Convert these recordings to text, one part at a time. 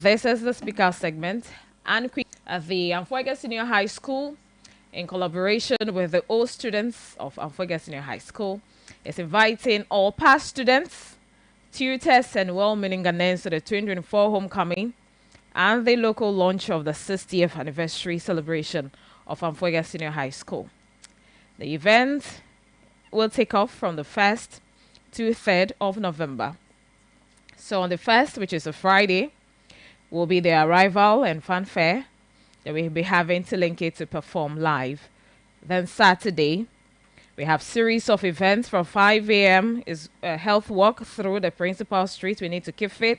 This is the speaker segment, and at the Amfuega Senior High School, in collaboration with the old students of Amfuega Senior High School, is inviting all past students, tutors, and well-meaning Ghanaians to the 2024 homecoming and the local launch of the 60th anniversary celebration of Amfuega Senior High School. The event will take off from the 1st to 3rd of November. So on the 1st, which is a Friday, will be the arrival and fanfare that we'll be having Tilinke to perform live. Then Saturday, we have series of events from 5 a.m. is a health walk through the principal street. We need to keep fit.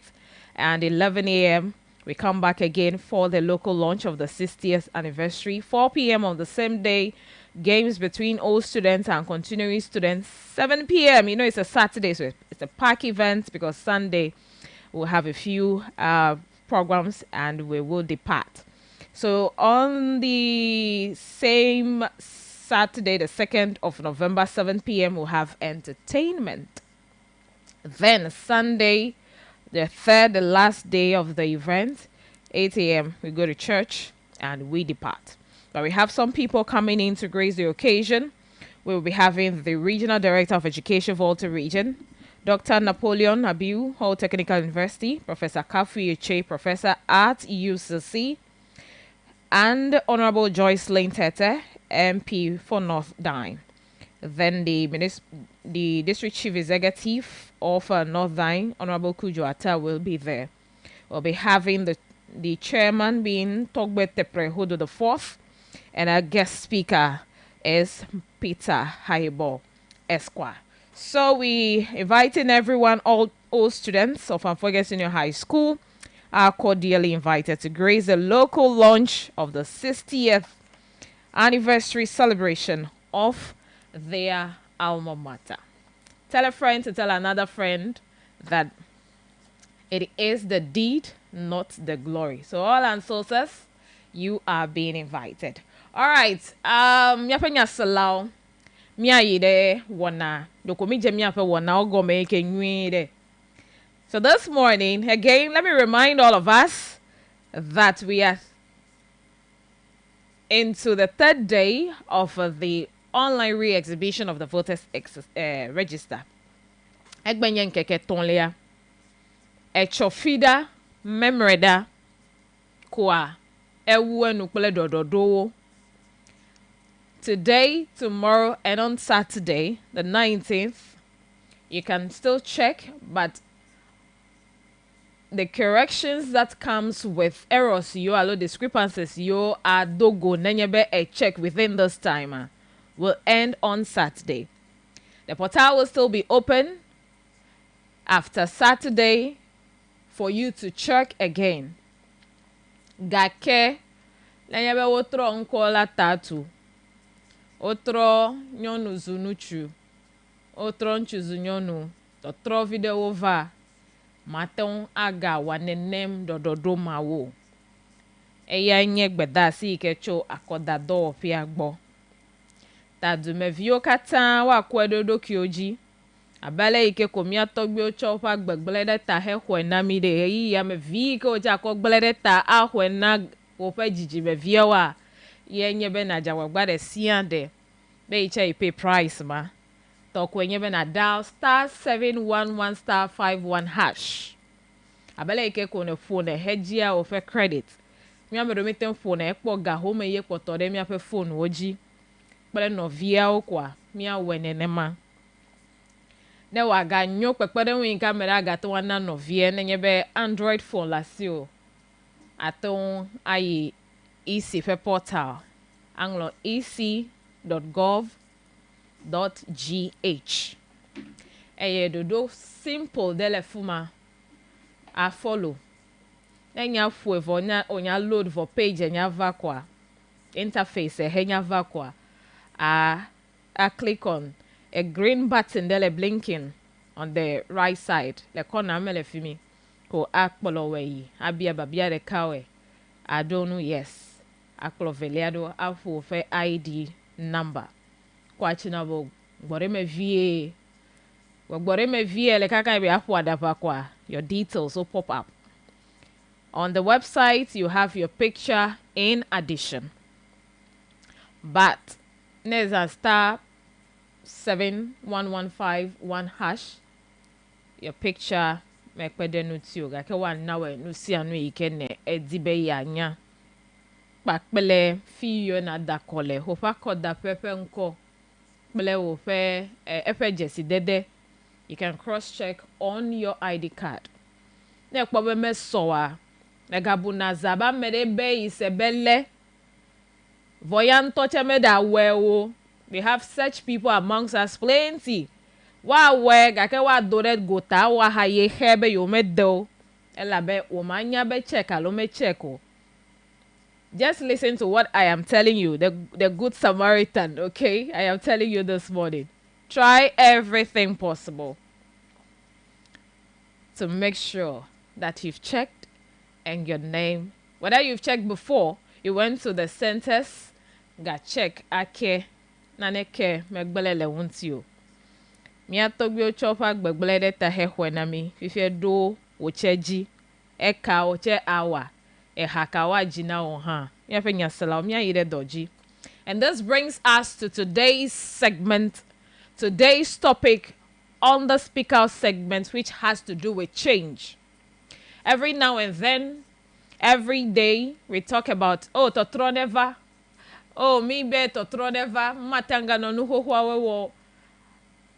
And 11 a.m. we come back again for the local launch of the 60th anniversary. 4 p.m. on the same day, games between old students and continuing students. 7 p.m. It's a Saturday, so it's a pack event because Sunday we'll have a few programs and we will depart. So on the same Saturday, the 2nd of November, 7 p.m., we'll have entertainment. Then Sunday, the 3rd, the last day of the event, 8 a.m., we go to church and we depart. But we have some people coming in to grace the occasion. We will be having the Regional Director of Education, Volta Region, Dr. Napoleon Abiu, Hull Technical University, Professor Kafu Uche, Professor at UCC, and Honorable Joyce Lane Tete, MP for North Dine. Then the District Chief Executive of North Dine, Honorable Kujo Atta, will be there. We'll be having the chairman being Togbe Teprehodo the Fourth, and our guest speaker is Peter Haibo Esquire. So we inviting everyone, all students of Amfuega Senior High School are cordially invited to grace the local launch of the 60th anniversary celebration of their alma mater. Tell a friend to tell another friend that it is the deed, not the glory. So all ancestors, you are being invited. All right. Yapenya salau. Mia yide wana. Dokomi jemia fe wana ogo meke nyuide. So this morning, again, let me remind all of us that we are into the 3rd day of the online re-exhibition of the voters register. Egbenyen keke tonlea. Echofida memreda kwa ewu enukpele dododo. Today, tomorrow, and on Saturday, the 19th, you can still check, but the corrections that comes with errors, you allow discrepancies, you are dogo nenyebe a check within this time will end on Saturday. The portal will still be open after Saturday for you to check again. Gake nenyebe wotro nkola tatu. Otro nyonu zunuchu. Otro nchuzu nyonu. Otro video over. Maton aga wanenem dododo mawo. Eya nye gbeda si ikecho akoda do pia gbo. Tadu mevio kata wa kwedodo kioji. Abale ike komia togbe ocho pa gbegbele ta he hwena mi de eyi ya mevi ke oja ko gblede ta a hwena ope jiji mevio wa ye nye be na jawa gbade siande be iche ipe price ma. Tokwenye be na dial *711 *51 hash. Abele ike kone phone hejia ofe credit. Mi amero meten phone ekpo ga home ye kpoto de mi ape phone oji. Bele no via okwa mi awenene ma. Ne waga nyo pekpede wi camera ga to wana no vie ne be Android phone la si o. Aton ayi EC fe portal. Anglo ec.gov.gh. Eye dodo simple dele fuma a follow. Enya fu evo onya load for page enya vakwa. Interface enya vakwa. A click on a green button dele blinking on the right side. Le corner mele fimi ko akpolo we abia babia de kawe. I don't know yes. Akpolo veliado afu fe ID number. Kwa chinabo gbore me vie le kaka be afu adapa kwa your details will pop up. On the website, you have your picture in addition. But there's a star 71151 hash. Your picture mekpede nutio ga ke wan nawe nusi anu ikene edibe yanya. Bakpele fiyo na dakole hofa koda pepe nko bele wo fe efe jesi dede. You can cross check on your ID card. Ne kpobe me soa negabu na zaba merebe isebele voyan toche me da wewo. We have such people amongst us plenty. Wa we gake wa doret gota wa haye hebe yo me do elabe o manya be check alo me check o. Just listen to what I am telling you, the good Samaritan, okay? I am telling you this morning. Try everything possible to make sure that you've checked and your name, whether you've checked before, you went to the centers, got check ake naneke megbelele wuntio. Mi atogbi chopa gbegbele de ta hehwe na mi fife do wocheji eka oche awa e hakawa jina oha mi afenya sala mi ayire doji. And this brings us to today's segment, today's topic on the speaker segment, which has to do with change. Every now and then, every day, we talk about, oh, totro never, oh, mi be totro never, matanga no nuho huawe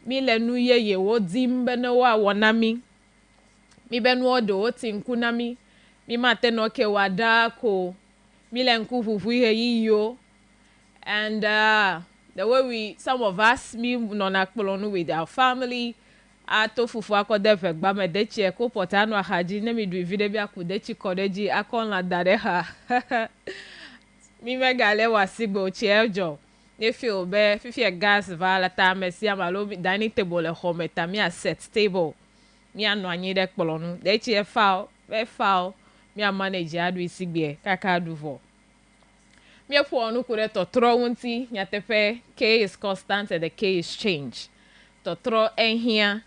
mi le nu ye wo dimbe no wa wonami mi be no do tinkunami mi mate no ke wada ko mi le nku fufu he yiyo. And the way some of us mi no na kpolonu with our family ato fufu akode fe gba me de che ko potano haji ne mi du video bi akude chi kodeji akon la dare ha mi me gale wasigbo chejo. If you be fifi gas vala ta mesi amalo dining table le home ta mi a set table mi anu anyi de kpolonu de chi e foul mi a manage adu isigbe kaka duvo mi e po onu kure totro wunti nyatepe k is constant and the k is change totro ehia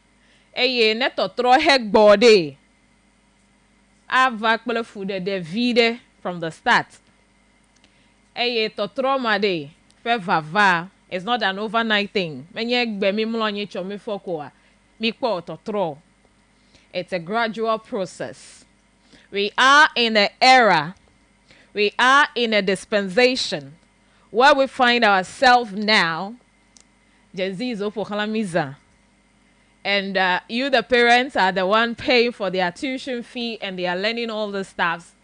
eye ne totro hegbode ava kpele food de vide from the start eye totro made Vava is not an overnight thing. It's a gradual process. We are in an era, we are in a dispensation where we find ourselves now. And you, the parents, are the one paying for their tuition fee and they are learning all the stuff.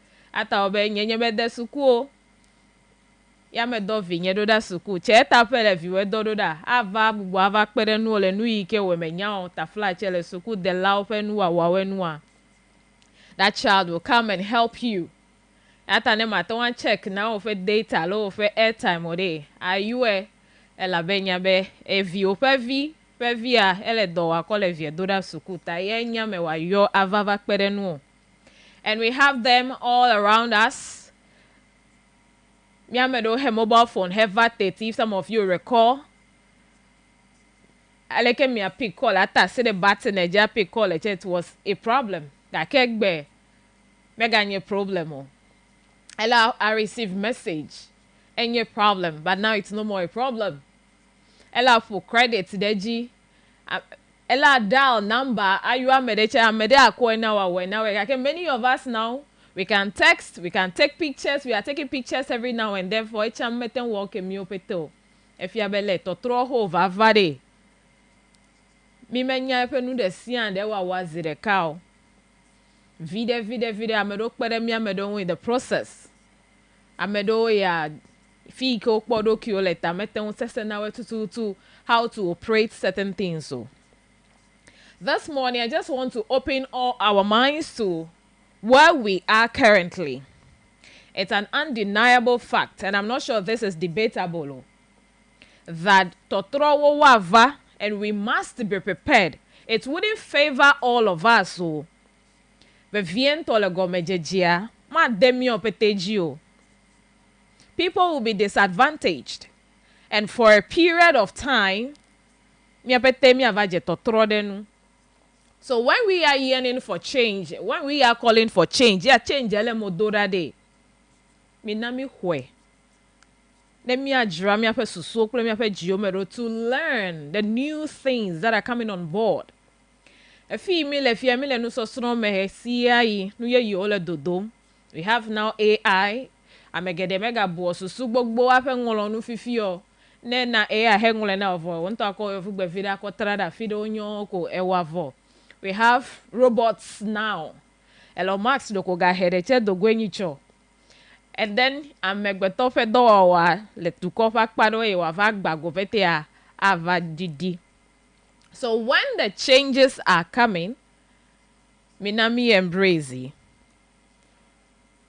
Ya me do vinye do da suku che ta pele viwe do da ava bubu ava kpere nu ole nu ike we me nya ta fla chele suku de la ope nu wa we nu a. That child will come and help you. Ata ne mata wan check na ofe data lo ofe airtime ode ayu e la benya be e vi ope vi pe vi a ele do wa ko le vie do da suku ta ye nya me wa yo ava va kpere nu. And we have them all around us. Miamedo her mobile phone have VAT. If some of you recall, I like me a pick call. I say the button a pick call. It was a problem. That can't be. Mega problem. I received message. Any problem, but now it's no more a problem. Ella for credit deji. Ella dial number. Are you a medicator? I'm a coin now. Many of us now. We can text, we can take pictures. We are taking pictures every now and then for each and meten walk a miopeto. If you have a letter, throw over vade. Mi menya penu de sian de wa wazi de cow. Vide, amedo kwere mi amedo with the process. Amedo ya fiko kpodo kyo leta meten sese nawe to how to operate certain things so. This morning I just want to open all our minds to where we are currently. It's an undeniable fact, and I'm not sure this is debatable, that totoro wava, and we must be prepared. It wouldn't favor all of us. So, people will be disadvantaged, and for a period of time, So when we are yearning for change, when we are calling for change, yeah, change ele modora de. Me na mi hwe. Let me adjure me ape susu kule me ape geomero to learn the new things that are coming on board. Efi mi le no so sno me he CI no ye yo le dodom. We have now AI. Amegede mega bo susu gbogbo ape ngolo no fifio. Ne na AI he ngole na ovo. Wonto akọ fugbe vida akọ trada fido onyo ko ewa vo. We have robots now. Elon Musk doko ga hereche do gwenyicho. And then amegbeto fe do wa le tuko fa kpado e wa va gbago fete ava didi. So when the changes are coming, minami embrace it.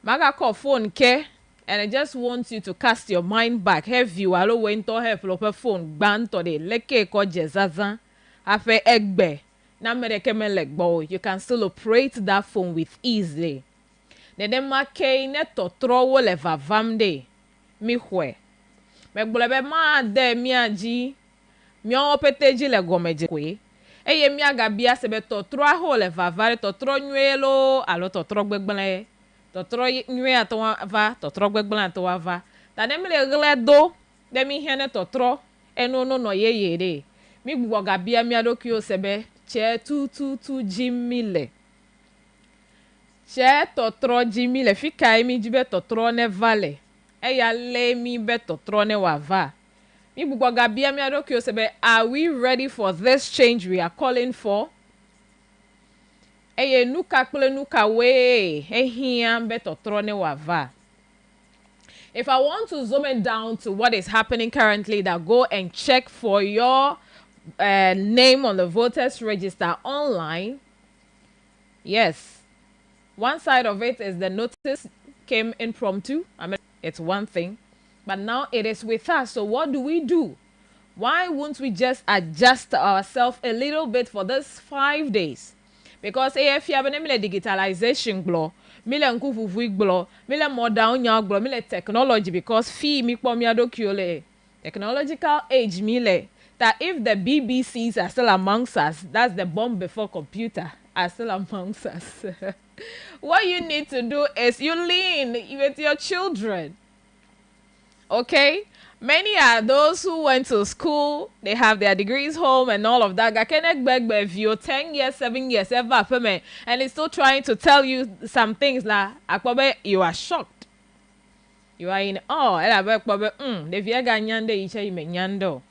Maga call phone ke, and I just want you to cast your mind back. Have you alo wento have lope phone banto de leke ko jezaza afe egbe na mereke me legbo. You can still operate that phone with ease. Nede make ne totro wo le vavamde mi hwe. Me gbolebe ma de mi aji mi o peteji le gomeje kwe. Eye mi aga bia sebe totro aho le vavare totro nywelo alo totro gbegble. Totro nwe atwa va totro gbegble atwa va. Ta ne mi le gle do de mi hene totro eno no ye de. Mi gbo ga bia mi adokio sebe che tu jimile. Che totro jimi le fika mi jibe totro ne vale. Eya le mi be totro ne wava. Mi buboga bia mi adokyo sebe, are we ready for this change we are calling for? Eye nuka kple nuka we. Ehia be totro ne wava. If I want to zoom it down to what is happening currently, that go and check for your name on the voters register online. Yes. One side of it is the notice came impromptu. I mean, it's one thing. But now it is with us. So what do? Why won't we just adjust ourselves a little bit for this 5 days? Because if you have an digitalization blow, mile nkufufu blow, mile modern young blow, mile technology, because fee mi kwa miadokiole technological age mile that if the BBCs are still amongst us, that's the bomb before computer are still amongst us. What you need to do is you lean with your children. Okay? Many are those who went to school, they have their degrees home and all of that. Gakenek Begbe view 10 years, 7 years, ever payment, and it's still trying to tell you some things like you are shocked. You are in awe. The viega nyande iche ime nyando.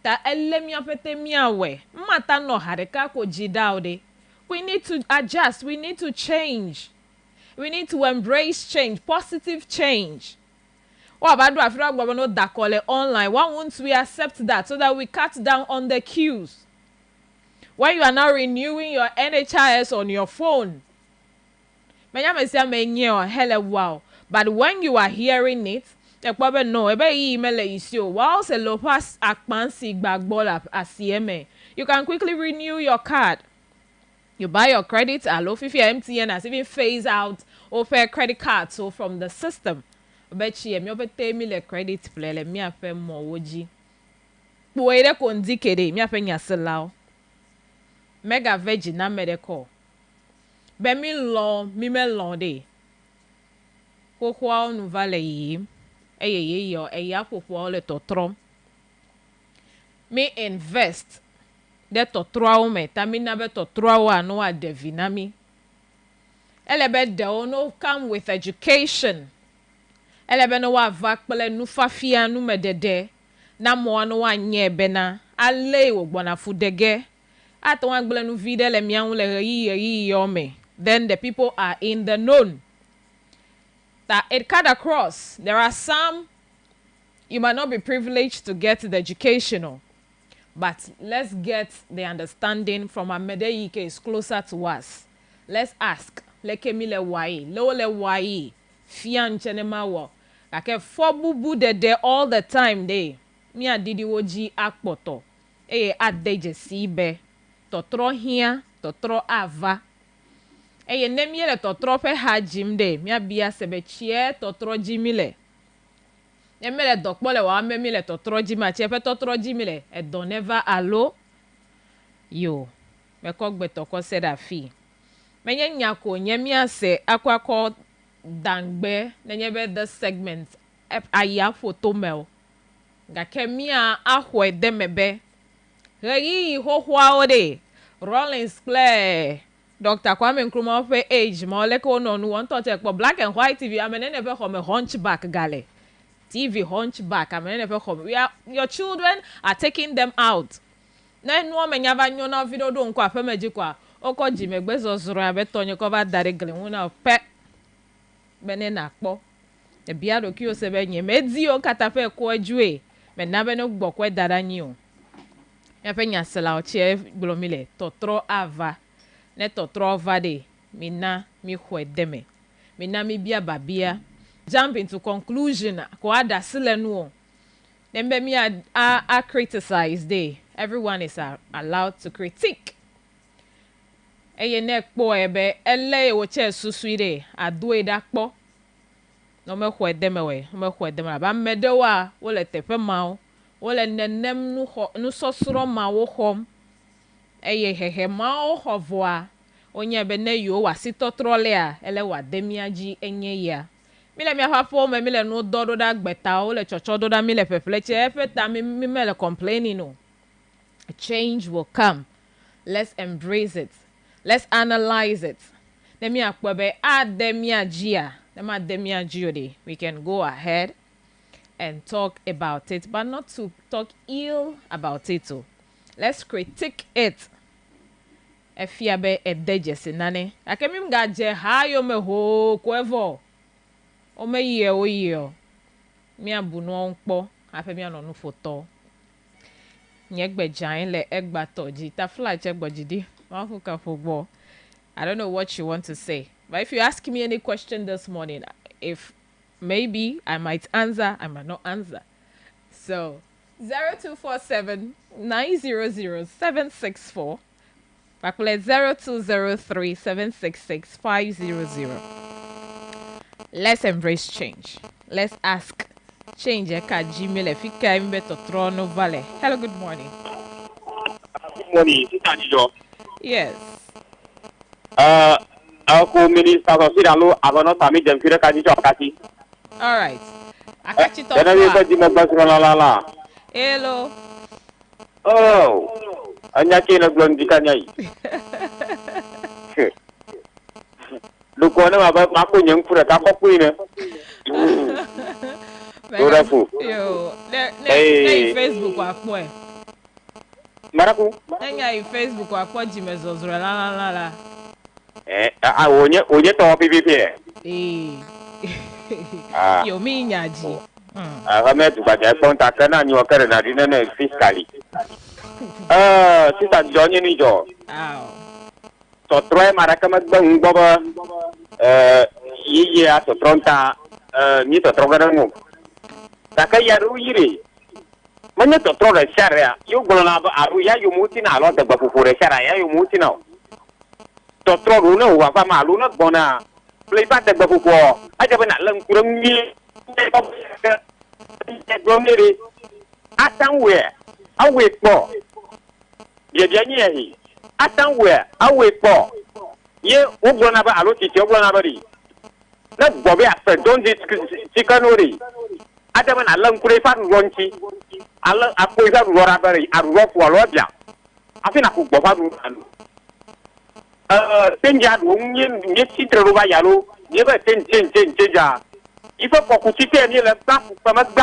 Ta elemia pete miawe. Mata no hareka ko jidaude. We need to adjust. We need to change. We need to embrace change, positive change. What about do Africa government that call it online? Why won't we accept that so that we cut down on the queues? When you are now renewing your NHIS on your phone, wow. But when you are hearing it, you probably know you can quickly renew your card. You buy your credit, alo fifi MTN has even phase out offer credit cards so from the system. Bet you me obete mi le credit play mi afe mo woji. Boere ko ndikede mi afe nyaselaw. Mega veg na medical. Be mi lo mi me lo de. Kokwa onu vale yi. Eye yo eya kokwa le totrom. Me invest. De totro me tamina be totro wa no adevinami. Elebe de ono come with education. Elebe no wa vakpele nu fafia nu medede na mo no wa nye bena ale wo gbona fudege ato wa gbele nu vide le mian le yi yo me. Then the people are in the known that it cut across. There are some you might not be privileged to get the educational. But let's get the understanding from Amedeike is closer to us. Let's ask. Leke mi le wai. Lo le wai. Fian chenema wo. Kake fobubu de all the time de. Mi adidi woji akpoto. Eye adeje sibe. Totro hia. Totro ava. Eye nemye le totro pe hajim de. Mi abia sebe chie totro jimile. Emele dokpo le wa memi le totro jima chepe totro jimi le e don never allo yo me ko gbeto ko said afi menye nyako nyamia se akwakọ dangbe na nyebe the segment aya photo mel ga kemia ahwe demebe reyi hohwa ode Rollins Claire Dr. Kwame Nkrumah fe age ma ole ko no no touch ekpo black and white TV amene be home hunchback gale TV hunchback amene be home your children are taking them out na no menya ba nyo na video do nko afemaji kwa oko jimegbe zozoro abetonye ko ba dare gle wona pe bene na kpo e bia do ki o se be nye medi o katafe ko ajue me na be no gbokwe dara nyi o ya fe nya sela o che glomile totro ava ne totro vade mina mi hwedeme mina mi bia babia jump into conclusion ko ada sele no then be me a criticize day everyone is allowed to critique eye ne kpo ebe ele wo che susuire adoe da kpo no me hwedeme we me hwedeme ba medewa wo le tefe mawo wo le nenem nu sosoro mawo hom eye hehe mawo hovoa onye be ne yo wasi totrole a ele wa demiaji enye ya mile mi afafo me mile no dodo da gbeta o le chocho do da mile fefleche efeta mi mele complaining no a change will come. Let's embrace it. Let's analyze it. Let me akwabe ademia gia. Let me ademia giode. We can go ahead and talk about it, but not to talk ill about it too. Let's critique it. Efiabe edejesi nane. Akemi mgaje hayo me ho kwevo. O me ye o ye. Mi abuno onpo. Afe mi anonu foto. Le egbatoji ta fly check bojidi mafuka football. I don't know what you want to say, but if you ask me any question this morning, if maybe I might answer, I might not answer. So 0247 900 764 0203 766 500. Let's embrace change. Let's ask change ka Gmail fika imbeto trono vale. Hello, good morning. Good morning, Sister Dijo. Yes. Ako minister so si dalu agono tami dem kire kaji chokati. All right. Akachi to. Dena we di mabas la. Hello. Oh. Anya ke na glon dikanyai. Lu ko na mako nyeng pura ta ko kuine. Yo, ne Facebook akpo e. Maraku. Nenga Facebook akpo jimezozura la. Onye to PPP. Yo mi nyaji. Kami tu baca kontak kena nyu kerana di nene fiskali. Sisa Johnny ni jo. Sotroe maraka magbang baba. Iya sotronta ni sotroga ngu. Takaya ruiri. Mana sotroga syariah. Yo golona aru ya yo mutina lo te bapupure syariah yo mutina. Sotro runa wa pa maluna bona. Lepas te bapupo. Aja bena leng kurang ni. Glomiri atangwe awe po dia nyi atangwe awe po ye uglona ba alo titi uglona ba ri na bobe afa don dit chikanori ada mana lang kure fa ronchi ala apo isa rora ba ri arwo fo lo bia afina ku gbo fa ru tenja nyi nyi titro ba yalo ye ba ten ja il faut qu'on continue ni le pas pour pas mettre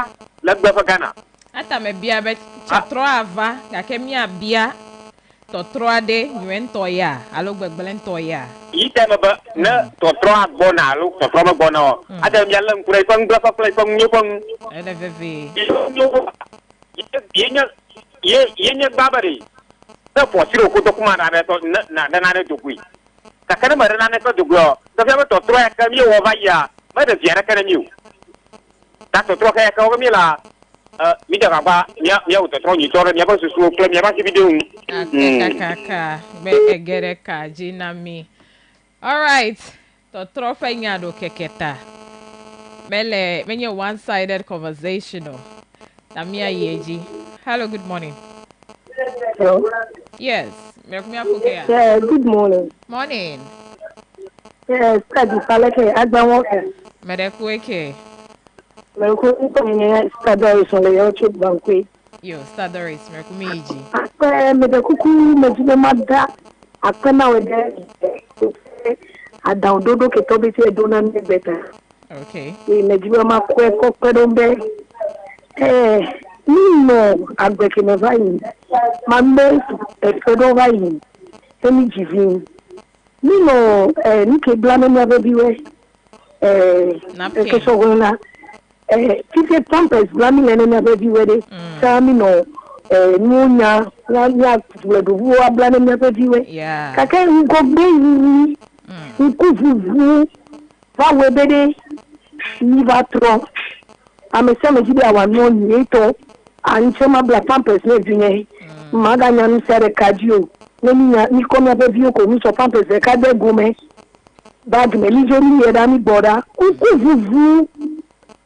la gba gana ata me bia be chatro ava ga kemia bia totro ade nyento ya alo gbegbelen to ya ite me ba na totro abona alo totro me bona ata mi alam kurai pang gba pa play pang nyopang ele veve ye babari ta po siro ko to kuma na to na ne dugui ka kana mara na ne to dugo to fa totro ya ka mi o va ya ada ziarah kena new. Tak terus kayak kau kami lah. Mida apa? Mia udah terus nyitor, mia apa susu klaim, mia apa sih video? Kakak, be egere kaji nami. Alright, to trofe nyado keketa. Mele, menye one-sided conversational. Namia yeji. Hello, good morning. Hello. Yes, Yeah, good morning. Morning. Yeah, study palake agbawoke. Medekweke. Menko nkonye study so le yo chuk bankwe. Yo, start the race. Mekumiji. Akwe mede kuku mejime mada. Akwe na wede ada ododo ke tobi ti edona ne beta. Okay. Mejime makwe kokwe dombe. Nino agbeke me vayin. Mambe ekedo vayin. Emi jivin. Nino nike blame me abebiwe. Napkin. So when tite pampers blami nene na baby wedding sami no nunya ya wedu wa blame na baby we Yeah. kaka ngo beyi nkuvuvu va webede ni va tro amese me jibi awa no nyeto anchema bla pampers ne dunye maganya no sere kadio ni komi baby ko mi so pampers e ka de gume bag me ni jori ye da mi boda nkuvuvu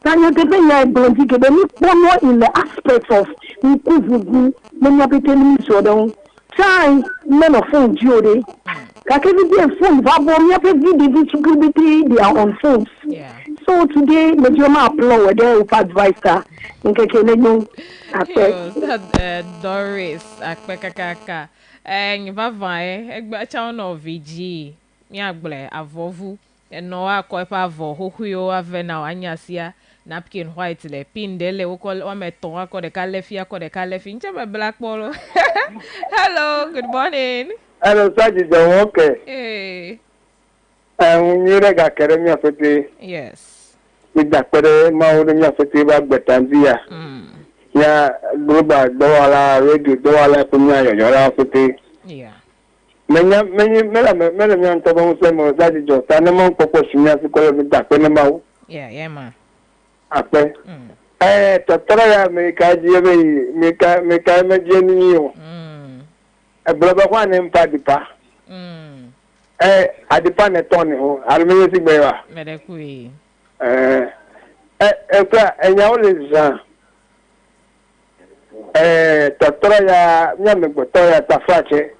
Tanya pepe ya blondi ke ni pono in the aspect of nkuvugu menya pete ni so don try men of phone jode ka ke bi phone va bo me pe di security they are on phones. Yeah. So today me jo ma apply with the advisor nke ke ne nyu Doris akpekakaka. Ngivavae egba cha no VG. Mi agble avovu. No akwa avo hohuyo avena anyasia. Napkin white le pindele o meton ako de kalefi nche be black polo. Hello, good morning. Hello, Saji Jawoke. Hey. Nyere ga kere mi afete. Yes. Mi da pere ma o mi afete ba gbetanzia. Ya global dowala radio dowala kunya yo ra afete. Yeah. Menya mela mi anto ba mo se mo Saji Jo ta ne mo popo sinya si ko mi da pere ma o. Yeah, ma. Ape. Totora ya me ka je be me ka me je ni o. Bloba kwa ne mpa dipa. Adipa ne toni ho alumini si gbewa Medekui kwa enya ole za totora ya nyame gbotora ya tafache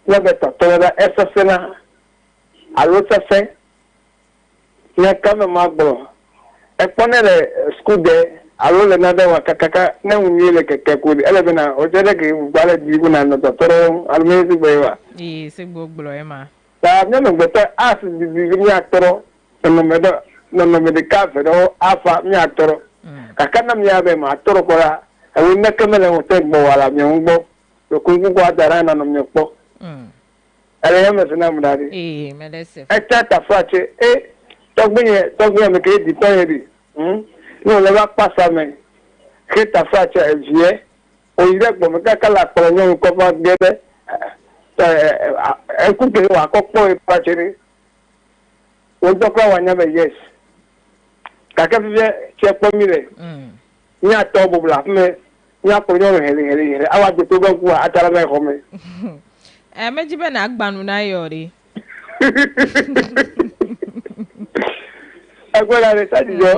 nyame totora ya esasena alosase nya kame magbo ponere school de alole na de wa kakaka na unyele keke kudi ele na ojere ke gwale digu na totora alumini si gbewa se gbogbo ema ta nyame gbota as di mi actoro no me de cafe do afa mi actoro kakana mi abe ma actoro kola e na kamele o te gbo wala mi ngbo to kungu kwa dara na no mi po ele yame sina mudari me dese e ta fache to gbe me ke di ton yedi no le va passa me ke ta fache e vie o ire gbo me kakala pro nyon ko ba gede kuke wa kokpo ipachiri ojokwa wanya be yes kaka bibe chepo mire ni ato bubla me ni akonyo hele awa de to banku atara me home mejibe na agbanu na yori agora le sadijo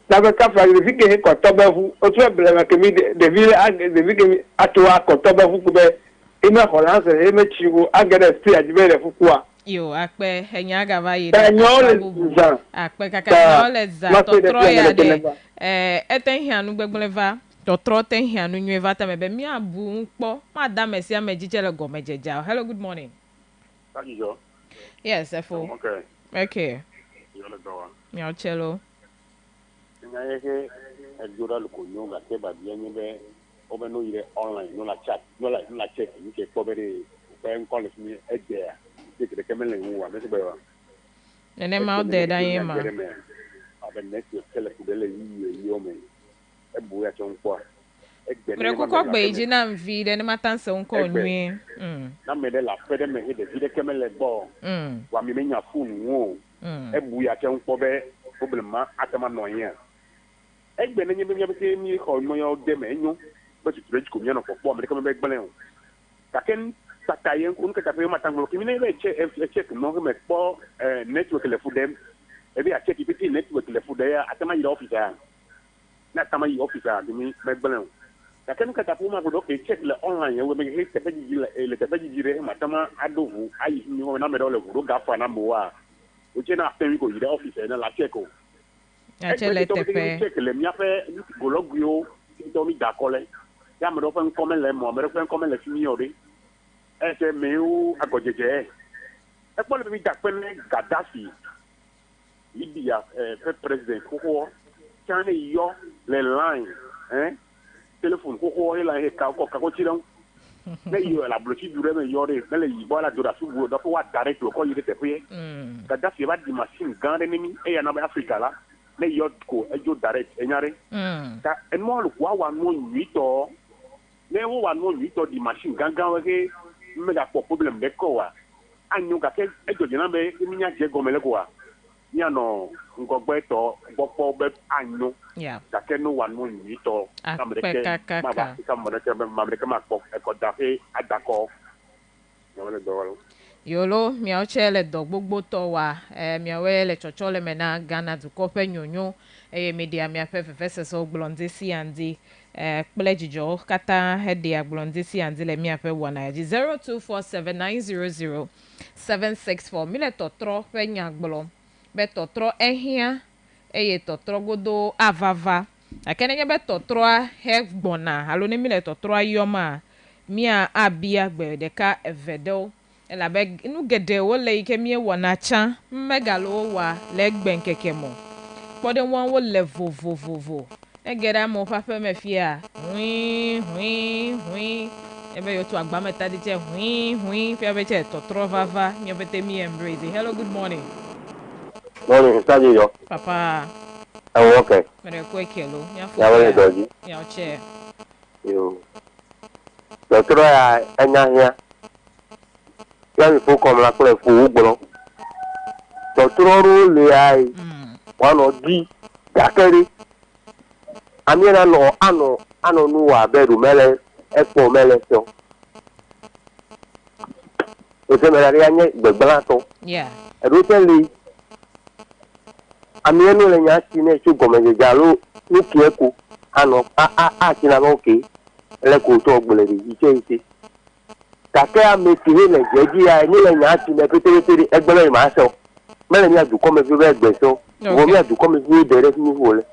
na be ka fa le fike ko to be fu o tu ebele ma kemi de ville de fike atwa ko to be fu ku be ime holanse ime chigo agere sti ajibere fukua yo akpe enya gava yi da akpe kaka ole za to troya de eten hianu gbegbleva to tro ten hianu nyeva ta mebe mi abu npo ma da mesi amejijele gomejeja. Hello, good morning. Ajijo. Yes, efo. Okay. Mi ochelo. Ngaye ejura lu ko nyonga te ba bienye be obe no ire online no la chat no la check ni ke pobere ben call me egbe de ke kemele nwa be se be wa nene ma de da yema abe net yo tele ku dele yi o me e bu ya chon kwa egbe ne ko ko gbe ji na mvi de ne matanse nko nwi na me de la pede me de de kemele bo wa mi menya phone wo e bu ya chon kwa be problem ma atama no yen egbe ne nyebe nyebe mi ko mo yo de me nyu ba tu treji ko nyano ko me kama be gbalen ka ken sakayen kun ka tape matango ki ne be check no me po network le fudem e be a check ipiti network le fudem atama yi officer na atama yi officer mi be gbalen Kakenu kata puma ko doke check le online we me he tepe le tepe jire matama adovu ayi ni wo na me do le ko ga fa na mo wa o je na after we go ire office na la check o ya chele tepe check le mi ape go log yo to mi da kole ya me do fa nkom le mo me do fa nkom le fimi ore e se me o agojeje e po le mi da pe le Gaddafi Libya president ko chane yo le line téléphone ko la he ka ko tiran me yo la bloquer dure me yore me le yibo la dura subu do ko wa direct ko yire te pe Gaddafi ba di machine gande ni e ya na Africa la me yo ko e jo direct e nyare ta en mo lu wa no nyito me wo wa no nyito di machine gangan we ke me ga po problem de ko wa anyu ga ke e jo na me mi nya je gomele ko wa nya no ngogbe to bopo be anyu da ke no wa no nyito America ma ba ka America ma ko e ko da e adako no le do yolo mi o chele do gbogbo to wa mi awe le chochole me na Ghana du ko pe nyonyo media mi afefe so blonde si andi plejijo kata hedi agbonde si andi le mi afe wona 0247900764 mi le totro pe nyagbolo be totro ehia eye totro godo avava akene be totro he gbona alo ne mi le totro ayoma mi a abia gbe de ka evedo ela be nu gede wo le ike mi wona cha megalo wa le gbe nkeke mo pode won wo le vovovovo egera mo papa me fia hui ebe yo to agba meta di che hui fia be che totro vava mi obete mi embrace. Hello, good morning. Morning, Saji yo. Papa. Oh, okay. Mere ko ekelo. Ya wale doji. Ya che. Yo. Doctor ya enya. Ya mi fo kom la ko le fo ugboro. Doctor ru le ai. Wa no di dakere. Amira no ano nu wa beru mele epo mele so. O se me la anye gbegba to. Yeah. Ruteli amienu le nyasi ne chu gomeje jalo ni kieku ano a kina loke le ko to gbele ri ise take ameti he le jeji ya ni le nyasi ne petere egbele ma so mele ni adu ko me fi be gbe so wo mi adu ko me fi dere ni wole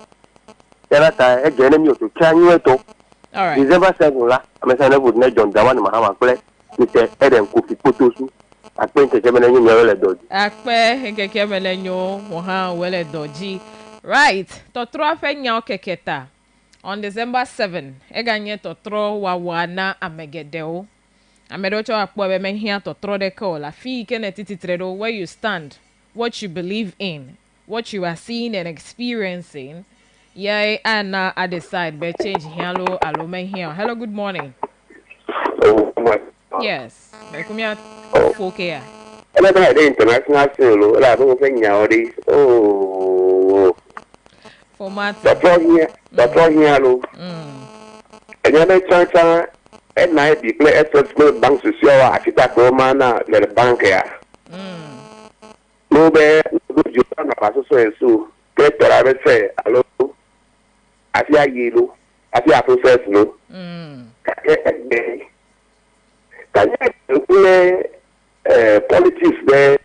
era ta e gene mi o to chanyu eto all right December 7 la amesa ne bud ne John Dawani Mahama kle ni te eden ko fi potosu akpe keke melenyo mi wele doji akpe keke melenyo mo ha wele doji right totro afenya okeketa on December 7 eganye totro wawana amegedeo amedocho akpo be menhia totro de ko la fi ke netititredo where you stand, what you believe in, what you are seeing and experiencing. Yeah, and I decide be change hello alo menhia. Hello, good morning. Yes, bekumia fokea. Ela da international solo la do fenya ori Format. Doctor here lo. Enya be chanta e na e declare assessment bank social akita ko mana le bank ya. No be do ju na paso so ensu ke tora be se alo afi ayelo afi a process no. Politics there,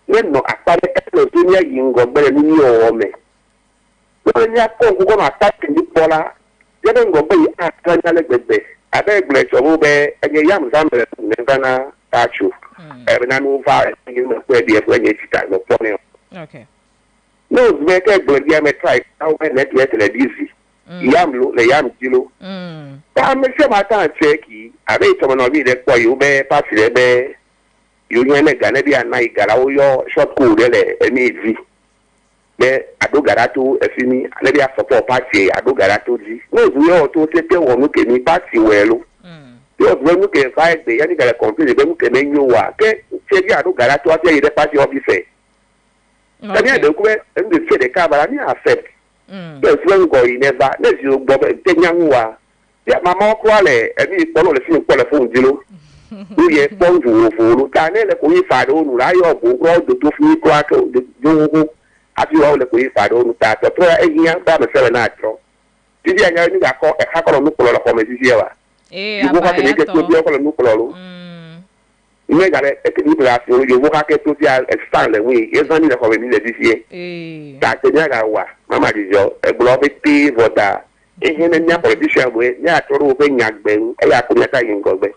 when no apart no senior yingo bere ni o me. No nya ko ko ma attack ni pola. Je den go be aka le gbegbe. Abe gble so be enye yam zambe ne kana tachu. E na no fa ni no ko di e ko enye sita no pone. Okay. No me ke gble dia me try how me net yet le busy. Yam lo le yam kilo. Ta me se ma ta cheki. Abe to no bi de ko yu be pass le be you ne gane bi anai gara o yo short code le emi be ado gara to efini le bi support party ado gara to ji no du yo to se pe wonu ke ni party welo yo du nu ke fa egbe yani gara complete be mu ke me nyo wa ke se bi ado gara to ase ire party office tani ade ku be ndi se de ka bara ni accept be fuen go never le si o gbo te nyanwu wa ya mama ko ale emi polo le fun polo fun jilo ye ponju furu tane le ko ifado nu la yo bo ro do to fi ko ato do ati wa le ko ifado nu ta to pro eyan ba me se na tro Titi anya ni ga ko e ha ko no ko la ko me titi wa. Ibu ka ke to bi ko no ko lo. Ime ga le e ke ni bla fi o yo ka ke to ti a stand le wi e zani le ko me ni le titi. Ta ke nya ga wa mama di jo e glo be ti vota. E he nya politician we nya to ro be nya gbe e ya ko nya ka yin go gbe.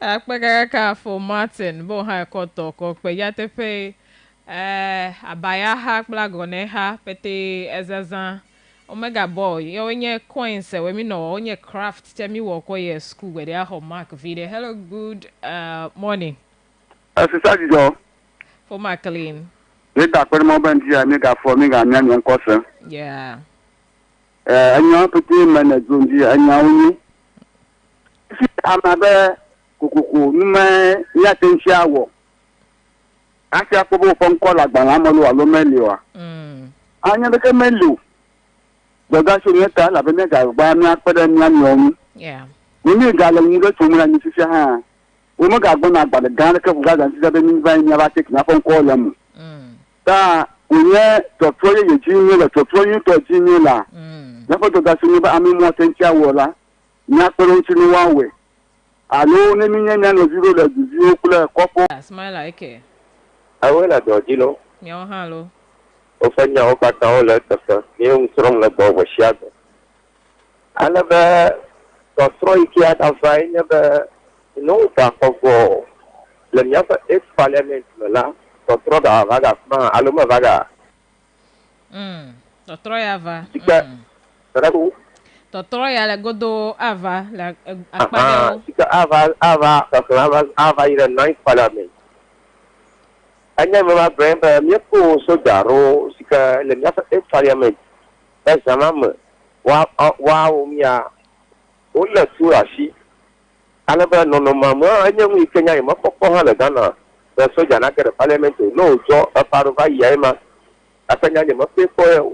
Akpekaka for Martin bo ha ko to ko pe ya te pe abaya ha plagone ha pete ezazan omega boy yo onye coins we mi no onye craft tell me work or school where they are mark video. Hello, good morning. Sister Joe. For Maclean. We got pretty moment here, make a for me and young cousin. Yeah. And you put him and a Jundi and Yauni. I'm a bear, Kuku, me, Yatin Shawo. I shall go from Kola Banamalo, Alomelio. I never can melu. The Gashuneta, Labenega, Bana, Pedanian. Yeah. We need Galan to Mulan. Umaga gona ba the Ghana of God and the Benjamin never taken up on column. Ta unye to throw you junior to throw you to junior. Never to that you I mean more than Chawola. Not for you one way. Alone, no zero the zero couple. Smile like it. I will at Dogilo. Yo, hello. Often your pata let the new strong level was shut. I never to throw you at a fine never. No, for le miafa ex parliament là totro da vaga ma aluma vaga totro ya va tarabu totro ya le godo ava la akpade sika ava ava ira ninth parliament anya mama bremba miapo sojaro sika le miafa ex parliament examam wa umia ola tu ashi alaba no mama anya mu Kenya ma kokko hala Ghana the soja na ke parliament no jo aparova yema atanya ni ma pe ko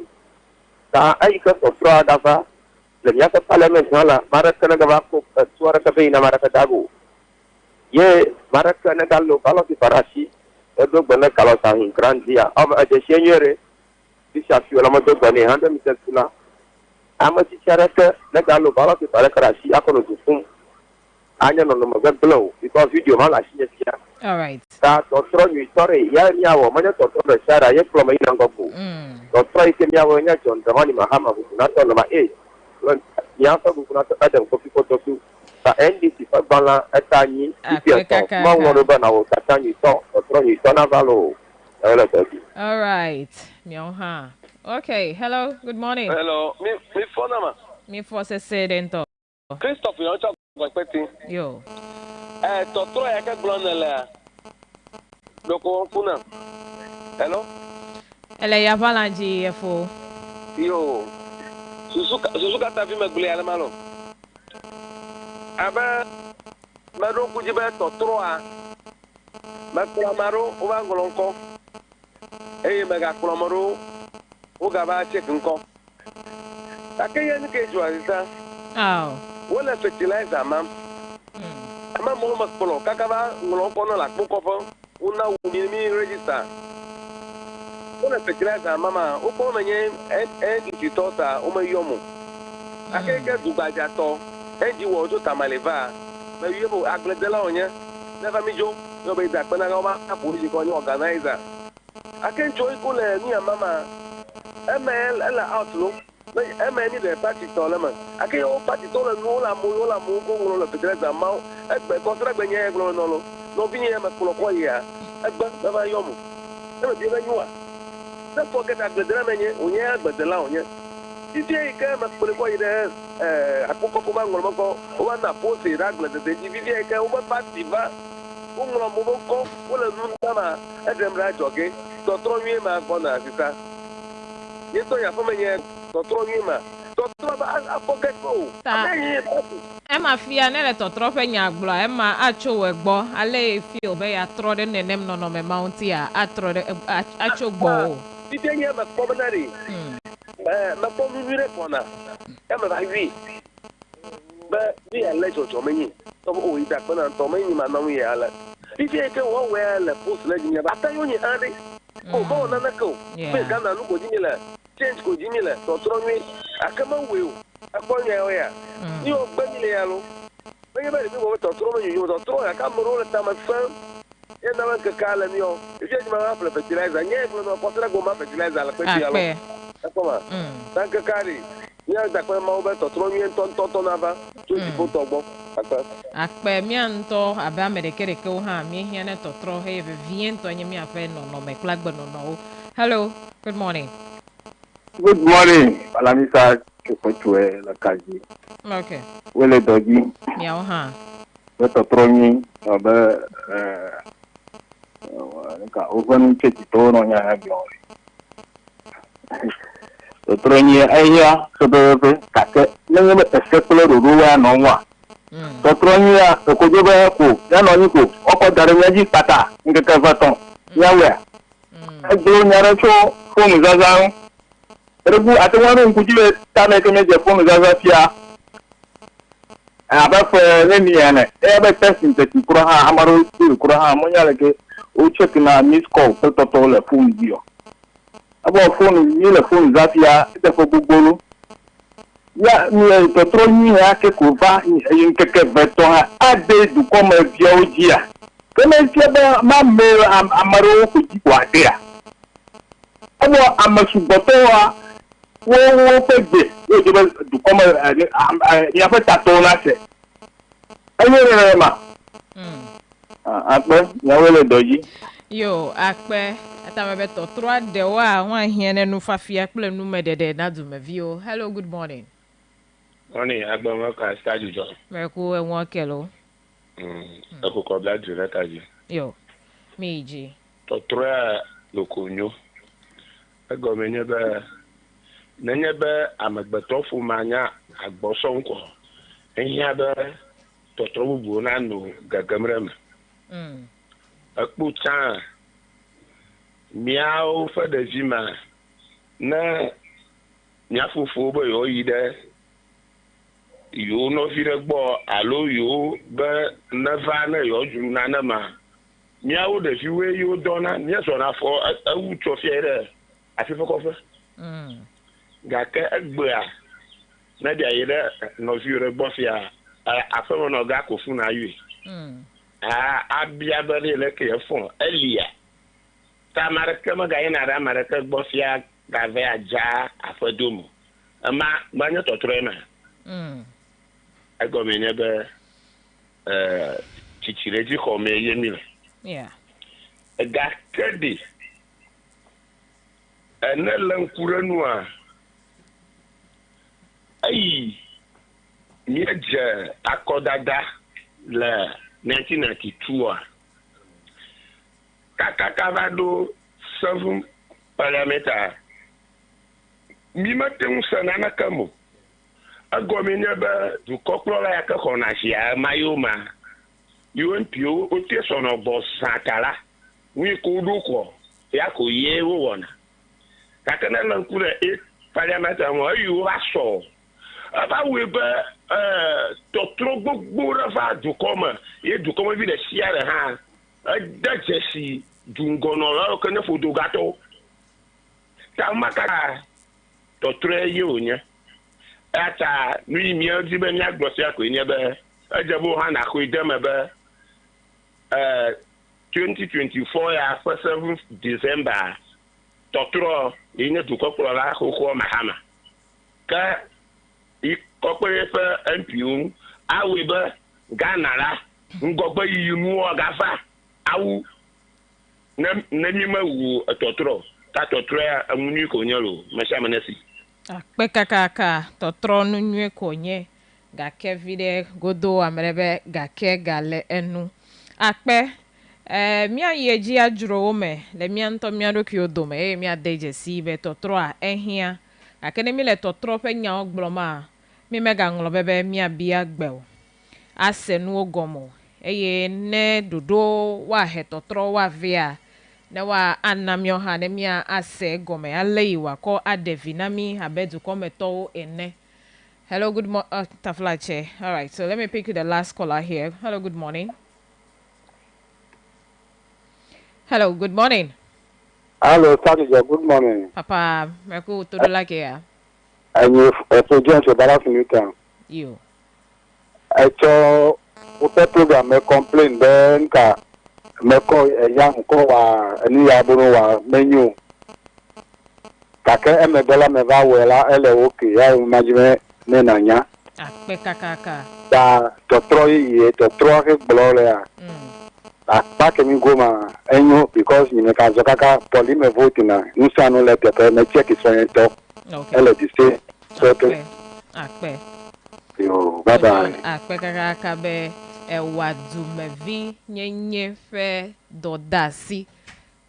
ta ai ka to fra dafa le ya ka parliament hala maraka na ga ko suara ka be na maraka dago ye maraka na gallo kalo ki farashi do bana kalo sa hin grandia am aje senyere di shafi wala ma do bane handa mi tsula ama ci charaka na gallo kalo ki farashi akono dufum anya no maga blow because video mala shinya. All right. Ta to throw you story ya nyawo manya to throw shara ye ploma ina ngoku. To throw ke nyawo nya John Dramani Mahama ku na to number 8. Ya fa ku na to adam ko fi ko to su. Ta NDC fa bala etanyi ipia to. Ma woro ba na wo tatanyi to throw you to na valo. All right. Mioha. Okay, hello, good morning. Hello. Me phone nama. Me for se dento. Christophe yo cha expecting. Yo. Totro ya ke blonela. Doko kuna. Hello. Ele ya valanji efo. Yo. Susuka ta vi megule ala malo. Aba maro kujibe totro a. Makula maro o ba ngolonko. Mega kula maro o ga ba check nko. Akeye ni ke jualita. Oh. Wala fertilizer mam. Ama mo makpolo kakaba ngolonko na la kpokofo una mi register. Wala fertilizer mama o ko menye ditota o mayomo. Akeke dubaja to enji wo jo tamaleva. Me yebo agledela onya. Never mi jo no be da pena ga ma apolisi ko ni organizer. Akenjo ikule ni mama. ML ela outlook. Ni de party tolerant. Ake o party tolerant no la mo ko lo petreza ma egbe ko sra gbe yen glo no lo. No bi yen ma ko ko ya. Egbe na ba yomu. E bi ga nyua. Na forget agbedela menye onye agbedela onye. Titi e ka ma ko ko ide akoko ko ba ngolo ko o wa na post ira agbede de titi e ka o ba party ba. O ngolo mo ko o le nu na ma edem ra joge. To tro nwi ma ko na sisa. Ni to ya fo menye totro nyima totro ba apoket ko Emma fia nele totro fe nyaglo Emma acho wegbo ale feel be ya tro de nenem no me mounti a atro de acho gbo Titenye ma kobanari ma ponu nure pona Emma ba wi ba bi ale jojo menyi to o ida pona to menyi ma na wi ala Titenye ke wo we le post le nyi ba ta yo nyi ade o ba na na ko be ga na lu ko nyi le change ko jimi le totro mi akama weu akonya oya ni o gbani le yalo oye ba le mi wo totro mi yo totro ya kamro le tamafam e na man ka kala mi o e je ma fa fertilizer nye ko no potra go ma fertilizer la pe yalo akoma tan ka kari ya da ko ma o ba totro mi ton ava tu ti po togbo akpe mianto aba medekere ko ha mi hia ne totro he viento nye mi afa no me klagbo no. Hello, good morning. Good morning, Alamisa Chukotue Lakaji. Okay. Wele Dogi. Miao ha. Beto Troni, nka oven cheti tono nya habio. Troni aya sobe kake nenge esekolo ruwa no wa. Troni ya ko jobe ko ya no ni ko oko dare nyaji pata ngeke vaton. Yawe. Ajo nyara cho fonu zazan. Rebu atewanu nkujile tane keme je fonu zaza pia. Aba fe neni ene. Ebe testing teti kura ha amaro kura ha monyale ke o check na miss call to le phone bio. Abo phone ni le phone zafia te fo gbogbolo. Ya ni to tro ni ya ke ko va yin keke veto ha ade du comme bio ojia. Keme tiaba ma me amaro ko ji kwa dia. Abo amasuboto wa wo pegbe yo je du comme ya fa tatona se. Ayo ma. Akpe ya wele doji. Yo akpe atamebe to 3 de wa wan hiene nu fafia kple nu medede na du mevio. Hello, good morning. Morning, agba mo ka staju jo. Me ko enwo kelo. Eko ko bla director ji. Yo. Meji. To 3 lokonyo. Ego menye be nenye be amagbeto fu manya agboso nko. Ehia be to bubu na no gagamrem. Akpu chan miao fa de jima na nyafufu bo yo yide yo no vire gbo alo yo be na va na yo ju na na ma miao de jiwe yo dona ni so na fo awu cho fiere afifo ko fa ga ke egbe a na dia yide no vire gbo fia afo no ga ko fu na yu abia bari le ke fon elia ta maraka maga ina da maraka bofia ga ve aja afadomu ama banyo totore na agomenya be chichireji ko me yemi ga kedi ene lankuranu a ai mieje akodada le 1992 kakakavado 7 parameter mimatem sanana kamo agomenya ba du koklola ya ka konashia mayoma UNPO otie sono bo satala wi ko duko ya ko ye wona kakana lankura 8 parameter mo ayu aso aba we ba totro gbogbo rafa du koma ye du koma bi de siare ha da jesi dungono la ko ne fodo gato ta maka totro ye onya ata ni mi odi be nya gbosi ako ni be ajabo ha na ko idem be 2024 ya 7 December totro ine du kokoro la ko mahama ka ikokpere fe MPU awebe ganara ngogbo yinu ogafa awu na mima wu totro ta totro amuni ko nyalo masha manasi akpe kakaka totro nunwe konye ga kevide godo amrebe ga ke gale enu akpe mia yeji ajuro me le mia nto mia do kyodo me mia deje si be totro a ehia akene mi le totro pe nya ogbloma mi mega nglo bebe mia bia gbew asenu ogomo eye ne dodo wa hetotro wa via na wa anamyo ha ne mia ase gome aleiwa ko adevinami abedu kometo ene. Hello, good morning, Taflache. All right, so let me pick the last caller here. Hello, good morning. Hello, good morning. Hello, Saturday. Good morning. Papa, Merku Todolakea. And you, President Obara from Newtown. You. I saw what program me complain then ka me call a young ko wa ni abunu wa menu. Kaka me bela me va wela ele okay ya imagine ne nanya. Akpe kakaka. Da to tro he blole ya. Back me go ma enyo because ni me ka zo kaka poli me vote na nusa no let me check it so to. Okay. Ele di say so to. Akpe. Yo, bye bye. Akpe kakaka be ewadumevi nyenye fe dodasi.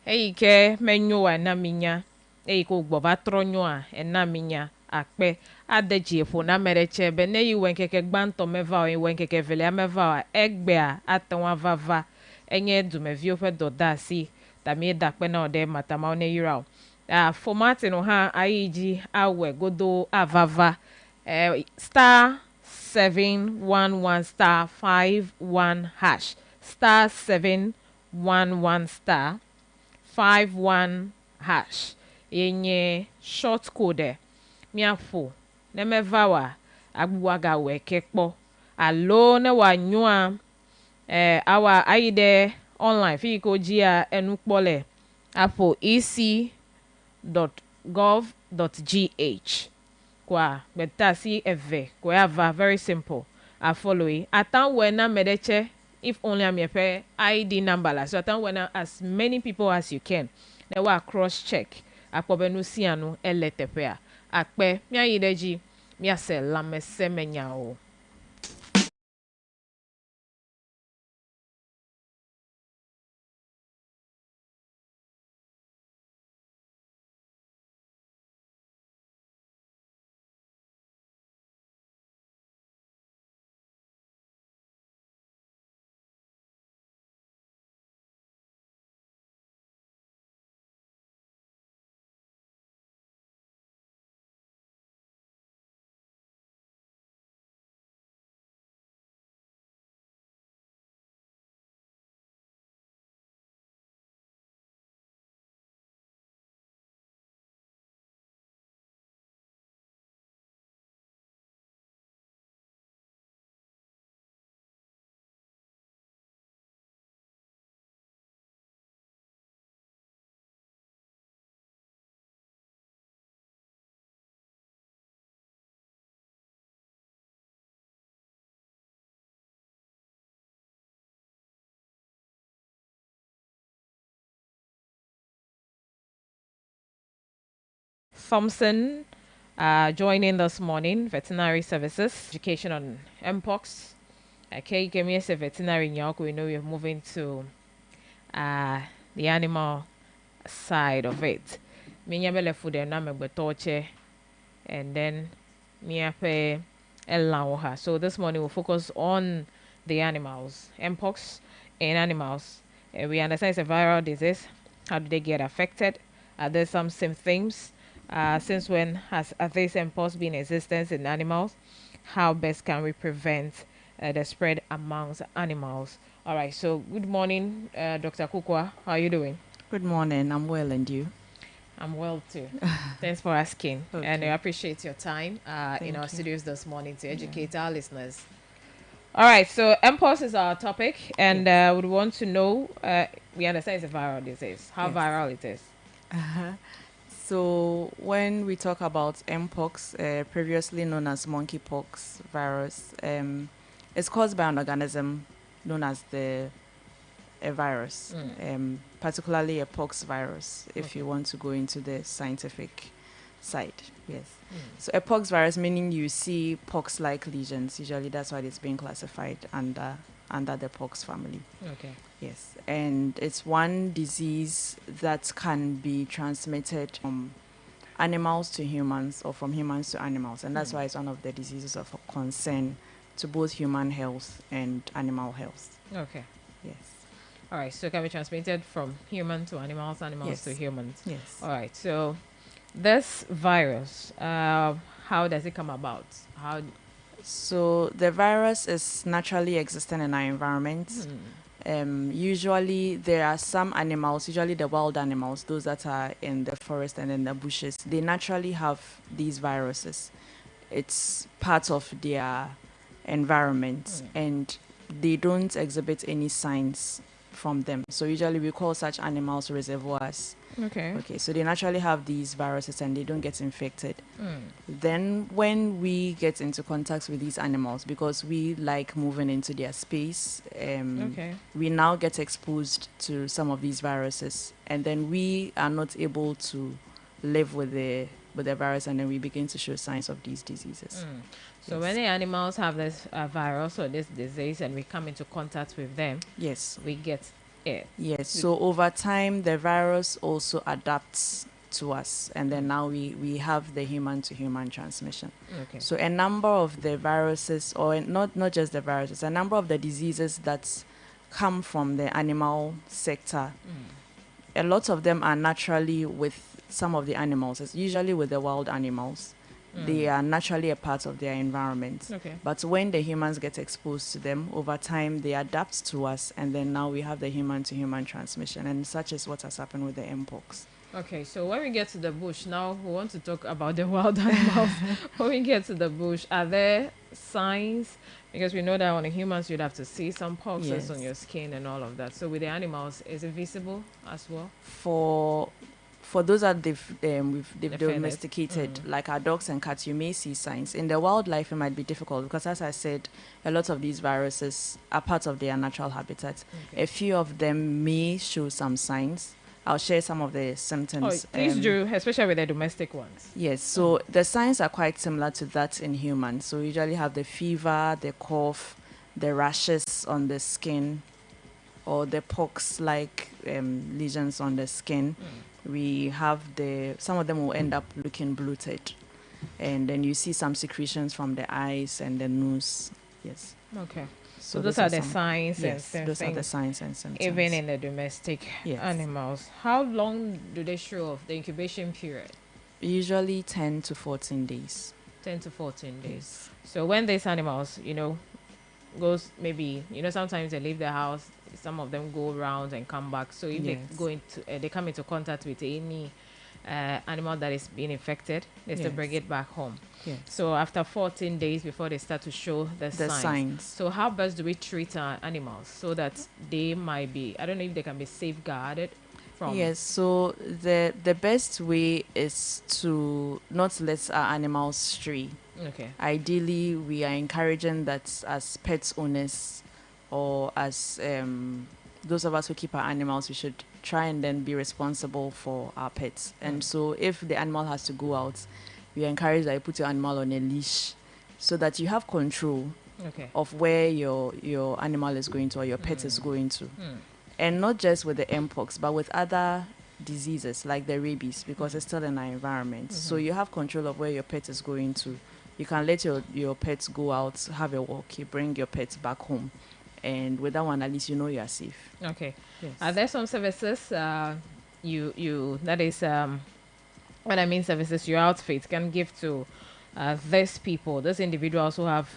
Eike menyo wa na minya. Eiko gboba tronyo a na minya akpe adeji efo na mereche be ne yi wenkeke gbanto meva o wenkeke vele meva egbe a atanwa vava enye dumevi ofe dodasi tami dakpe na ode matama one yira format no ha ayiji awe godo avava star 711 star 51 hash star 711 star 51 hash yenye short code miafo ne mevawa agbuwaga wekekpo alo ne wa nyua awa aide online fi ko jia enukpole apo ec.gov.gh kwa beta si eve kwa ava very simple a follow atan wena medeche if only am your id number la so atan wena as many people as you can na wa cross check akpobenu sianu eletepe a akpe mi ayideji mi ase lamese menya o. Thompson joining this morning, veterinary services, education on Mpox. Okay, give me a veterinary in York. We know we're moving to the animal side of it. Minyabele food and torche, and then miape elaoha. So this morning we'll focus on the animals, Mpox in animals. We understand it's a viral disease. How do they get affected? Are there some symptoms? Since when has this Mpox been in existence in animals? How best can we prevent the spread amongst animals? All right, so good morning, Dr. Kukwa. How are you doing? Good morning. I'm well, and you? I'm well too. Thanks for asking. Okay. And I appreciate your time in our you. studios this morning to educate our listeners. All right, so Mpox is our topic, and we want to know, we understand it's a viral disease, how viral it is. So when we talk about Mpox, previously known as monkeypox virus, it's caused by an organism known as a virus, particularly a pox virus, if you want to go into the scientific side. Yes. So a pox virus, meaning you see pox-like lesions. Usually that's why it's being classified under the pox family. Okay. Yes, and it's one disease that can be transmitted from animals to humans or from humans to animals, and that's why it's one of the diseases of concern to both human health and animal health. Okay. Yes. All right, so it can be transmitted from human to animals, Yes. to humans. Yes. All right, so this virus, how does it come about? So the virus is naturally existing in our environment. Usually there are some animals, usually the wild animals, those that are in the forest and in the bushes, they naturally have these viruses. It's part of their environment and they don't exhibit any signs from them. So usually we call such animals reservoirs. Okay. Okay, so they naturally have these viruses and they don't get infected. Then when we get into contact with these animals, because we like moving into their space, we now get exposed to some of these viruses, and then we are not able to live with the virus, and then we begin to show signs of these diseases. So when the animals have this virus or this disease and we come into contact with them, yes, we get it. Yes, so over time the virus also adapts to us, and then now we have the human to human transmission. Okay. So a number of the viruses, or not just the viruses, a number of the diseases that come from the animal sector, a lot of them are naturally with some of the animals. It's usually with the wild animals. They are naturally a part of their environment. Okay. But when the humans get exposed to them, over time they adapt to us, and then now we have the human to human transmission, and such is what has happened with the mpox. Okay, so when we get to the bush, now we want to talk about the wild animals. When we get to the bush, are there signs? Because we know that on the humans you'd have to see some poxes on your skin and all of that. So with the animals, is it visible as well? For those that they've domesticated, like our dogs and cats, you may see signs. In the wildlife, it might be difficult because, as I said, a lot of these viruses are part of their natural habitat. Okay. A few of them may show some signs. I'll share some of the symptoms. Please do, especially with the domestic ones. Yes, so the signs are quite similar to that in humans. So we usually have the fever, the cough, the rashes on the skin, or the pox-like lesions on the skin. We have some of them will end up looking bloated, and then you see some secretions from the eyes and the nose. Yes. Okay. So those are the signs. Yes, those are the signs and symptoms. Even in the domestic animals. How long do they show up, the incubation period? Usually 10 to 14 days. 10 to 14 days. Yes. So when these animals, goes maybe, sometimes they leave the house, some of them go around and come back. So if they come into contact with any animal that is being infected, they still bring it back home. Yes. So after 14 days before they start to show the signs. So how best do we treat our animals so that they might be, I don't know if they can be safeguarded from? Yes, so the best way is to not let our animals stray. Okay. Ideally, we are encouraging that as pet owners, or as those of us who keep our animals, we should try and then be responsible for our pets. And so if the animal has to go out, we encourage that you put your animal on a leash so that you have control of where your animal is going to, or your pet is going to. And not just with the mpox, but with other diseases like the rabies, because it's still in our environment. So you have control of where your pet is going to. You can let your pets go out, have a walk, you bring your pets back home. And with that one, at least you know you are safe. Okay. Yes. Are there some services that is when I mean services, your outfit can give to these people, those individuals who have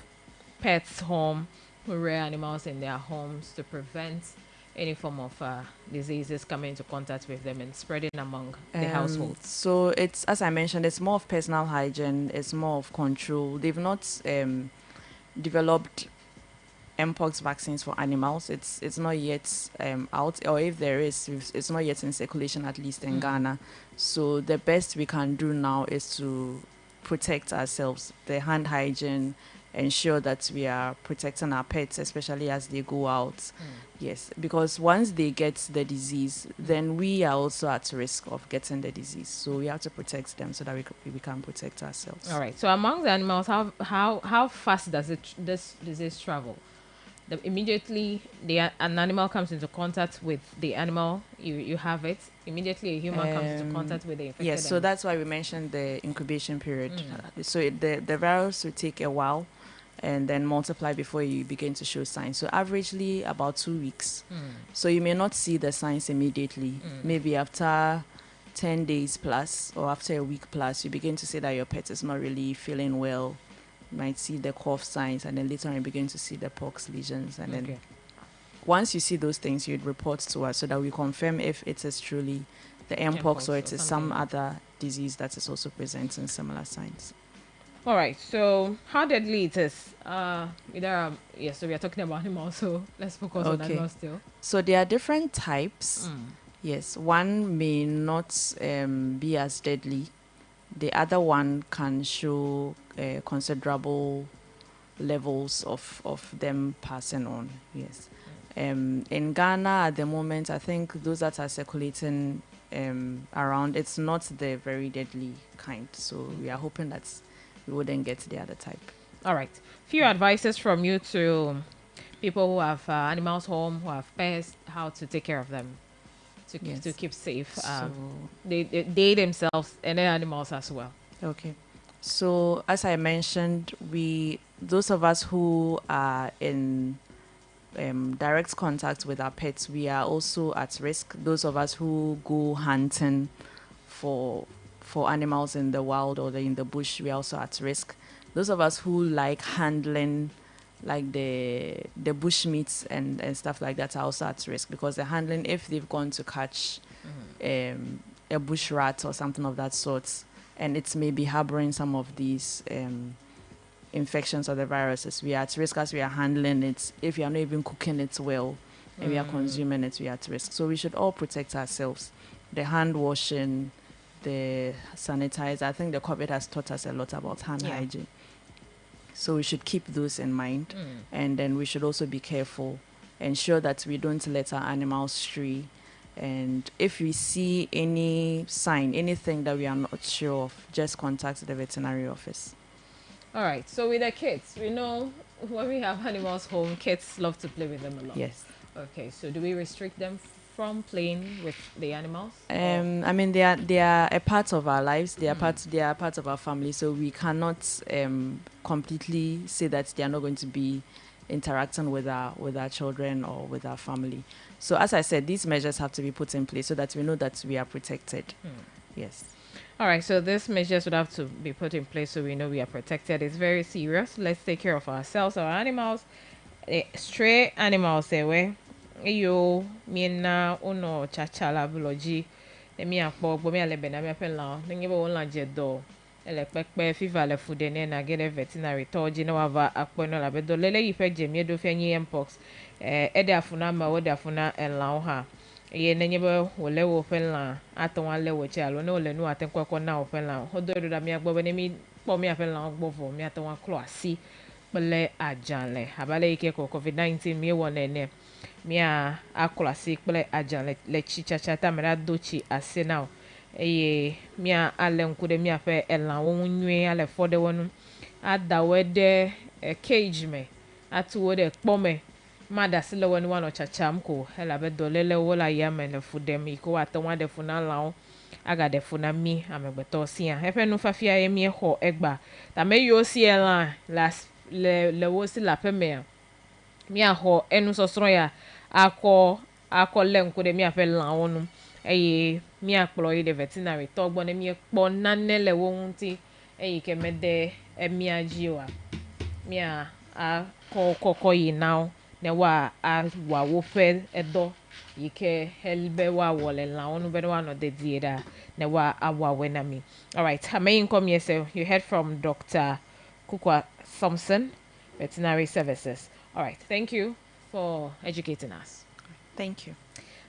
pets home, who rear animals in their homes, to prevent any form of diseases coming into contact with them and spreading among the household? So it's, as I mentioned, it's more of personal hygiene, it's more of control. They've not developed mpox vaccines for animals. It's not yet out, or if there is, it's not yet in circulation, at least in Ghana. So the best we can do now is to protect ourselves, the hand hygiene, ensure that we are protecting our pets, especially as they go out. Yes, because once they get the disease, then we are also at risk of getting the disease. So we have to protect them so that we can protect ourselves. All right. So among the animals, how fast does this disease travel? Immediately an animal comes into contact with the animal, you have it. Immediately a human comes into contact with the infected Yes, so that's why we mentioned the incubation period. So the virus will take a while and then multiply before you begin to show signs. So averagely about 2 weeks. So you may not see the signs immediately. Maybe after 10 days plus, or after a week plus, you begin to see that your pet is not really feeling well. You might see the cough signs, and then later on you begin to see the pox lesions, and then once you see those things, you'd report to us so that we confirm if it is truly the mpox or it is some other disease that is also presenting similar signs. All right. So how deadly it is? Yes. So we are talking about animals. So let's focus on animals still. So there are different types. Yes, one may not be as deadly. The other one can show considerable levels of them passing on. Yes. In Ghana at the moment, I think those that are circulating around, it's not the very deadly kind. So we are hoping that we wouldn't get the other type. All right. Few advices from you to people who have animals home, who have pets, how to take care of them to keep safe. They themselves and their animals as well. Okay. So as I mentioned, those of us who are in direct contact with our pets, we are also at risk. Those of us who go hunting for animals in the wild or in the bush, we are also at risk. Those of us who like handling like the bush meats and stuff like that are also at risk, because the handling, if they've gone to catch a bush rat or something of that sort, and it's maybe harboring some of these infections or the viruses, we are at risk as we are handling it. If we are not even cooking it well and we are consuming it, we are at risk. So we should all protect ourselves. The hand washing, the sanitizer. I think the COVID has taught us a lot about hand hygiene. So we should keep those in mind. And then we should also be careful, ensure that we don't let our animals stray. And if we see any sign, anything that we are not sure of, just contact the veterinary office. All right. So with the kids, we know when we have animals home, kids love to play with them a lot. Yes. Okay. So do we restrict them from playing with the animals? I mean, they are a part of our lives. They are part of our family. So we cannot completely say that they are not going to be interacting with our children or with our family. So as I said, these measures have to be put in place so that we know that we are protected. Yes. All right, so these measures would have to be put in place so we know we are protected. It's very serious. Let's take care of ourselves, our animals. Stray animals, anyway. Yo, mina uno chachala buloji. Emi akpo gbo mi alebe na mi afen la. Ningi bo won la jedo. Ele pepe fiva le fude ne na get a veterinary toji na wava akpo no la bedo. Lele ife jemi do fe nyi mpox. Ede afuna ma wode afuna enla ha. Ye nenye be wole wo fenla aton ale wo che alo ne wole nu atenkwa na wo fenla hodo do da mi agbo ne mi po mi afenla ogbo fo mi aton wa klo asi pele ajanle abale ike ko covid-19 mi wo ne mi a aklo asi pele ajanle le chichacha ta mera dochi ase now eye mi a ale nkude mi afe elan wo nwe ale fode wonu adawede cage me atu de kpome mada sile wani wano chacham ko hela be dolele wola yame le fudem iko wata wade funa lao aga de funa mi amegbeto sia hefe nu fafia ye mi ho egba ta me yo si ela le wo si la peme mi a ho enu sosro ya akọ lenko de mi afe la wonu eye mi akplo yi de veterinary to gbo ne mi ekpo nanele wo hunti eye ke mede emi ajiwa mi a kokoko yi now ne wa wo fe edo yike helbe wa wole la onu be wa no de dieda ne wa we na mi. All right, main come here. So you heard from Dr. Kukwa Thompson, Veterinary Services. All right, thank you for educating us. Thank you.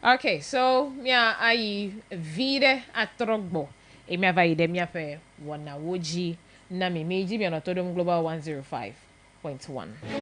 Okay, so mia ai vide atrogbo e mia vai de mia fe wana woji na mi meji mi anotodom global 105.1.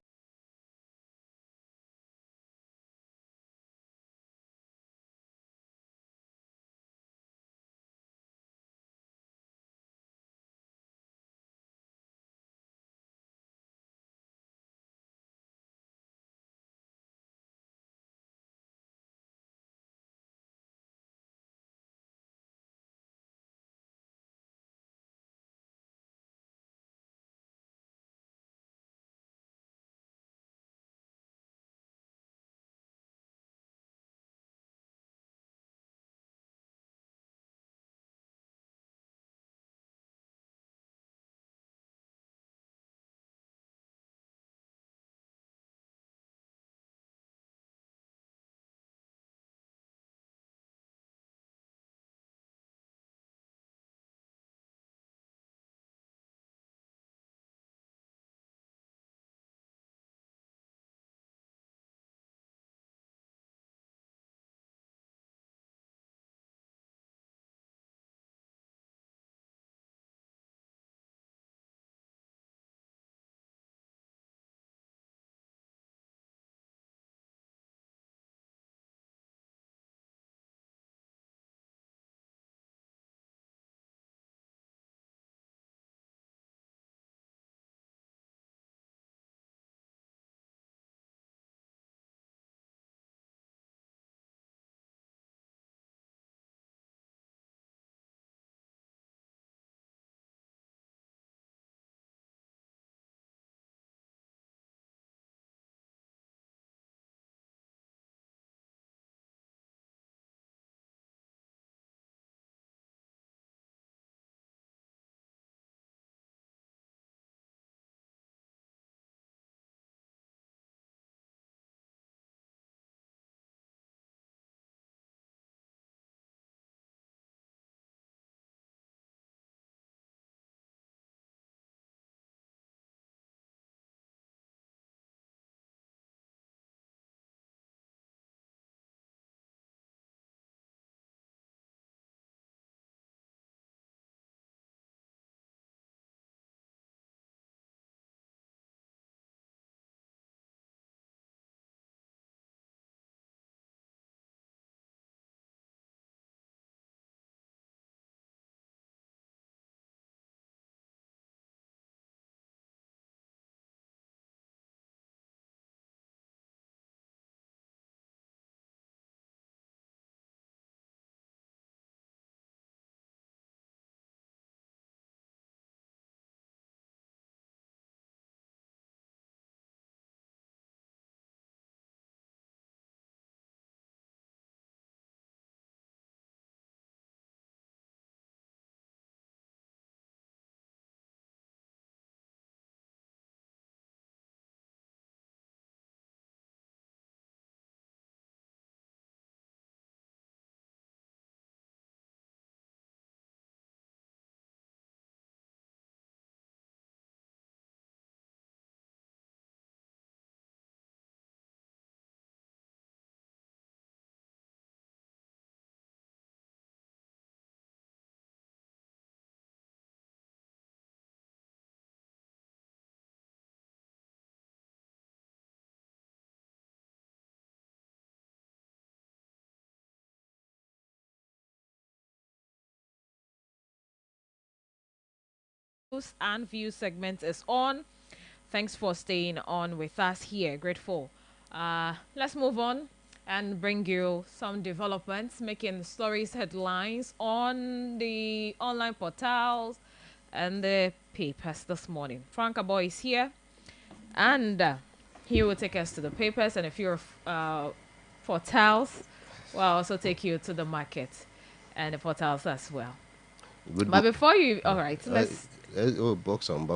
and view segment is on. Thanks for staying on with us here. Grateful. Let's move on and bring you some developments making stories headlines on the online portals and the papers this morning. Franca Boy is here, and he will take us to the papers and a few portals. Will also take you to the market and the portals as well. But before you, all right, let's. Box on.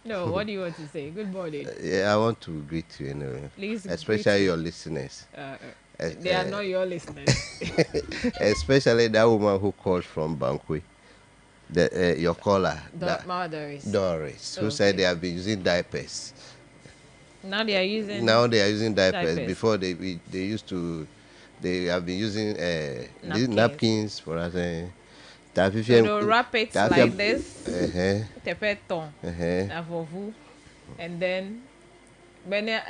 No, what do you want to say? Good morning. Yeah, I want to greet you anyway. Please, especially your listeners. They are not your listeners. Especially that woman who called from Banque. Your caller, Doris, who said they have been using diapers. Now they are using. Diapers. Before they have been using napkins for us. So they'll wrap it like this, and then when the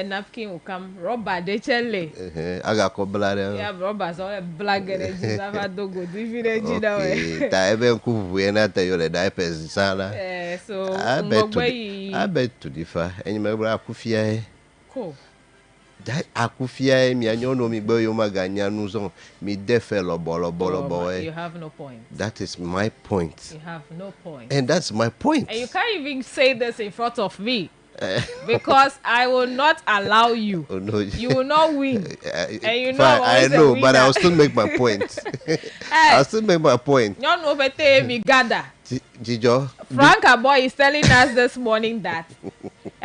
napkin will come, rubber de chele. Yeah, rubbers all black energy. So I bet to differ. And you remember cool. That akufia mi anyono mi gbe yo maganya nuzo mi defe lo boy. You have no point. That is my point. You have no point. And that's my point. And you can't even say this in front of me. Because I will not allow you. Oh, no. You will not win. And you know I know, but I'll still make my point. I'll still make my point. You know, me gather. Jijo. Franca Boy is telling us this morning that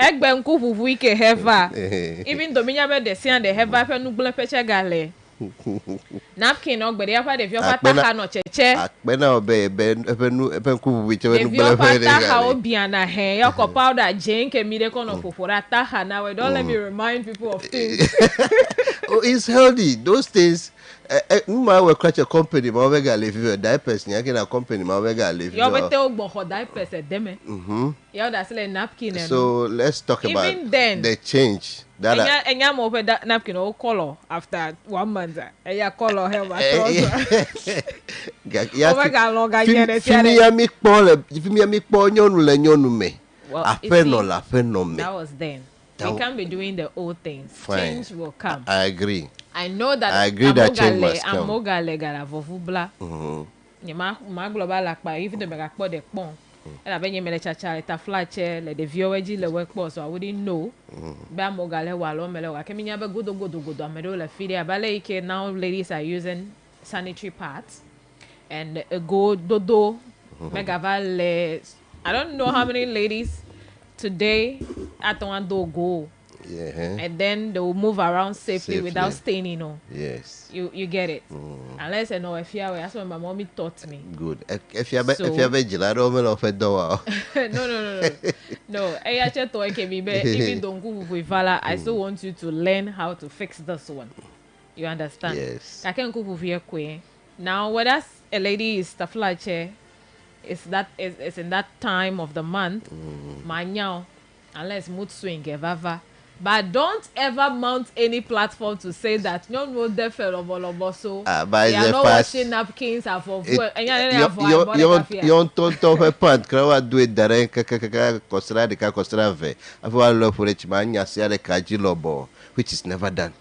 even though me have the see and the have a new pecha gale. Napkin og but apa de fio pata no cheche. Akpena obe ben ku which we no bele fere. Ha obiana he your powder jane ke mi de kono fofora ta na we don't let me remind people of things. Oh, it's healthy. Those things I will catch a company ma we ga live your diapers nya ke na company ma we ga live. You better ogbo diapers e dem. You that's like napkin. So let's talk about the change. That enya mo pe napkin o color after 1 month. Eya color he wa That was then. We can't be doing the old things. Fine. Change will come. I agree. I know that. I agree that change must come. Amogale gara vovubla. Ma global lakpa even the mega po de pon. And I benye mele chacha eta flache le de vioweji le work so I wouldn't know. Ba mogale walo mele wa kemi nyabe godo amedo le fide abale ike now ladies are using sanitary pads and go dodo mega vale. I don't know how many ladies today at one do go. Yeah. And then they will move around safely. Without staining, Yes. You get it. Unless I know if you are, that's what my mommy taught me. Good. If you have gelado, me off a door. No. I actually thought even don't go with Vala. I still want you to learn how to fix this one. You understand? Yes. I can't go with your queen. Now, whether a lady is taflache, it's in that time of the month. Manyao, unless mood swing, vava. But don't ever mount any platform to say that no defer so they are not washing napkins and for food. You don't a pant, crowd do it direct Costa ve. I've love for each man, Yasia Kajilobo, which is never done.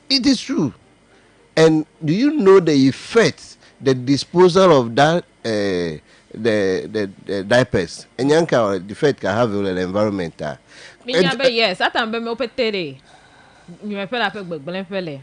It is true. And do you know the effect, the disposal of that the diapers and yanka the effect can have on the environment? Yes,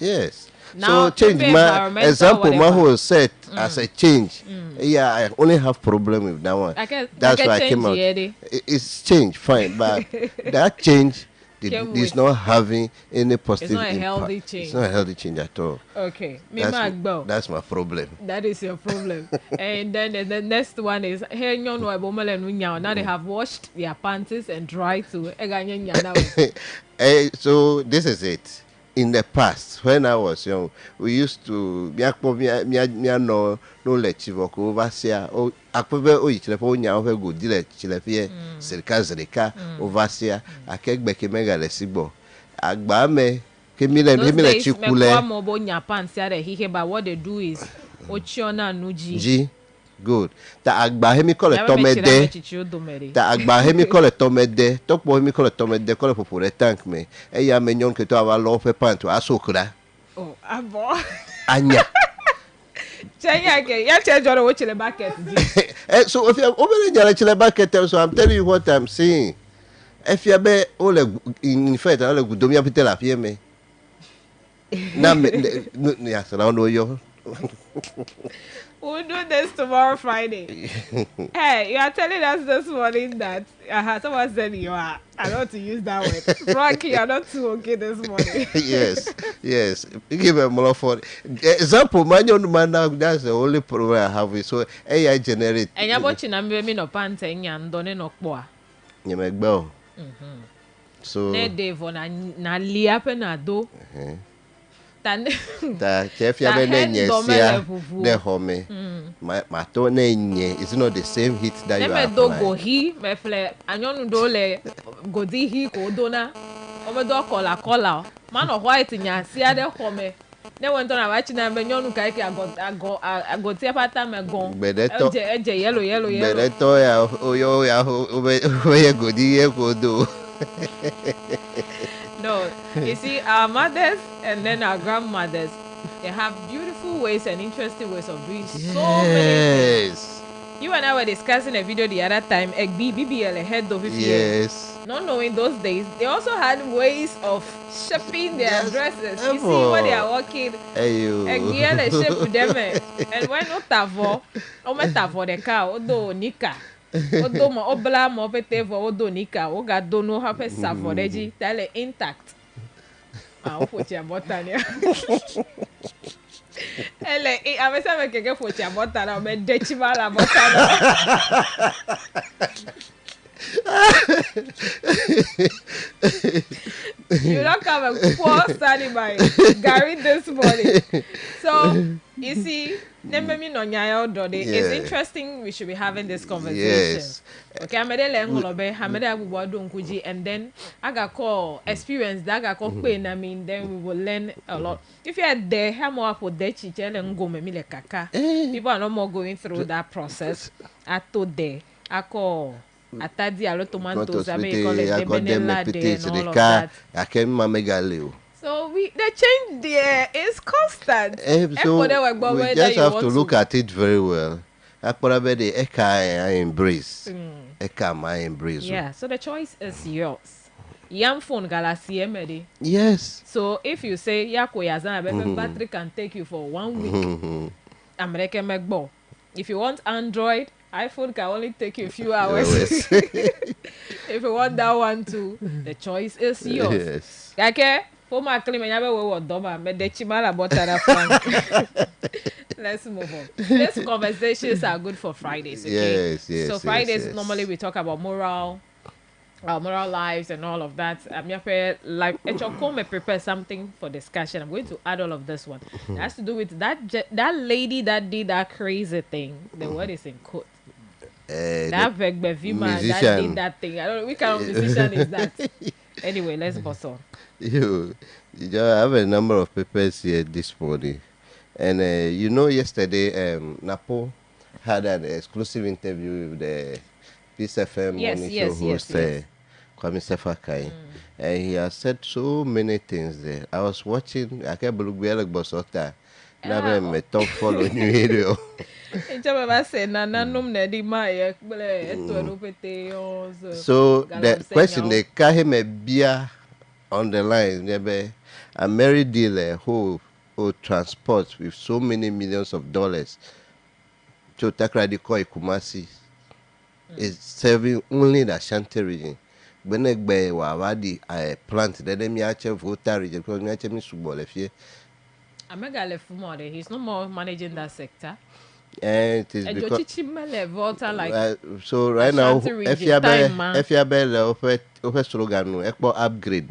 yes. Now, so change my example my whole set as a change. Yeah, I only have problem with that one. That's why I came out. It's change, fine, but that change is not having any positive impact. It's not a healthy change. It's not a healthy change at all. Okay. That's my problem. That is your problem. And then the next one is now they have washed their panties and dried to. So this is it. In the past, when I was young, we used to no let chivoko overseer or akpebe o ichlepo nya ofe go dile chilefie serika overseer akegbe mega lesibo agba me kemile chikule but what they do is Ochiona nuji. G. Good. Ta agba hemi kole Ya tome me de. chira chichi domere. Ta agba hemi kole tome de. Tokpo hemi kole tome de kole popore tank me. E ya me nyon ke to ava lo fe panto asokra. Oh, abo. Anya. Chenya ke ya che joro wo chile bucket ji. So if you over the chile bucket, so I'm telling you what I'm saying. If you be ole in fact ole gudomi apite la fie me. Na me ya so na no yo. We'll do this tomorrow, Friday. Hey, you are telling us this morning that someone said you are. I don't want to use that word. Frankie, you are not too okay this morning. yes. Give a more for example. Man, that's the only problem I have. With so AI generate. And you're watching I'm me no pants and don't no poa. You make bell. So. Ne devo na liape na do. Ta chef ya be nenye sia de home ma to nenye it's not the same heat that you are. Me do go hi me fle anyonu do le go di hi ko do na o me do kola man of white nya sia de home ne won to na wa chi na me nyonu kai ki ago ti apata me gon eje yellow bede to ya oyo ya o ye go di ye ko do. No, you see, our mothers and then our grandmothers, they have beautiful ways and interesting ways of doing so many things. You and I were discussing a video the other time, BBL head of Yes. Not knowing those days, they also had ways of shaping their dresses. You see what they are working. BBL shape them. And when not tavo, the car, odo nika. Odo mo obla mo pete vo odo nika o ga do no ha pe savoreji tale intact o foti abotania ele amesa me keke foti abotana o me dechi mala botana. You don't come a poor standing by Gary this morning. So you see, it's interesting we should be having this conversation. Yes. Okay, and then I got call experience that I got call pain. I mean, then we will learn a lot. If you are there, how more for the chichel and go me like kaka. People are no more going through that process. I told there, I call. Atadi alo tomatoes, I mean, call it demenela de and all of that. I can't make So the change there is constant. So we just have to look at it very well. I probably the Eka I embrace. Eka I embrace. Yeah, so the choice is yours. Yam phone galaxy emedi. Yes. So if you say yako yazana battery can take you for 1 week. American MacBook. If you want Android, iPhone can only take you a few hours. If you want that one too, the choice is yours. Yes. Okay? For my claim, let's move on. These conversations are good for Fridays. Okay? Yes. So Fridays normally we talk about moral lives and all of that. I'm like Echokome prepare something for discussion. I'm going to add all of this one. It has to do with that lady that did that crazy thing. The word is in quote. That Begbevima that did that thing. I don't know which kind of musician is that. Anyway, let's boss on. You have a number of papers here this morning. And yesterday Napo had an exclusive interview with the Peace FM morning show host Kwame Sefakai. And he has said so many things there. I was watching, I can't believe we are like Bosota. Never met top follow new video. So the question they carry me beer on the line, a married dealer who transports with so many millions of dollars to Takradiko Kumasi is serving only the Ashanti region. Benegbe wawadi a plant that them yache voter region because yache mi subolefie. Amega lefumode, he's no more managing that sector. And it is because so right now if you be slogan upgrade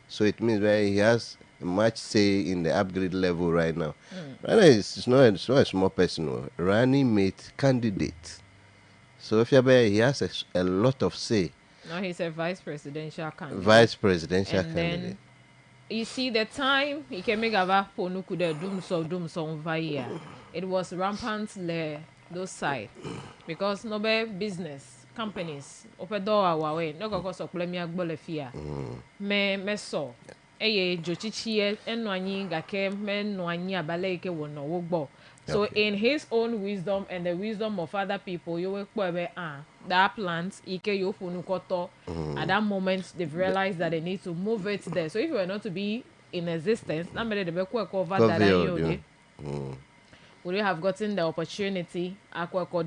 so it means he has much say in the upgrade level right now. Right now it's not a small person, running mate candidate. So if he has a lot of say. No, he's a vice presidential candidate. Vice presidential candidate. you see, the time he came make a ponu could doom so over here. It was rampant there, those side. Because no be business, companies, open door our way, no go so play me a bolefia. Me so. Eye jochichie eno anyi gake me no anyi abale ike wo no wogbo. So in his own wisdom and the wisdom of other people, you will probably that plant ike yo funu koto. At that moment, they've realized that they need to move it there. So if you were not to be in existence, that made the be over that would you have gotten the opportunity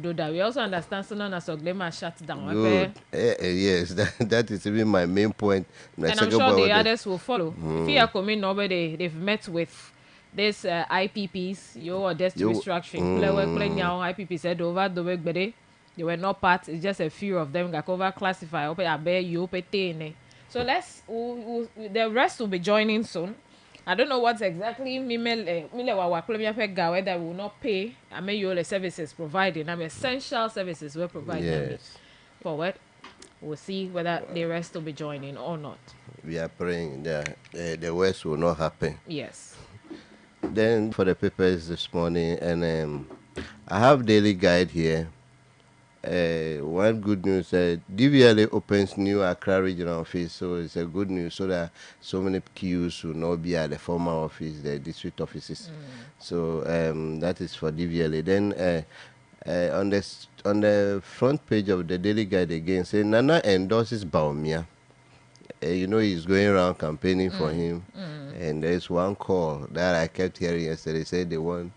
do that? We also understand Sonon as Oglema shut down. Good. Yes, that is even my main point. And I'm sure the others will follow. If you are coming over, they've met with this IPPs, your desk restructuring. IPP said over the week, but they were not part. It's just a few of them got over classified. So the rest will be joining soon. I don't know what exactly whether we will not pay. I mean, you all the services provided. I mean, essential services were provided. Yes. Forward, we'll see whether the rest will be joining or not. We are praying that the worst will not happen. Yes. Then for the papers this morning, and I have daily guide here. One good news, DVLA opens new Accra regional office, so it's a good news so that so many queues will not be at the former office, the district offices. So that is for DVLA. Then on the front page of the Daily Guide again, say Nana endorses Baumia. You know he's going around campaigning for him, and there's one call that I kept hearing yesterday. Said they want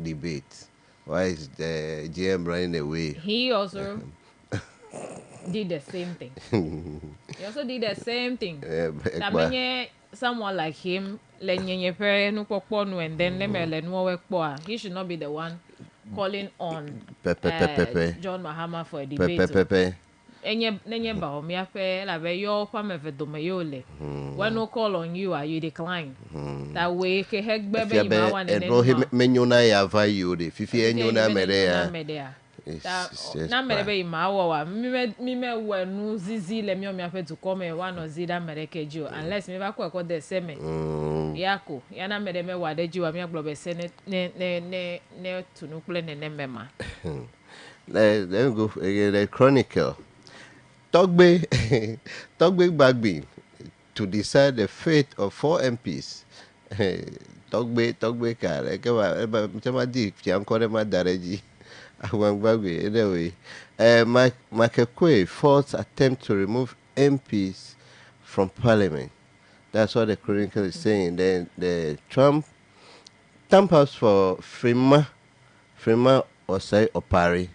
debate. Why is the GM running away? He also did the same thing. He also did the same thing. Someone like him, and then he should not be the one calling on John Mahama for a debate. When no call on you, you decline. That way, unless me back work the same. Yako, yana mede me wade jiwa mi aglobe se ne tunukule ne mema. Let me go again. The Chronicle. Togbe Bagby to decide the fate of 4 MPs. Togbe kare. Chama di fiankore ma dareji. Awang Bagby. Anyway, Makekwe false attempt to remove MPs from Parliament. That's what the Chronicle is saying. Then the Trump house for Frima Osei Opari.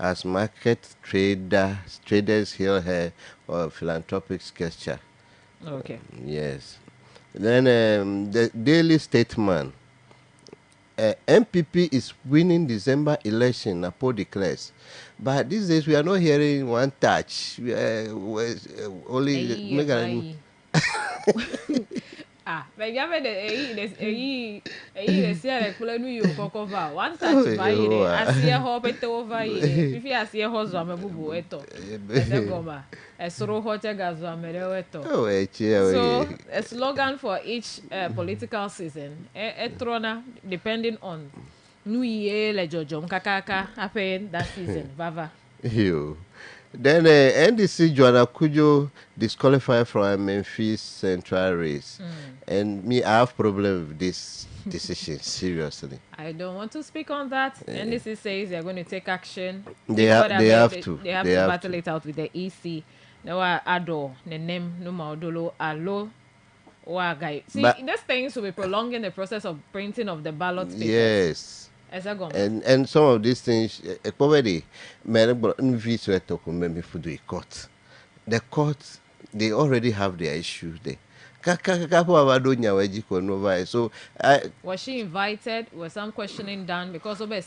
As market traders hail her philanthropic gesture. Okay. Yes. Then the Daily Statesman. MPP is winning December election, Napo declares. But these days we are not hearing one touch. We only but you have the see kula nu yo kokova one touch by it asie ho bete over here if you asie ho zo amebubu eto ezegoma esoro ho tega zo amere weto so a slogan for each political season etrona depending on nu ye le jojo mkakaka happen that season vava you. Then NDC Joanna Kujo disqualified from Memphis Central race. And me, I have problem with this decision, seriously. I don't want to speak on that. NDC says they're going to take action. They have to battle it out with the EC. No, Ado, Nenem, Numa Odolo, Alo, Wagai. See, these things will be prolonging the process of printing of the ballot papers. Yes. And some of these things, the court, they already have their issues there. So was she invited? Was some questioning done because of a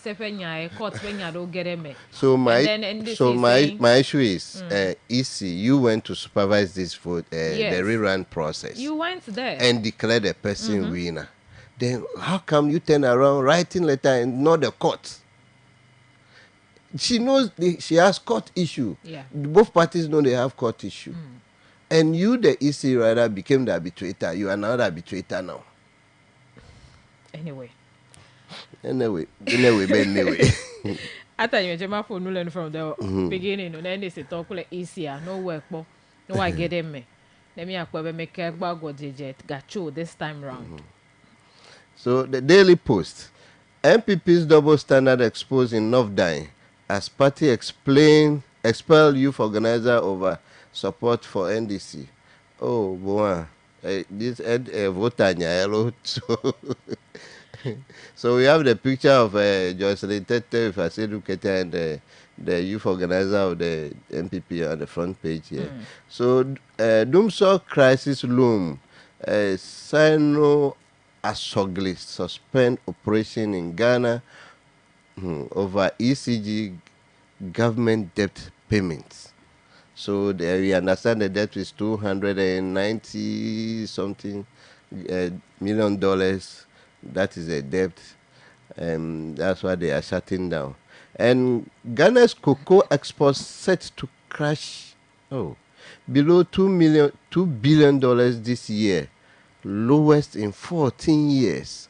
court when you don't get him? So my issue is EC, you went to supervise this vote, the rerun process. You went there and declared a person winner. Then how come you turn around writing letter and not the court? She knows she has court issue. Yeah. Both parties know they have court issue. And you, the EC rider, became the arbitrator. You are now the arbitrator now. Anyway. Anyway. I thought you were phone learn from the beginning, and then they say talk like easier, no work, no I get them. Let me make a bag or got you this time round. So the Daily Post, MPP's double standard exposed in North Dine as party expel youth organizer over support for NDC. Oh, boy. This voter yellow. So we have the picture of Jocelyn Tete, Facilitator, and the youth organizer of the MPP on the front page here. So Doomsaw crisis loom. Sino Asogli suspend operation in Ghana over ECG government debt payments. So we understand the debt is $290 something million. That is a debt. That's why they are shutting down. And Ghana's cocoa exports set to crash below $2 billion this year, lowest in 14 years.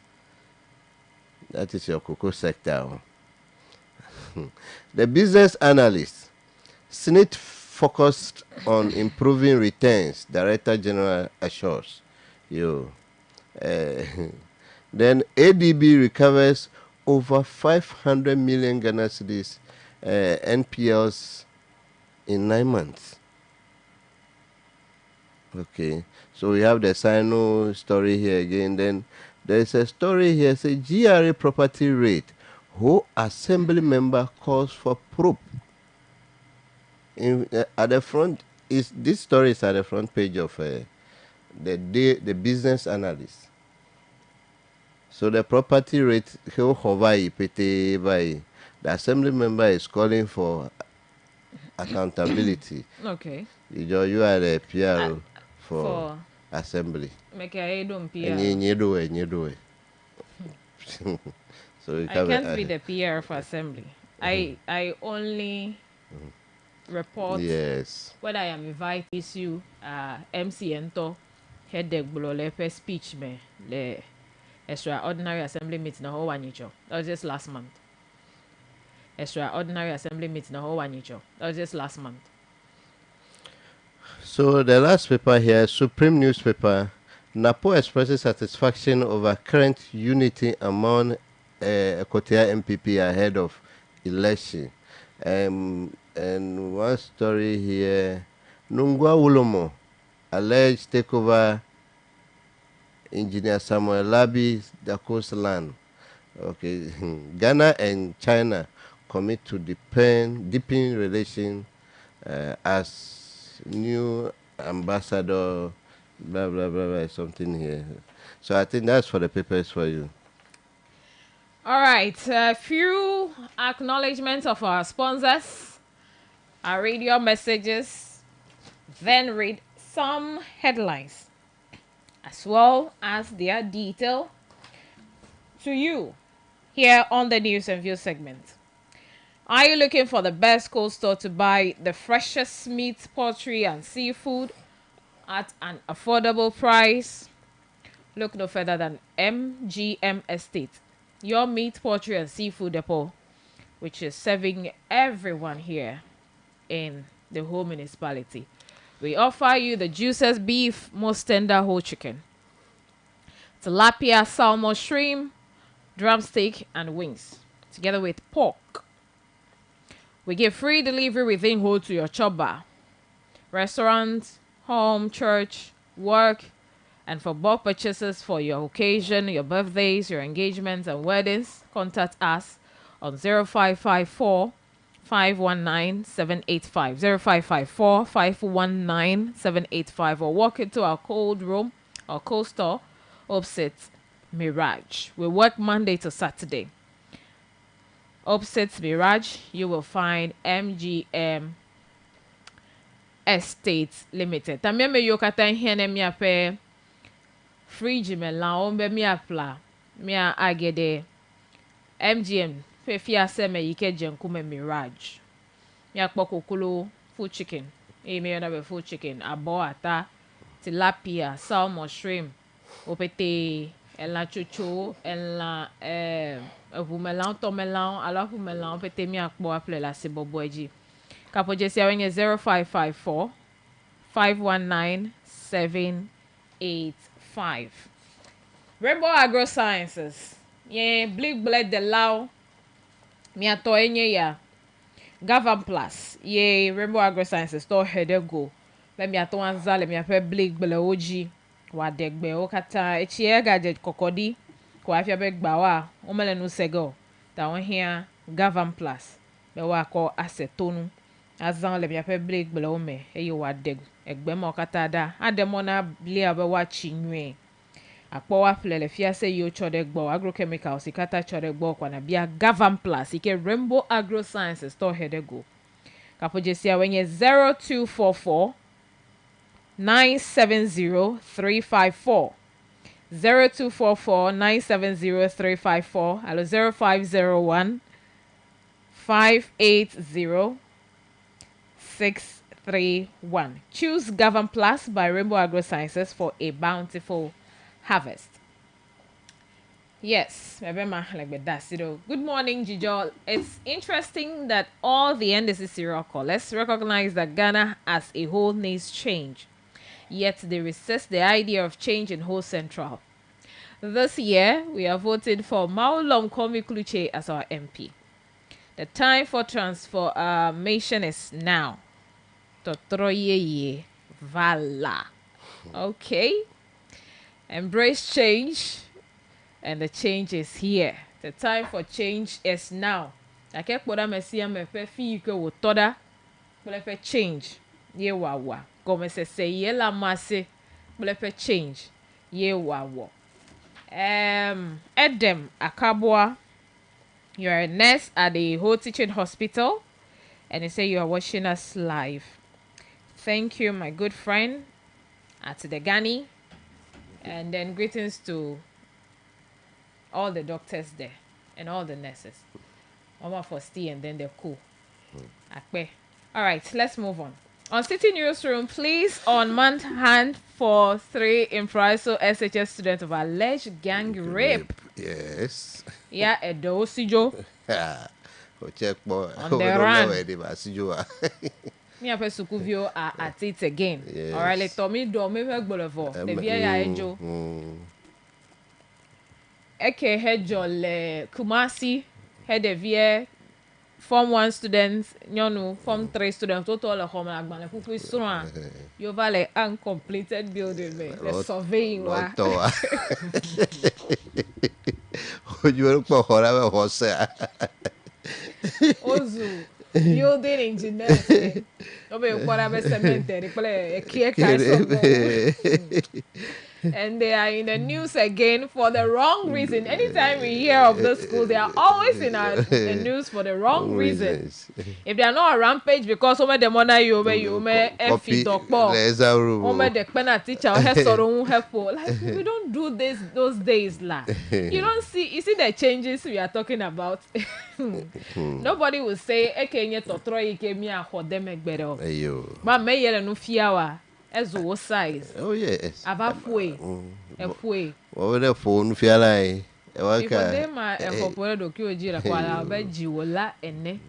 That is your cocoa sector. The business analyst, Senate focused on improving returns, Director General assures you. Then ADB recovers over 500 million Ghana cedis NPLs in 9 months. Okay, so we have the Sino story here again. Then there's a story here, say GRA property rate. Who assembly member calls for probe? At the front, this story is at the front page of the business analyst. So the property rate, the assembly member is calling for accountability. Okay. You are the PR for assembly. Make a do it. So I can't be the PR for assembly. I only report whether I am invited issue MCN to head the Bulolepe speech me the extraordinary assembly meeting the whole one. That was just last month. Extraordinary assembly meeting the whole one. That was just last month. So the last paper here, Supreme newspaper, NAPO expresses satisfaction over current unity among Kotea MPP ahead of election. And one story here, Nungwa Ulomo, alleged takeover engineer Samuel Labi Dako's land. Okay, Ghana and China commit to deepening relations as new ambassador, blah, blah, blah, blah, something here. So I think that's for the papers for you. All right, a few acknowledgements of our sponsors, our radio messages, then read some headlines, as well as their detail to you here on the News and Views segment. Are you looking for the best cold store to buy the freshest meat, poultry, and seafood at an affordable price? Look no further than MGM Estate, your meat, poultry, and seafood depot, which is serving everyone here in the whole municipality. We offer you the juiciest beef, most tender whole chicken, tilapia, salmon, shrimp, drumstick, and wings, together with pork. We give free delivery within home to your chopper, restaurant, home, church, work, and for bulk purchases for your occasion, your birthdays, your engagements, and weddings. Contact us on 0554 519 785, 0554 519 785, or walk into our cold room or cold store opposite Mirage. We work Monday to Saturday. Opposite Mirage, you will find MGM Estates Limited. También me yo kata hiene mi ape fridge me la ombe mi apla mi agede MGM fe fia se me yike jenku me Mirage. Mi akpoko kulo full chicken. Maybe na be full chicken, abo ata, tilapia, salmon, shrimp, opete, ela chuchu, ela vumelan, tomelan, ala vumelan, opete mi akbo aple la se boboji. Kapo jesi awenye 0554 519 785. Rainbow Agro Sciences. Ye blig bled de lao. Mi ato enye ya. Gavan Plus. Ye Rainbow Agro Sciences. To hede go. Le mi ato anzale mi ape blig ble oji. Wa degbe o kata. Echi e gaje kokodi. Kwa afya beg bawa. Omele nu sego. Ta on here Gavan Plus. Be wa ko acetonu. Azan le mi ape blig ble ome. E yo wa deg. Egbe mo kata da. Ademona bli abe wa chinwe. Akpowa flele fia se yo chode gbo agrochemicals ikata chode gbo kwa na bia Gavan Plus ike Rainbow Agro Sciences to hede go. Kapo jesia wenye 0244 970 354 0244 970 354 alo 0501 580 631. Choose Gavan Plus by Rainbow Agro Sciences for a bountiful harvest. Yes, good morning, Jijo. It's interesting that all the NDC serial callers recognize that Ghana as a whole needs change, yet they resist the idea of change in whole central. This year, we are voting for Maulom Komi Kluche as our MP. The time for transformation is now. Totroye Vala. Okay. Embrace change, and the change is here. The time for change is now. I can't put a messia me fe fi ke wo toda. But change. Ye wa wa. Come say ye la masse. But change. Ye wa wa. Edem Akabwa. You are a nurse at the Whole Teaching Hospital, and you say you are watching us live. Thank you, my good friend, at the Ghani. And then greetings to all the doctors there and all the nurses. Mama for stay and then they're cool. Akpe. All right, let's move on. On City Newsroom, please on hand for 3 Improviso SHS students of alleged gang rape. Yes. Yeah, Edo Sijo. Check boy. On the run. Me ape sukuvio at it again. Yes. All right, let Tommy do me work bolevo. The via ya ejo. Eke hejo le Kumasi head the via Form 1 students, nyonu Form 3 students, total le home agban le pupu sura. You vale uncompleted building me. The surveying wa. You look for horror horse. Ozu. Building engineers. And they are in the news again for the wrong reason. Anytime we hear of the school, they are always in the news for the wrong reason. If they are not a rampage because some of them honor you, teacher, like we don't do this those days, la. You don't see. You see the changes we are talking about. Nobody will say, "Ekenye totroyi kemi ahodeme gbero." But me yele no fiawa. Ezo size. Oh yes. Abafwe. Efwe. What the phone feel like? If they ma efopore do ki oji la kwala obeji wola ene.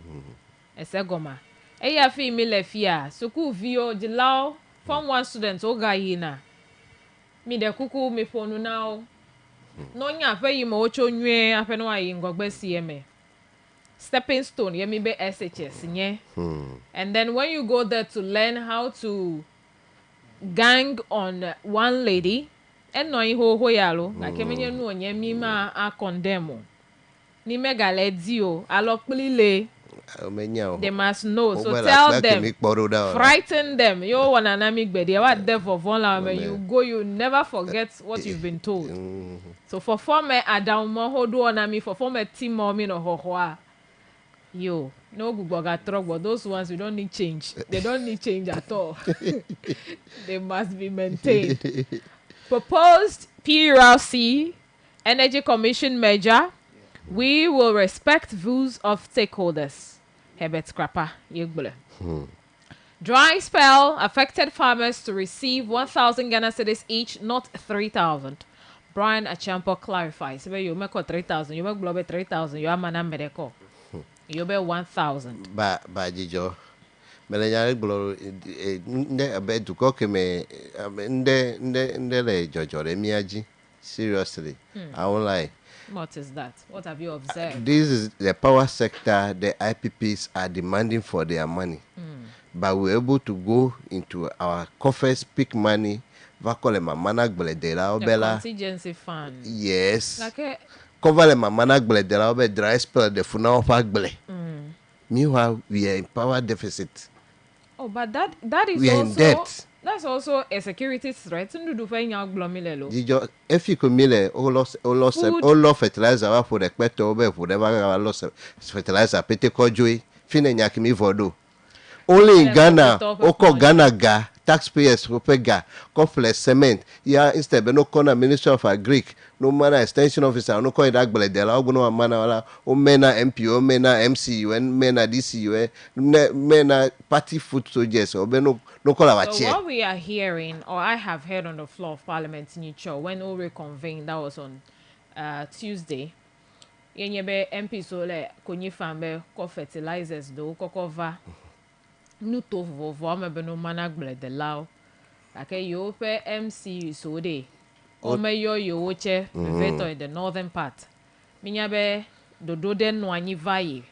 Esegoma. Eya fi mi le fia. Suku vio jilao Form 1 students oga yina. Mi de kuku mi phone now. No nya fe yi mo ocho nwe afe no ayi ngogbe CMA. Stepping stone yemi be SHS nye. And then when you go there to learn how to gang on one lady and no ho yalo like emenye nu onye mi ma a condemn ni mega ledio alokplile they must know, so tell them, frighten them. You wanna nami gbede what there for one when you go you never forget what you've been told. So for former Adam ho do onami for former team mommy no ho yo no Google truck, but those ones we don't need change. They don't need change at all. They must be maintained. Proposed PURC Energy Commission measure. We will respect views of stakeholders. Herbert Scrapper, Yegbele. Dry spell affected farmers to receive 1,000 Ghana cedis each, not 3,000. Brian Achampo clarifies. You make 3,000, you make global 3,000, you are man medical. You be 1,000. Ba jijo. Melenya gbolo nde abedu ko keme nde le jojo le miaji. Seriously. I won't lie. What is that? What have you observed? This is the power sector the IPPs are demanding for their money. But we're able to go into our coffers, pick money, vakole mamana gbledela obela. Contingency fund. Yes. Like Cover the mamana gbledela obe dry spell the funa ofa gble. Meanwhile, we are in power deficit. Oh, but that is We are also in debt. That's also a security threat. Ndu fa nya glomilelo. Dijo, if you come here, all fertilizer for the peto obe for the loss fertilizer pete kojui fine nyakimi vodo. Only in Ghana, oko Ghana ga taxpayers opega conflict cement. Yeah, instead no corner Ministry of Agric, no manner extension officer, no coin that bledela, oguno mana wala, o mena MP, o mena MCU, and mena DCU, mena party foot soldiers, or no call our So chair. what we are hearing, or I have heard on the floor of Parliament in Nicho, when we reconvened, that was on Tuesday. Yenyebe MP sole konyi fambe ko fertilizers do ko cover nuto vovo amebe no managble de lao. Ake yo pe MC so de. O me yo woche veto in the northern part. Minyabe dodo den no anyi vaye.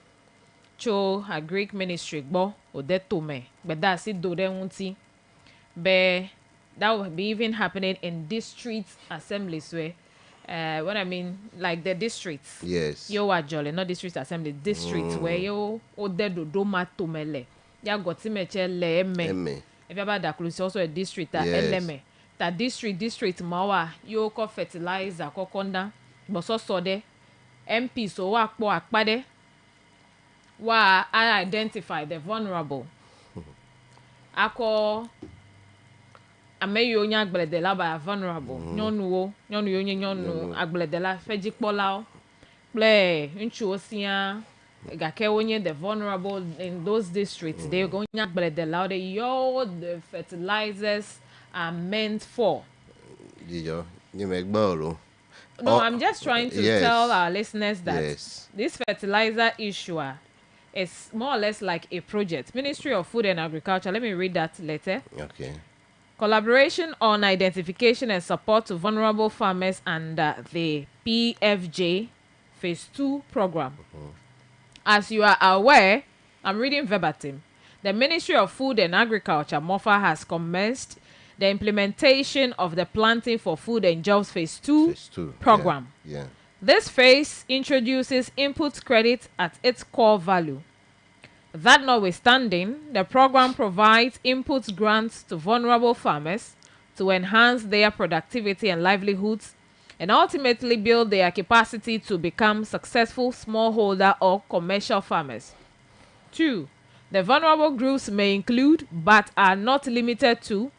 Cho a Greek ministry gbo odeto me. But that's it do den unti. Be that will be even happening in district assemblies where what I mean, like the districts. Yes. Yo are jolly, not district assembly, districts where yo odedo do matomele. Ya got meche le eme. If you about that close, also a district that eleme. That district mawa yo ko fertilizer ko konda. But so de MP so wa po akpade. Wa I identify the vulnerable. Ako ameyo nya agbledela ba vulnerable. Nyonu agbledela fejikpola o. Ple nchu osia gake onye the vulnerable in those districts. They go nya agbledela the fertilizers are meant for. Dijo, you make bolo. No, I'm just trying to tell our listeners that this fertilizer issue is more or less like a project. Ministry of Food and Agriculture. Let me read that letter. Okay. Collaboration on identification and support to vulnerable farmers under the PFJ Phase 2 program. As you are aware, I'm reading verbatim. The Ministry of Food and Agriculture, MOFA, has commenced the implementation of the Planting for Food and Jobs Phase 2 program. Yeah. This phase introduces input credit at its core value. That notwithstanding, the program provides input grants to vulnerable farmers to enhance their productivity and livelihoods and ultimately build their capacity to become successful smallholder or commercial farmers. 2. The vulnerable groups may include, but are not limited to,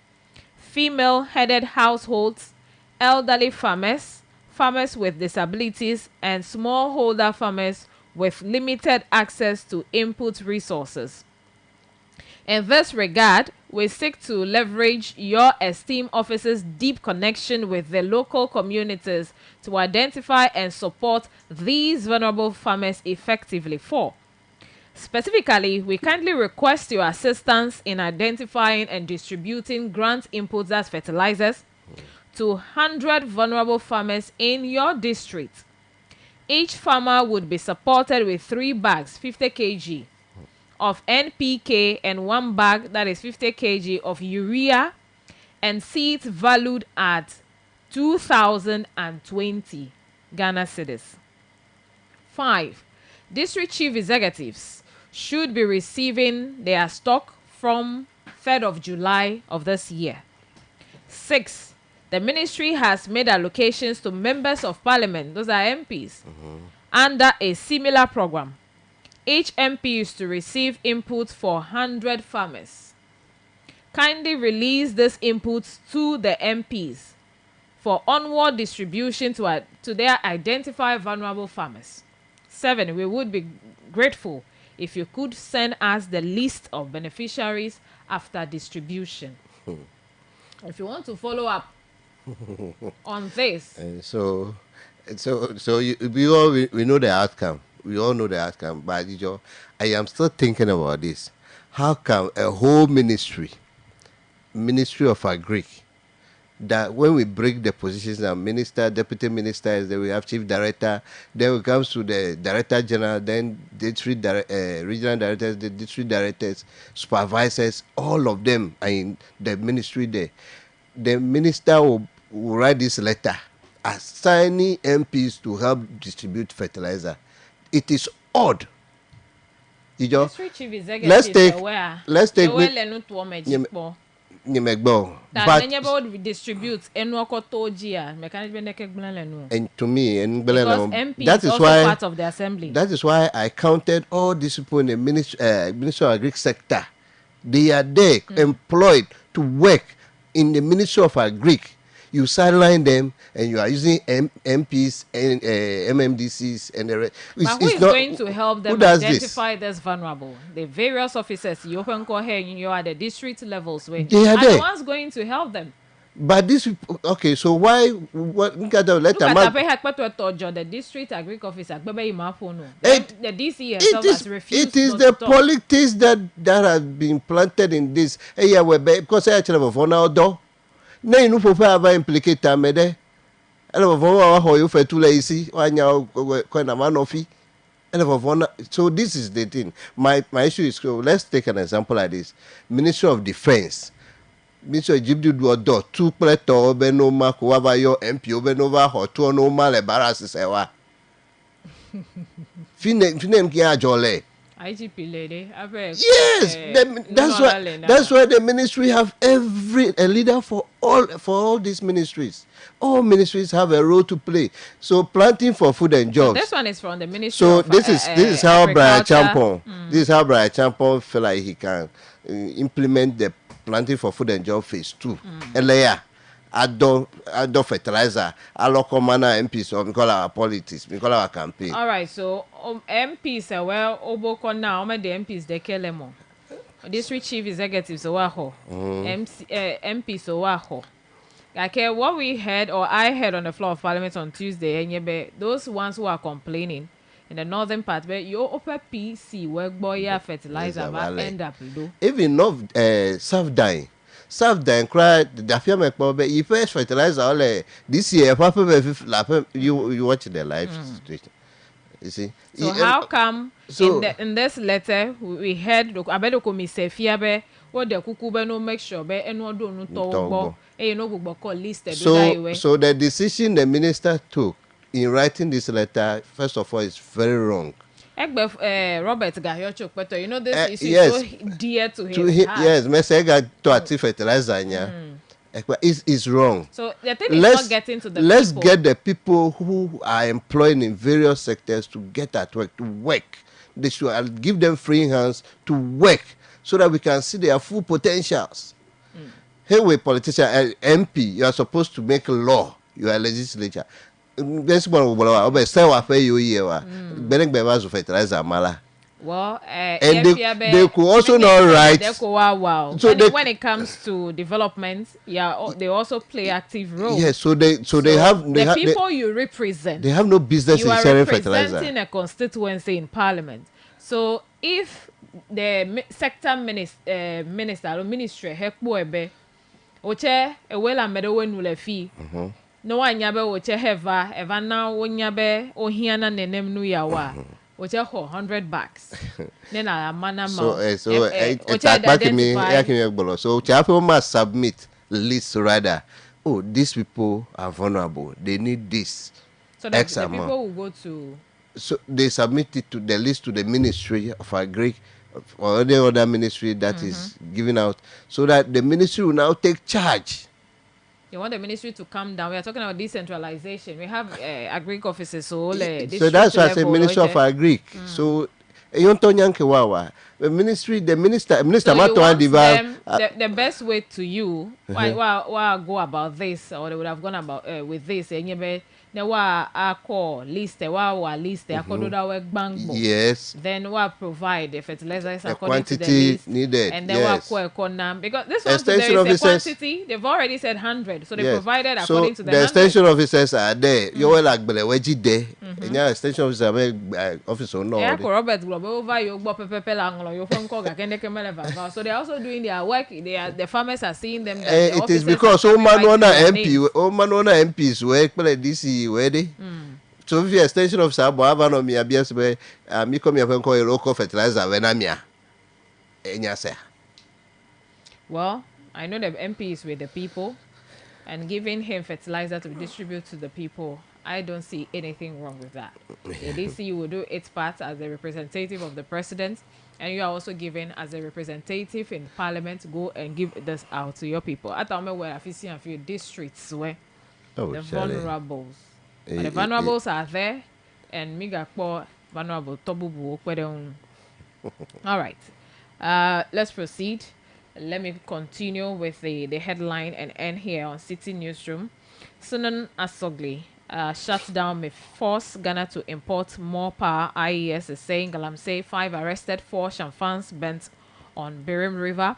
female-headed households, elderly farmers, farmers with disabilities, and smallholder farmers with limited access to input resources. In this regard, we seek to leverage your esteemed office's deep connection with the local communities to identify and support these vulnerable farmers effectively. 4. Specifically, we kindly request your assistance in identifying and distributing grant inputs as fertilizers to 100 vulnerable farmers in your district. Each farmer would be supported with 3 bags, 50 kg, of NPK and 1 bag, that is 50 kg, of urea and seeds valued at 2,020 Ghana cedis. 5. District chief executives should be receiving their stock from 3rd of July of this year. 6. The ministry has made allocations to members of parliament, those are MPs, under a similar program. Each MP is to receive input for 100 farmers. Kindly release this input to the MPs for onward distribution to their identified vulnerable farmers. 7. We would be grateful if you could send us the list of beneficiaries after distribution. If you want to follow up on this. So we know the outcome. We all know the outcome. But I am still thinking about this. How come a whole ministry of Agric, that when we break the positions of minister, deputy ministers, then we have chief director, then it comes to the director general, then regional directors, the district directors, supervisors, all of them are in the ministry there. The minister will write this letter assigning MPs to help distribute fertilizer. It is odd. Let's take Nimegbo. But distribute and to me, that is why part of the assembly. That is why I counted all these people in the Ministry of Agric sector. They are there employed to work in the Ministry of Agric. You sideline them and you are using MPs and MMDCs and the rest. But who is going to help them identify this vulnerable? The various officers, you are the district levels where they are there. The ones going to help them. But this, okay, so why? What? Look at the district agric officer. The DC has refused. It is the politics that has been planted in this. Because I actually have a na inu popo ava implicate amede ele vovona ho you fetula isi wanya ko na manofi ele vovona. So this is the thing. My issue is, let's take an example like this. Ministry of Defense, Ministry of Jibdu do do two pleto be no ma ko ava yo MP obe no va ho to no ma le barasi sewa finem ki ajole IGP lady. Yes, that's why the ministry have a leader for all these ministries. All ministries have a role to play. So planting for food and jobs. So this one is from the ministry. So of, this is how Brian Champon. This is how Brian Champon feel like he can implement the planting for food and job phase 2. Earlier. Ado fertilizer, local manner MPs, or we call our politics, we call our campaign. All right, so MPs are well, Oboko now, the MPs they kill them. District chief executives Oaho, MPs Oaho. Okay, what we heard or I heard on the floor of Parliament on Tuesday, and those ones who are complaining in the northern part where your upper PC work boy fertilizer will end up. Even no self-dying. Self-dying cry the fear make problem. If first fertilizer all this year, you watch the life situation. You see. So how come in this letter we heard Abedo Komise Fiabe what the Kukube no make sure be and no do no talk no call listed. So the decision the minister took in writing this letter, first of all, is very wrong. Robert Gayocho, but you know this issue is so dear to him. Yes, Messega to active fertilizer. Is wrong. So the thing is not getting to the let's people. Get the people who are employed in various sectors to get at work, to work. They should give them free hands to work so that we can see their full potentials. Hey, we politician, MP, you are supposed to make a law. You are a legislature. Well, and they could also not write. So when it comes to development, they also play active role. Yes, so they have the people you represent. They have no business in sharing fertilizer. You are representing a constituency in Parliament. So if the sector minister or ministry hekboebe, oche ewela medewe nulefi. No one yabe oche heva na wonyabe ohiana nenem nu yawa. Oche ho 100 bucks. Then a manama. So people must submit lists rather. Oh, these people are vulnerable. They need this. So the people will go to. So they submit it to the list to the Ministry of Agric or any other ministry that is giving out, so that the ministry will now take charge. You want the ministry to come down. We are talking about decentralization. We have agric offices, so that's why I say Ministry of Agric. So the minister so the best way to you why go about this, or they would have gone about with this, There were a call list, there were list, there could do work bank book. Yes. Then what provide the fertilizers The according to the quantity list needed. and then Yes. what because this one Extension there is a officers- quantity. They've already said 100, so they Yes. provided So according to the the 100. extension officers are there. You will like beleweji there. And your extension officer officer no. Yeah, Robert Globe over you go pepe langlo your phone call kende kemele vava. So they're also doing their work. The farmers are seeing them. That the It is officers because are all man writing wanna their MP, names. all man wanna MPs work but DC where they. So if you extension officer bo aba no me abia se be me come here call a local fertilizer when am ya. Enya say. Well, I know the MP is with the people and giving him fertilizer to distribute to the people. I don't see anything wrong with that. The DC will do its part as a representative of the president, and you are also given as a representative in parliament to go and give this out to your people. I thought where I see a few districts where the vulnerables. But the vulnerables are there, and Miga Kpo vulnerable Tobubu Okwedeun. All right. Let's proceed. Let me continue with the headline and end here on City Newsroom. Sunan Asogli shutdown may force Ghana to import more power. IES is saying Galamsey 5 arrested, 4 Shamfans bent on Birim River.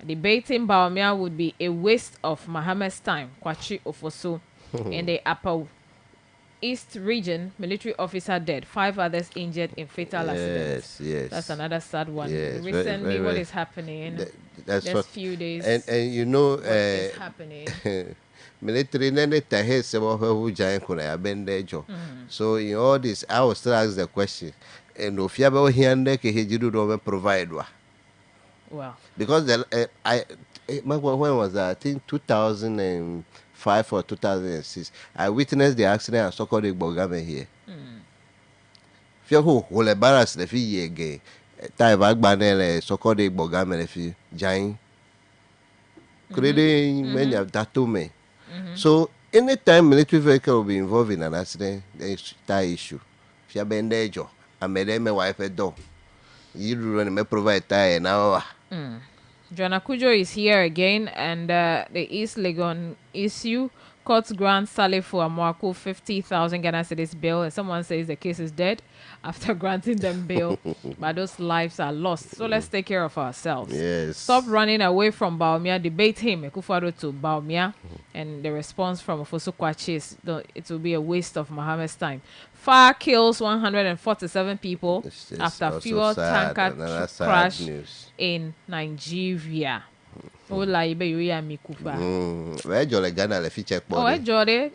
Debating Baumia would be a waste of Mohammed's time. Kwachi Ofosu in the Upper East region, military officer dead, 5 others injured in fatal accidents. Yes. That's another sad one. Yes, Recently, what very- is happening? That's Just what, few days. and you know what is happening? military nene tahe se wo hu jan kuna ya bende jo. So in all this I will still ask the question and ofia be hiande ke hejidu do me provide wa. Well, Because when was that? I think 2005 or 2006. I witnessed the accident at Sokode Bogame here. Fia who le barras le fi ye again. Tai bagbane le Sokode Bogame le fi jain. Krede many of that to me. So anytime military vehicle will be involved in an accident, there is that issue. Fia bende jo. Amede me wife do. You run me provide tie now. Joanna Kujo is here again, and the East Legon issue. Court grants Salifu Amwaku 50,000 Ghana cedis bail, and someone says the case is dead after granting them bail, but those lives are lost. So let's take care of ourselves. Yes. Stop running away from Baumia. Debate him, Ekufado to Baumia, and the response from Ofosu Kwachi is it will be a waste of Mohammed's time. Fire kills 147 people It's after also fuel sad, tanker another sad crash news. in Nigeria. Ola ibe yo ya mi kufa. Where Jolly Ghana le fi check Oh, body. jore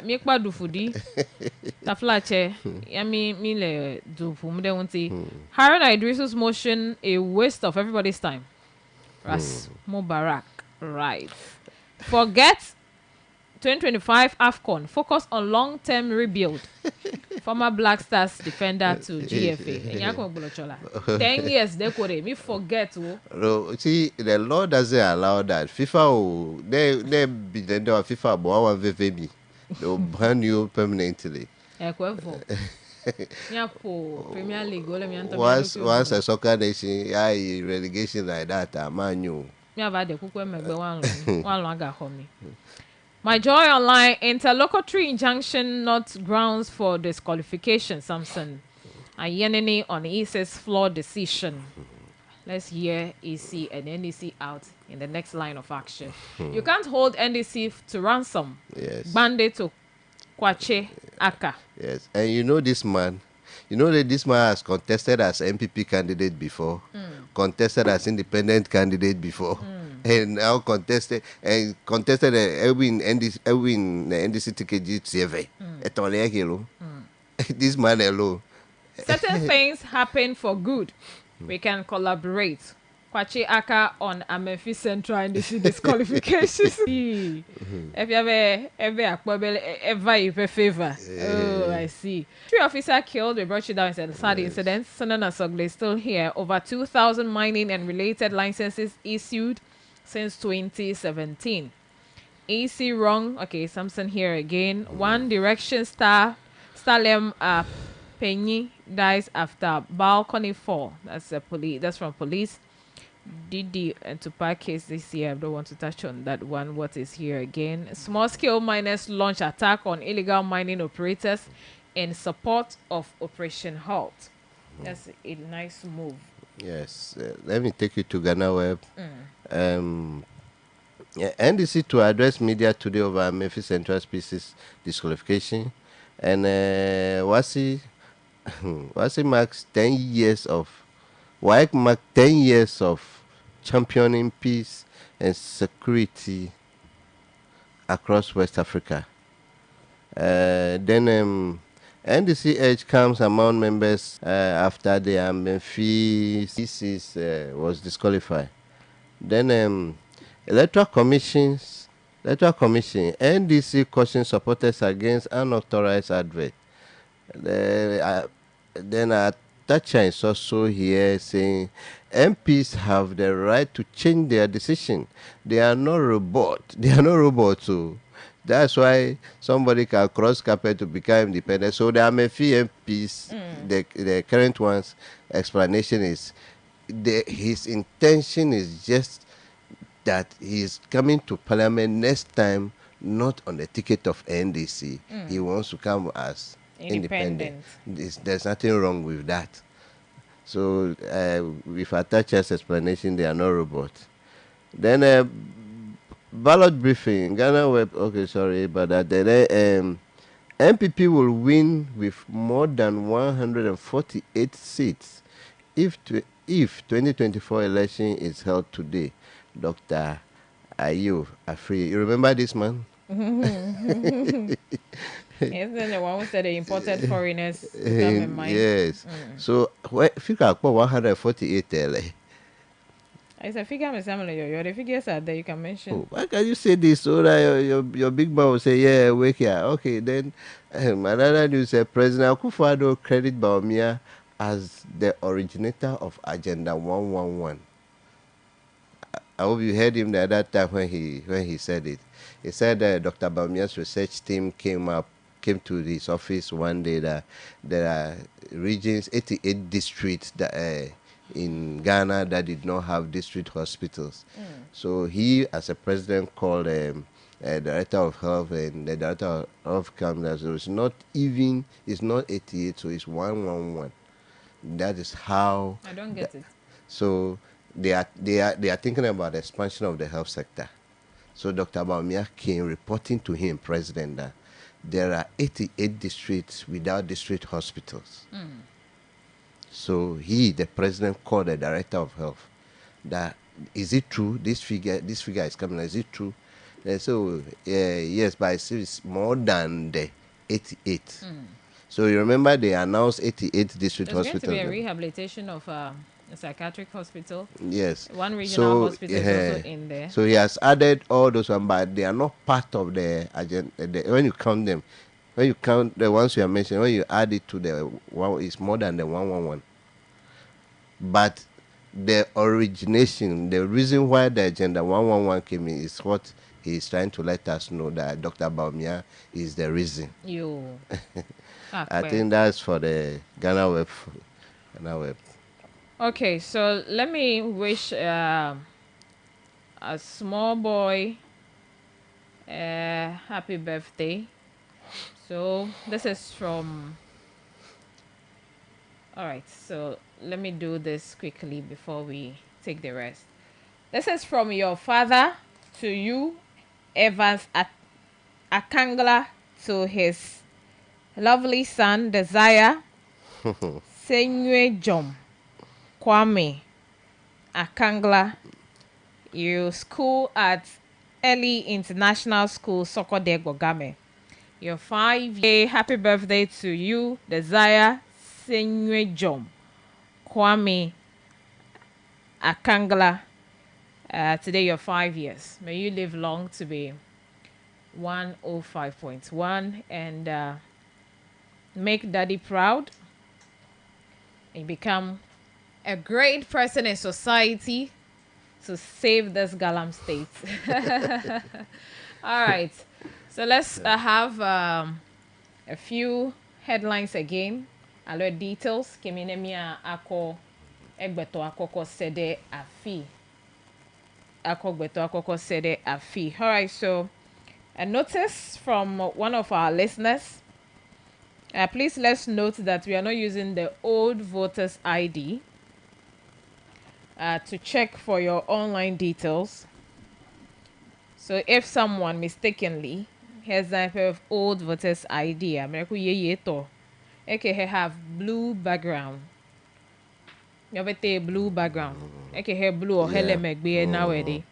mi kwa dufudi. Taflache ya mi le dufu mde wonti. Harun Idris's motion a waste of everybody's time. Ras Mubarak, right. Forget 2025 AFCON. Focus on long-term rebuild. Former Black Stars defender to GFA. Enyako Gbolochola. 10 years, they could me forget. No, see, the law doesn't allow that. FIFA, they be the FIFA, but our VVB. They will ban you permanently. Ekwevo. Nyapo Premier League. Once a soccer nation, yeah, relegation like that, man, you. My Joy Online, interlocutory injunction not grounds for disqualification. Samson Ayenini on EC's flawed decision. Let's hear EC and NDC out in the next line of action. You can't hold NDC to ransom. Yes. Bande to Kwache Aka. Yes, and you know this man. You know that this man has contested as MPP candidate before, contested as independent candidate before, and now contested Edwin NDC ticket GTV. This man alone. Certain things happen for good. We can collaborate. Kwachi Aka on Amefi Central and the disqualifications. If you ever favor. Oh, I see. 3 officers killed. We brought you down in the sad incident. Sunan Asogli is still here. Over 2,000 mining and related licenses issued since 2017. AC wrong. Okay, Samson here again. One Direction star Stalem Penny dies after balcony fall. That's from police. Didi and Tupac case this year. I don't want to touch on that one. What is here again? Small scale miners launch attack on illegal mining operators in support of Operation Halt. That's a nice move. Yes, let me take you to Ghana Web. NDC to address media today over Memphis Central Species disqualification, and Wasi Wasi marks 10 years of WAEC marked 10 years of championing peace and security across West Africa. Then NDC edge comes among members after the Memphis thesis was disqualified. Then Electoral Commission, NDC caution supporters against unauthorized advert. Then Thatcher is also here saying MPs have the right to change their decision. They are not robots. They are not robots. So that's why somebody can cross carpet to become independent. So there are a few MPs. The current one's explanation is his intention is just that he is coming to Parliament next time, not on the ticket of NDC. He wants to come as independent. There's nothing wrong with that. So with Atacha's explanation, they are not robots. Then ballot briefing, Ghana Web. Okay, sorry about that. Then MPP will win with more than 148 seats if 2024 election is held today. Dr. Ayew Afri. You remember this man? Isn't the one who said the imported foreigners come in mind? Yes. So, figure out 148 LA. It's a figure, Miss Emily. The figures are there. You can mention. Oh, why can you say this so that your big man will say, yeah, wake here. Okay, then another news, President Akufo-Addo credit Bawumia as the originator of Agenda 111. I hope you heard him at that time when he said it. He said that Dr. Bawumia's research team came to his office one day that there are regions, 88 districts that in Ghana that did not have district hospitals. So he, as a president, called director of health, and the director of health comes as it's not 88, so it's 111. That is how. I don't get it. So they are thinking about the expansion of the health sector. So Dr. Bawumia came reporting to him, President, that there are 88 districts without district hospitals. So he, the president, called the director of health. That is it true? This figure is coming. Is it true? So yes, but it's more than the 88. So you remember they announced 88 district hospitals. There's going to be a rehabilitation of a psychiatric hospital. Yes. One regional hospital is also in there. So he has added all those ones, but they are not part of the agenda. When you count them, when you count the ones you are mentioning, when you add it to the one, it's more than the 111. But the origination, the reason why the agenda 111 came in is what he is trying to let us know, that Dr. Bawumia is the reason. I think that's for the Ghana Web. Okay, so let me wish a small boy happy birthday. So this is from. All right, so let me do this quickly before we take the rest. This is from your father to you, Evans Akangla, to his lovely son, Desire Senwe Jom Kwame Akangla. You school at Early International School, Sokode Gogame. Your 5-year happy birthday to you, Desire Senwe Jom Kwame Akangla. Today you're 5 years. May you live long to be 105.1 and make daddy proud and become a great person in society to save this Galam state. All right. So let's have a few headlines again. Alert details. Keminemia Ako Egbeto akoko sede afi. Akogbeto akoko sede afi. All right, so a notice from one of our listeners. Please let's note that we are not using the old voters ID to check for your online details. So if someone mistakenly has type of old voters ID, it can have blue background. You have a blue background. It can have blue or hele megbe nowadays.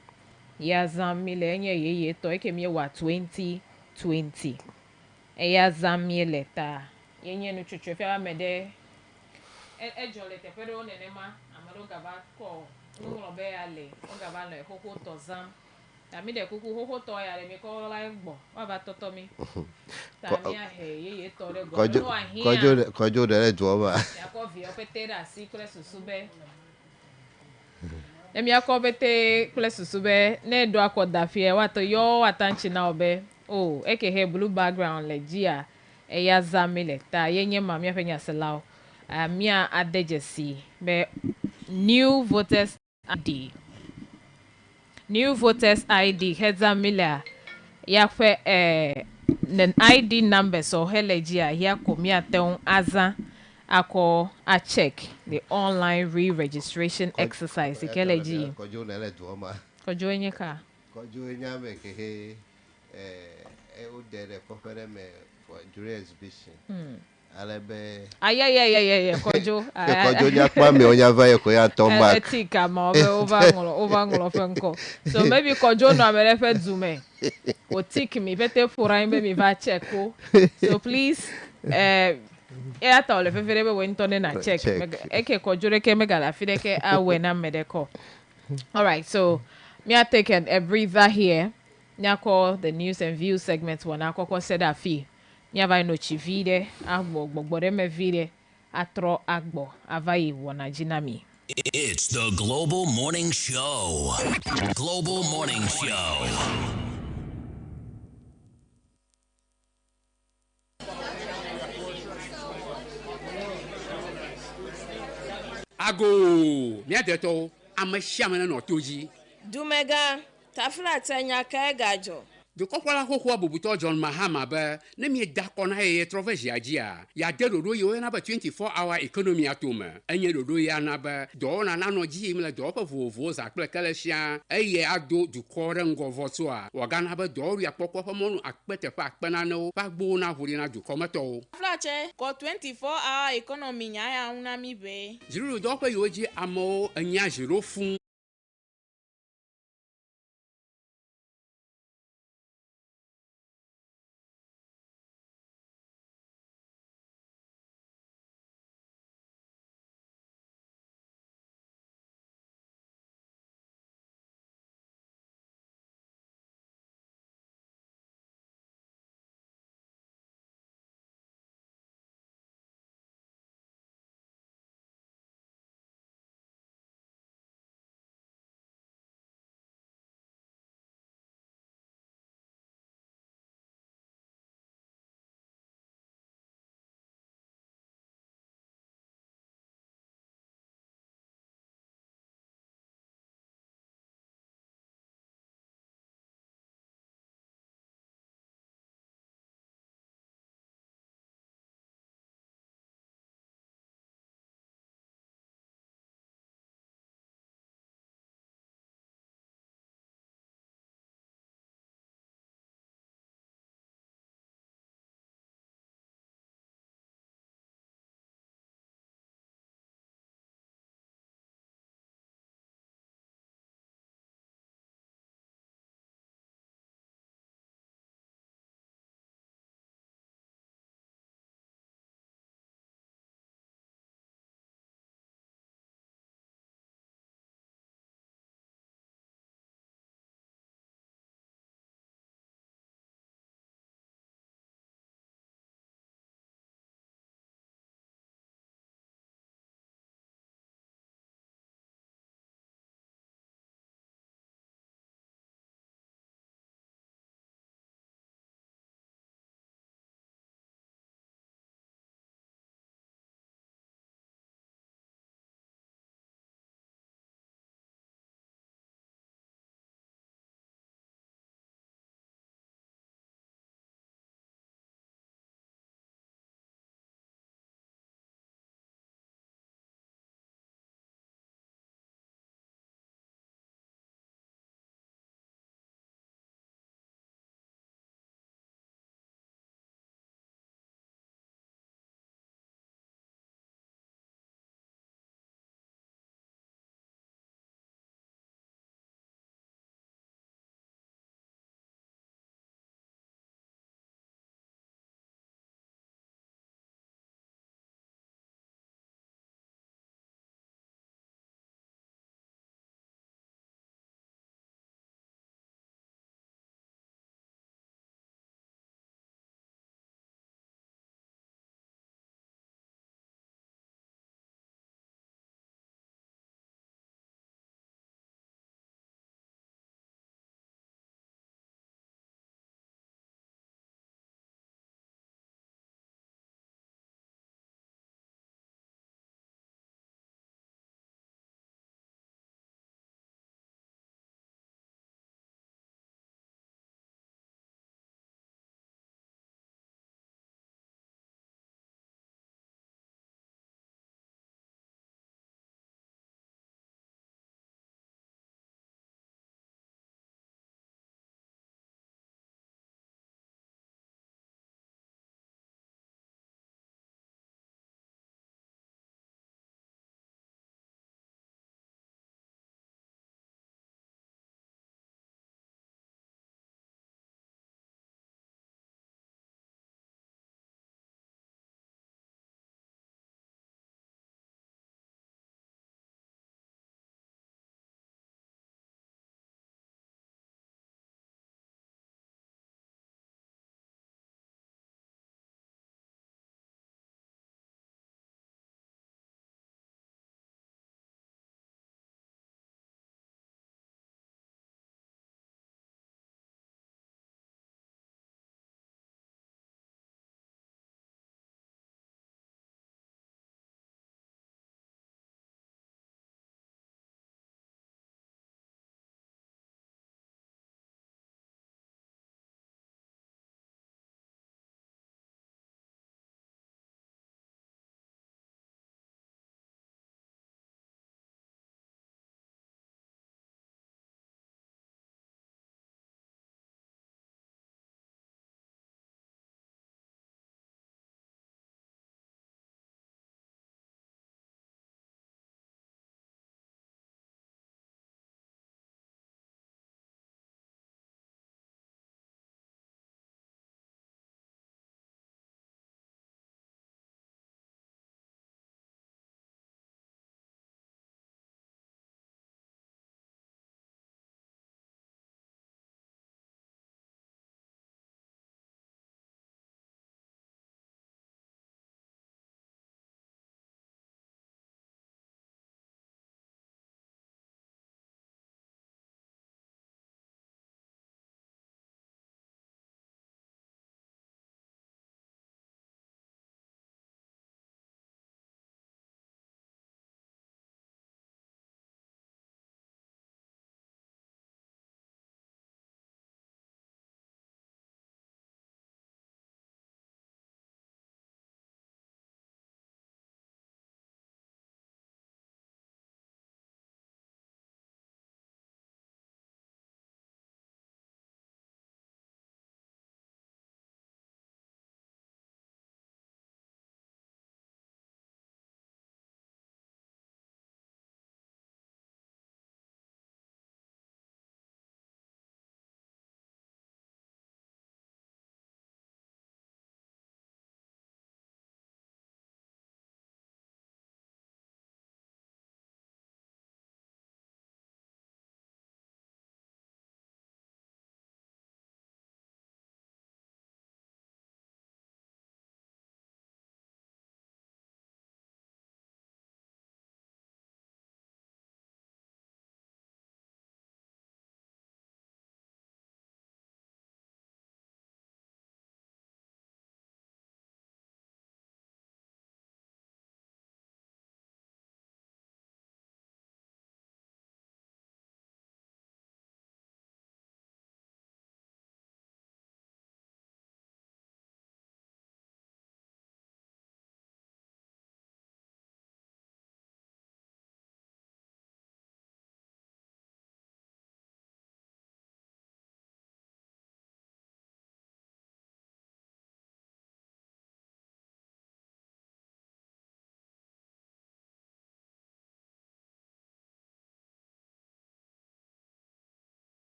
Ya zamile enye ye to it can be what 2020. Ya zamile ta. Yenye no chuchu fi mede jole te pero nenema amado gaba ko nulo be ale o gaba le koko tozam. Tami de kuku hoho to ya le mi ko la egbo wa ba toto mi. Tami a he ye to de go no ahia. Kojo de joba. Ya ko vi o petera si kule susube. Emi akobete kule susube ne do akoda fie wato yo atanchi na obe. Oh, eke he blue background le gia. Eya zamile ta yenye mami afenya selao. Mia adejesi be new voters ID. New voters ID Hedza Miller yakwe nen ID number so helejia ya komia teun aza ako a check the online re-registration exercise ikeleji Kojo nele duoma. kojo enye ka Kojo nyame ke he o dere popere me for jury exhibition. Alebe yeah kojo kojo nyakwa me onya va ko ya tomba etika ma over ngolo fenko so maybe kojo no amere fe zume o tik mi pete fura imbe mi va checko so please ya ta ole fefere be wento na check eke kojo reke megala fideke awe na medeko. All right, so me I take a breather here. Nyako the news and views segment one akoko said afi. Nyaba no chivide agbo gbogbore me vide atro agbo avai wana jinami. It's the Global Morning Show. Global Morning Show. Ago, miadeto, ameshamana no toji. Dumega, tafla tenya gajo. The Cocola Hoho Bubuto John Mahama Bear, name Dakon Hay Trovesia, ya dedo yo another 24-hour economy atuma, and ye do ya naba, Don and Ano Jim la drop of Vos at Plecalesia, a ye ado du Coran Govosua, or Ganaba Doria Pocopamon at Better Pac Banano, Backbona Hurina du Comato. Flache, got 24-hour economy, I unami be. Zero Dopa Yoji Amo, and Yajiro Fun.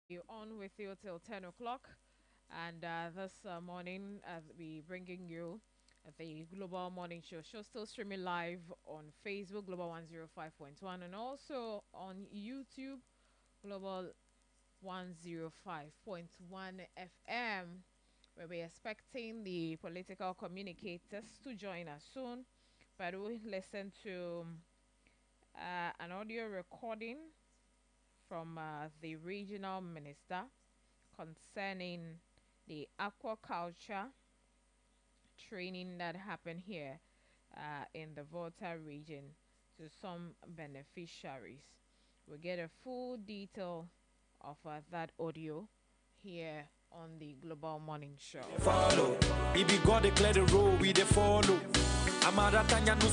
On with you till 10 o'clock. And this morning, we bringing you the Global Morning Show. Show still streaming live on Facebook, Global 105.1, and also on YouTube, Global 105.1 FM, where we're expecting the political communicators to join us soon. But we listen to an audio recording from the regional minister concerning the aquaculture training that happened here in the Volta region to some beneficiaries. We'll get a full detail of that audio here on the Global Morning Show. Follow. Baby God declare the road, we the follow. Amara Tanya no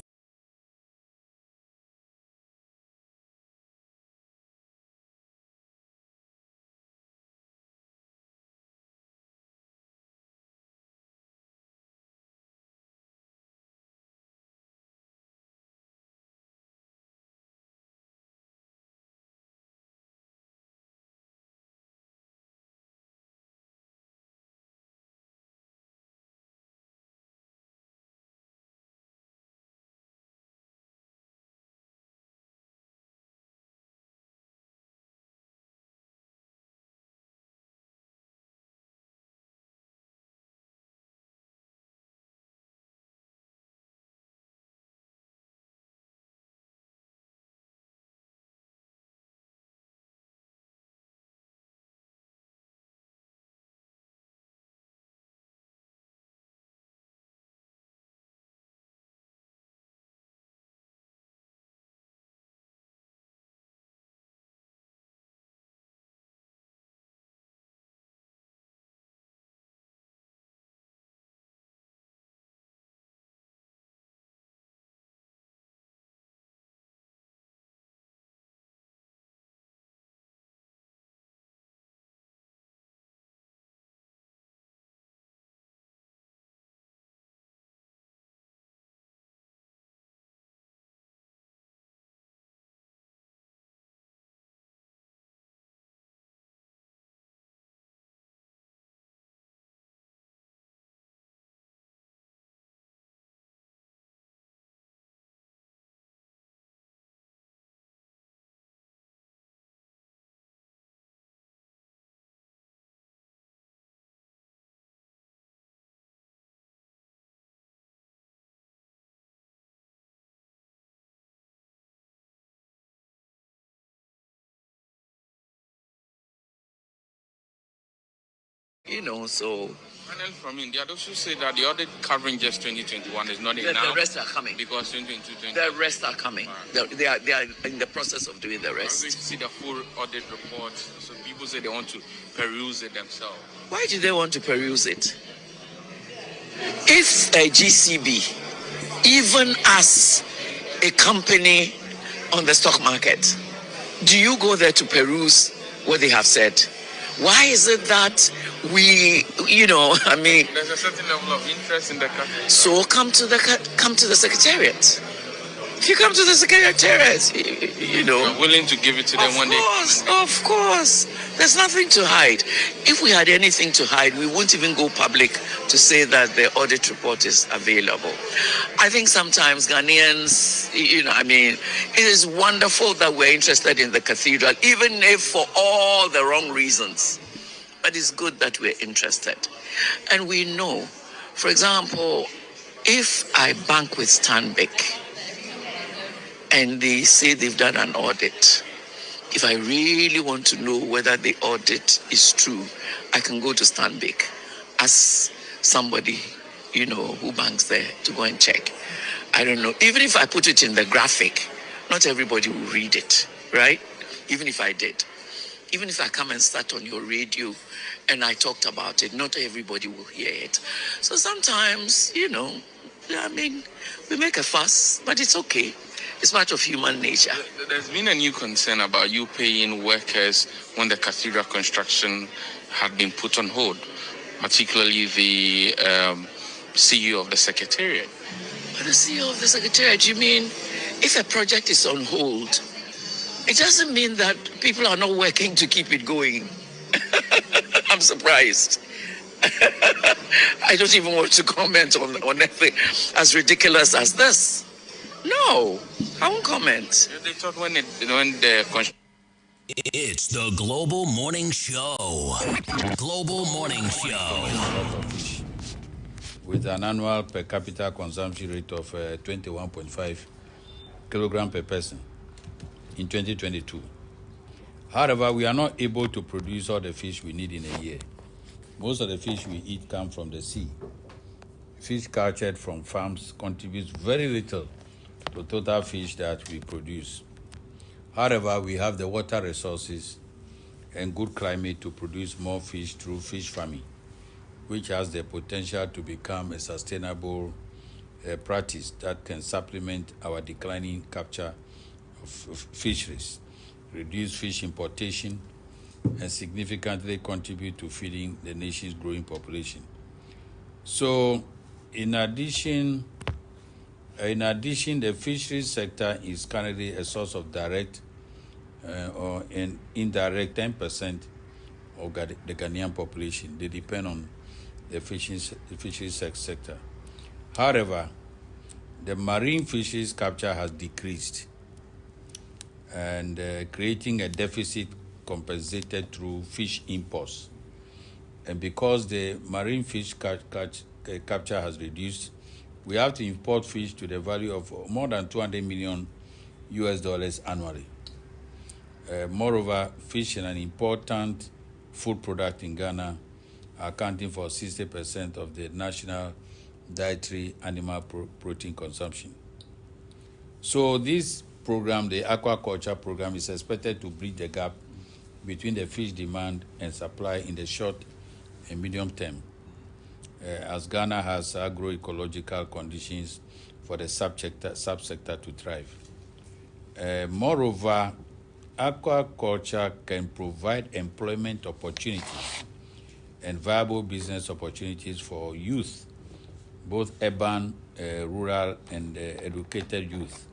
So. Panel from India also say that the audit covering just 2021 is not enough. The rest are coming. Because 2022. The rest are coming. They are in the process of doing the rest. I'm going to see the full audit report. So people say they want to peruse it themselves. Why do they want to peruse it? If a GCB, even as a company on the stock market, do you go there to peruse what they have said? Why is it that we, there's a certain level of interest in the country. So come to the secretariat. If you come to the secretariat, You're willing to give it to them one day. Of course. There's nothing to hide. If we had anything to hide, we wouldn't even go public to say that the audit report is available. I think sometimes Ghanaians, it is wonderful that we're interested in the cathedral, even if for all the wrong reasons. But it's good that we're interested. And we know, for example, if I bank with Stanbic and they say they've done an audit, if I really want to know whether the audit is true, I can go to Stanbic, ask somebody, who banks there to go and check. I don't know. Even if I put it in the graphic, not everybody will read it, right? Even if I did. Even if I come and start on your radio and I talked about it, not everybody will hear it. So sometimes, we make a fuss, but it's okay. It's part of human nature. There's been a new concern about you paying workers when the cathedral construction had been put on hold, particularly the CEO of the Secretariat. But the CEO of the Secretariat, you mean if a project is on hold, it doesn't mean that people are not working to keep it going. surprised. I don't even want to comment on anything as ridiculous as this. No, I won't comment. They thought when the It's the Global Morning Show. Global Morning Show. With an annual per capita consumption rate of 21.5 kilogram per person in 2022. However, we are not able to produce all the fish we need in a year. Most of the fish we eat come from the sea. Fish captured from farms contributes very little to total fish that we produce. However, we have the water resources and good climate to produce more fish through fish farming, which has the potential to become a sustainable practice that can supplement our declining capture of fisheries, reduce fish importation, and significantly contribute to feeding the nation's growing population. So, in addition, the fisheries sector is currently a source of direct or an indirect 10% of the Ghanaian population. They depend on the fisheries sector. However, the marine fisheries capture has decreased, and creating a deficit compensated through fish imports. And because the marine fish capture has reduced, we have to import fish to the value of more than $200 million annually. Moreover, fish is an important food product in Ghana, accounting for 60% of the national dietary animal protein consumption. So this program, the aquaculture program, is expected to bridge the gap between the fish demand and supply in the short and medium term, as Ghana has agroecological conditions for the subsector to thrive. Moreover, aquaculture can provide employment opportunities and viable business opportunities for youth, both urban, rural, and educated youth,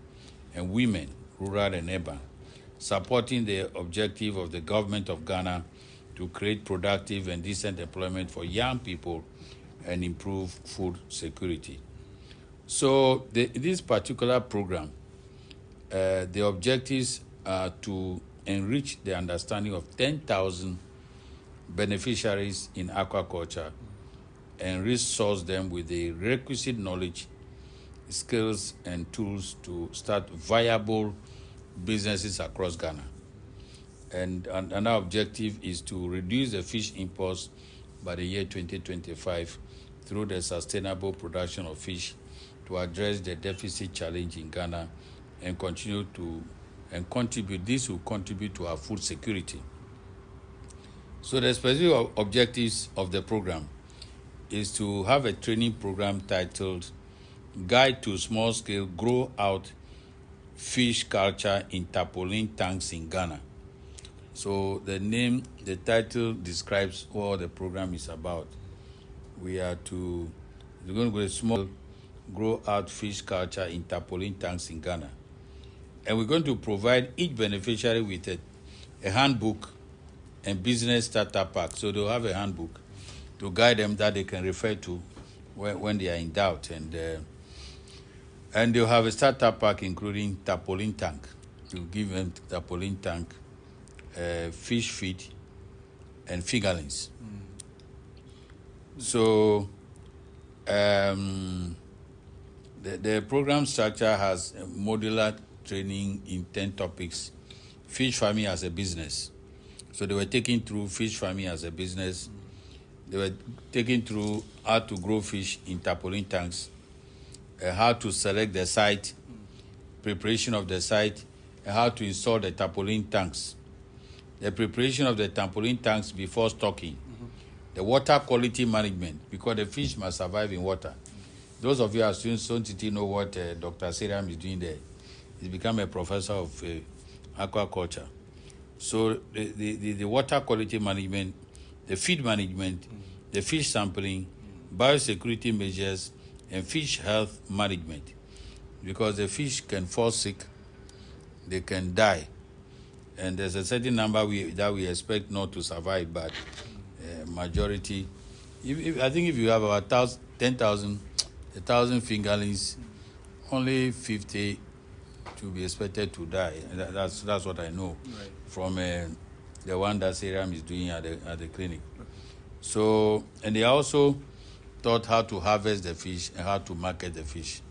and women, rural and urban, supporting the objective of the government of Ghana to create productive and decent employment for young people and improve food security. So this particular program, the objectives are to enrich the understanding of 10,000 beneficiaries in aquaculture and resource them with the requisite knowledge, skills, and tools to start viable businesses across Ghana. And another objective is to reduce the fish imports by the year 2025 through the sustainable production of fish to address the deficit challenge in Ghana and contribute. This will contribute to our food security. So the specific objectives of the program is to have a training program titled Guide to Small-Scale Grow-Out Fish Culture in Tarpaulin Tanks in Ghana. So the title describes what the program is about. We're going to go to small grow-out fish culture in tarpaulin tanks in Ghana. And we're going to provide each beneficiary with a handbook and business startup pack. So they'll have a handbook to guide them that they can refer to when they are in doubt. And they'll have a startup pack including tarpaulin tank. We'll give them tarpaulin tank, fish feed, and fingerlings. So the program structure has a modular training in 10 topics. Fish farming as a business. So they were taken through fish farming as a business. They were taken through how to grow fish in tarpaulin tanks, how to select the site, preparation of the site, and how to install the tarpaulin tanks. The preparation of the tarpaulin tanks before stocking. The water quality management, because the fish must survive in water. Those of you who are students don't know what Dr. Seriam is doing there. He's become a professor of aquaculture. So the water quality management, the feed management, the fish sampling, biosecurity measures, and fish health management. Because the fish can fall sick, they can die. And there's a certain number that we expect not to survive, but majority. I think if you have about 10,000, 1,000 fingerlings, only 50 to be expected to die. That's what I know from the one that Serum is doing at the clinic. So, and they also taught how to harvest the fish and how to market the fish,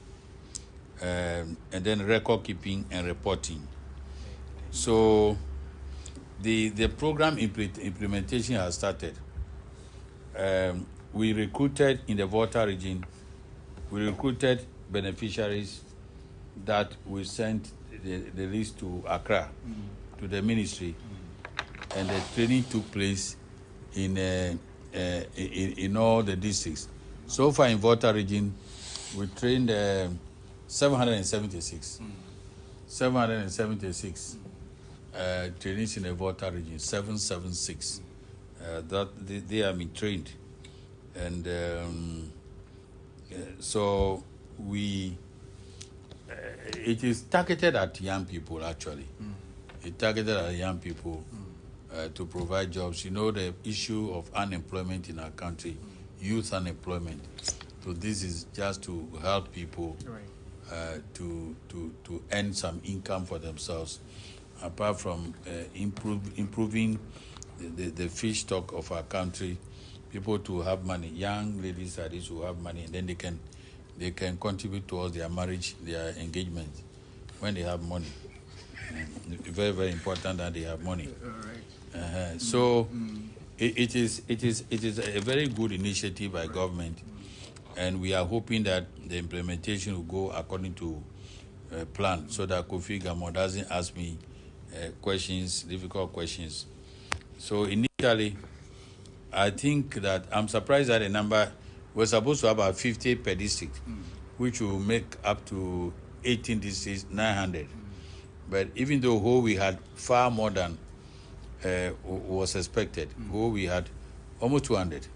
and then record keeping and reporting. So, the program implementation has started. We recruited in the Volta region. We recruited beneficiaries that we sent the list to Accra, to the ministry, and the training took place in all the districts. So far in Volta region, we trained 776. 776 trainees in the Volta region, 776. That they have been trained, and so it is targeted at young people actually. It's targeted at young people to provide jobs. You know the issue of unemployment in our country, youth unemployment. So this is just to help people to earn some income for themselves, apart from improving the fish stock of our country. People to have money, young ladies that is who have money, and then they can contribute towards their marriage, their engagement when they have money. Very, very important that they have money. So it is a very good initiative by government, and we are hoping that the implementation will go according to plan, so that Kofi Gamo doesn't ask me difficult questions. So initially, I think that I'm surprised that the number, we're supposed to have about 50 per district, which will make up to 18 districts, 900. But even though we had far more than was expected, we had almost 200.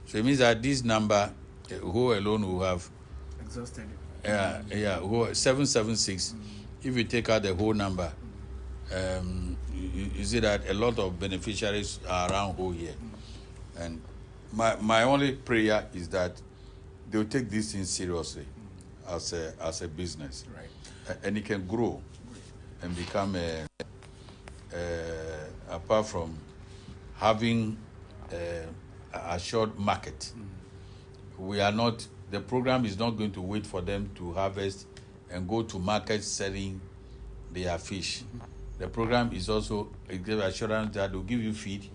So it means that this number, alone will have exhausted. 776. If you take out the whole number, you see that a lot of beneficiaries are around here. And my only prayer is that they'll take this thing seriously as a business, and it can grow and become apart from having a short market. The program is not going to wait for them to harvest and go to market selling their fish. The program is also a give assurance that they'll give you feed,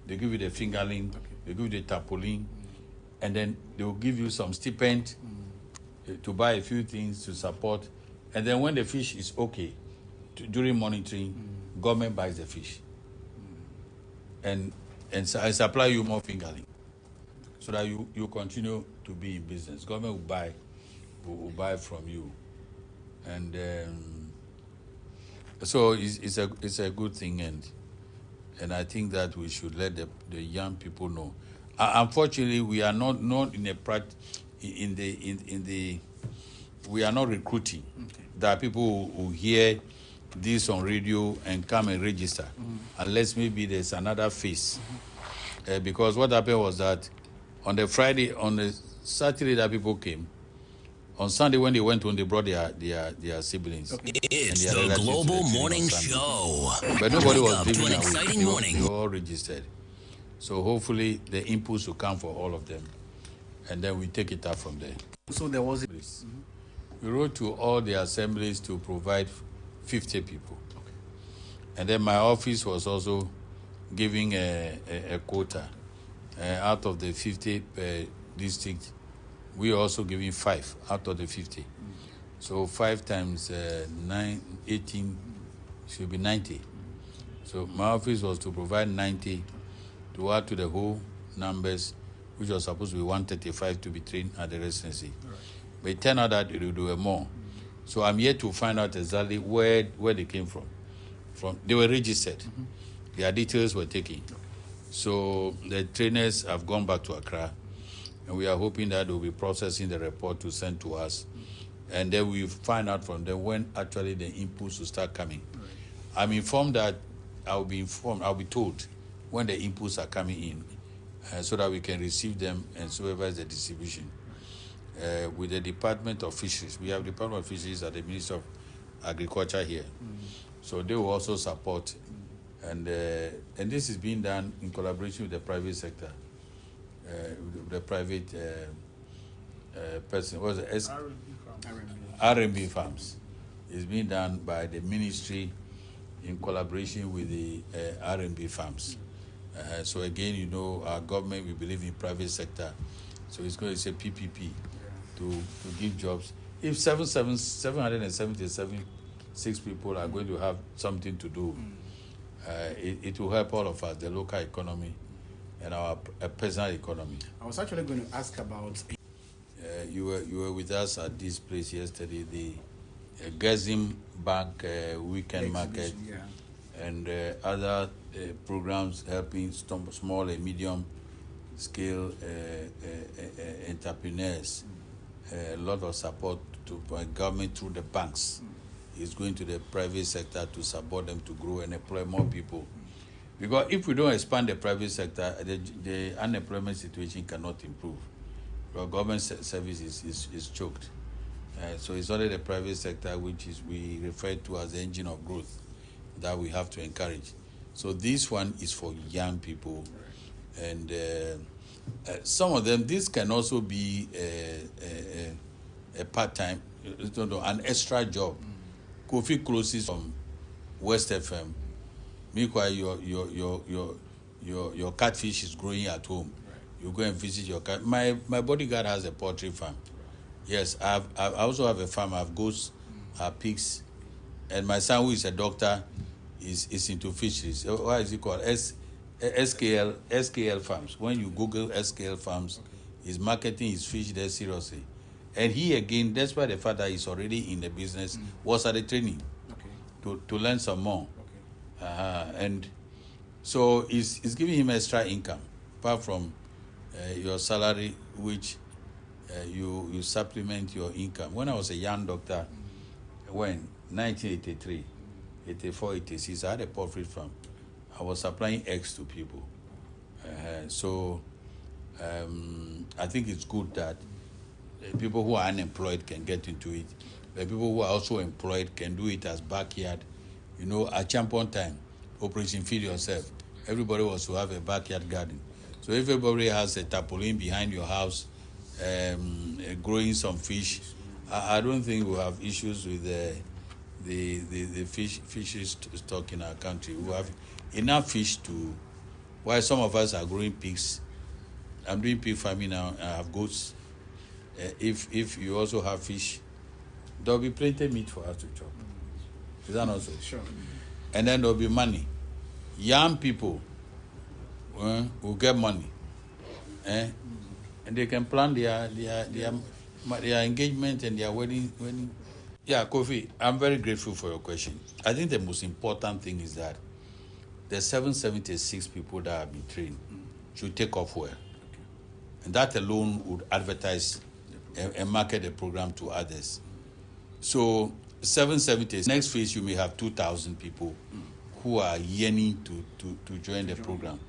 they give you the fingerling, they give you the tarpaulin, and then they will give you some stipend to buy a few things to support. And then when the fish is okay, during monitoring, government buys the fish and supply you more fingerling, so that you continue to be in business. Government will buy from you, and so it's a good thing, and I think that we should let the young people know. Unfortunately, we are not we are not recruiting. There are people who hear this on radio and come and register, unless maybe there's another phase. Because what happened was that on the Saturday that people came, on Sunday when they went home, they brought their siblings. It's the Global Morning Show. But nobody was Wake up to leaving an exciting away. morning. They all registered. So hopefully the inputs will come for all of them, and then we take it up from there. So there was We wrote to all the assemblies to provide 50 people. And then my office was also giving a quota. Out of the 50 per district, we are also giving 5 out of the 50. So 5 times 18 should be 90. So my office was to provide 90 to add to the whole numbers, which was supposed to be 135 to be trained at the residency. But it turned out that there were more. So I'm yet to find out exactly where they came from. They were registered. Their details were taken. So the trainers have gone back to Accra, and we are hoping that they'll be processing the report to send to us. And then we find out from them when actually the inputs will start coming. I'm informed that I'll be told when the inputs are coming in. so that we can receive them and supervise the distribution. With the Department of Fisheries, we have Department of Fisheries at the Ministry of Agriculture here, so they will also support, and this is being done in collaboration with the private sector, the private person. What was it? R&B Farms. It's being done by the ministry in collaboration with the R&B Farms. So again, you know, our government, we believe in private sector, so it's going to say PPP to give jobs. If 776 people are going to have something to do, it will help all of us, the local economy and our personal economy. I was actually going to ask about... You were with us at this place yesterday, the Gazim Bank weekend market, and other programs helping small and medium scale entrepreneurs. A lot of support by government through the banks is going to the private sector to support them to grow and employ more people. Because if we don't expand the private sector, the unemployment situation cannot improve. Well, government service is choked. So it's only the private sector, which is we refer to as the engine of growth, that we have to encourage. So this one is for young people, and some of them, this can also be a part-time, an extra job. Kofi closes from West FM. Meanwhile, your catfish is growing at home. You go and visit your cat. My bodyguard has a poultry farm. Yes, I also have a farm. I have goats, pigs, and my son, who is a doctor, is into fisheries. What is it called? SKL Farms. When you Google SKL Farms, he's marketing his fish there seriously. And he again, despite the fact that he's already in the business, was at the training to learn some more. And so it's giving him extra income, apart from your salary, which you supplement your income. When I was a young doctor, 1983, 84, 86, I had a poultry farm. I was supplying eggs to people. So I think it's good that people who are unemployed can get into it. The people who are also employed can do it as backyard. You know, at Champon time, Operation Feed Yourself, everybody was to have a backyard garden. So if everybody has a tarpaulin behind your house, growing some fish, I don't think we'll have issues with the fishes stock in our country. We have enough fish to, while some of us are growing pigs. I'm doing pig farming now, I have goats. If you also have fish, there'll be plenty of meat for us to chop. Is that not so? Sure. And then there'll be money. Young people will get money. And they can plan their engagement and their wedding. Yeah, Kofi, I'm very grateful for your question. I think the most important thing is that the 776 people that have been trained should take off well. And that alone would advertise and market the program to others. So 770, next phase you may have 2,000 people who are yearning to join the program.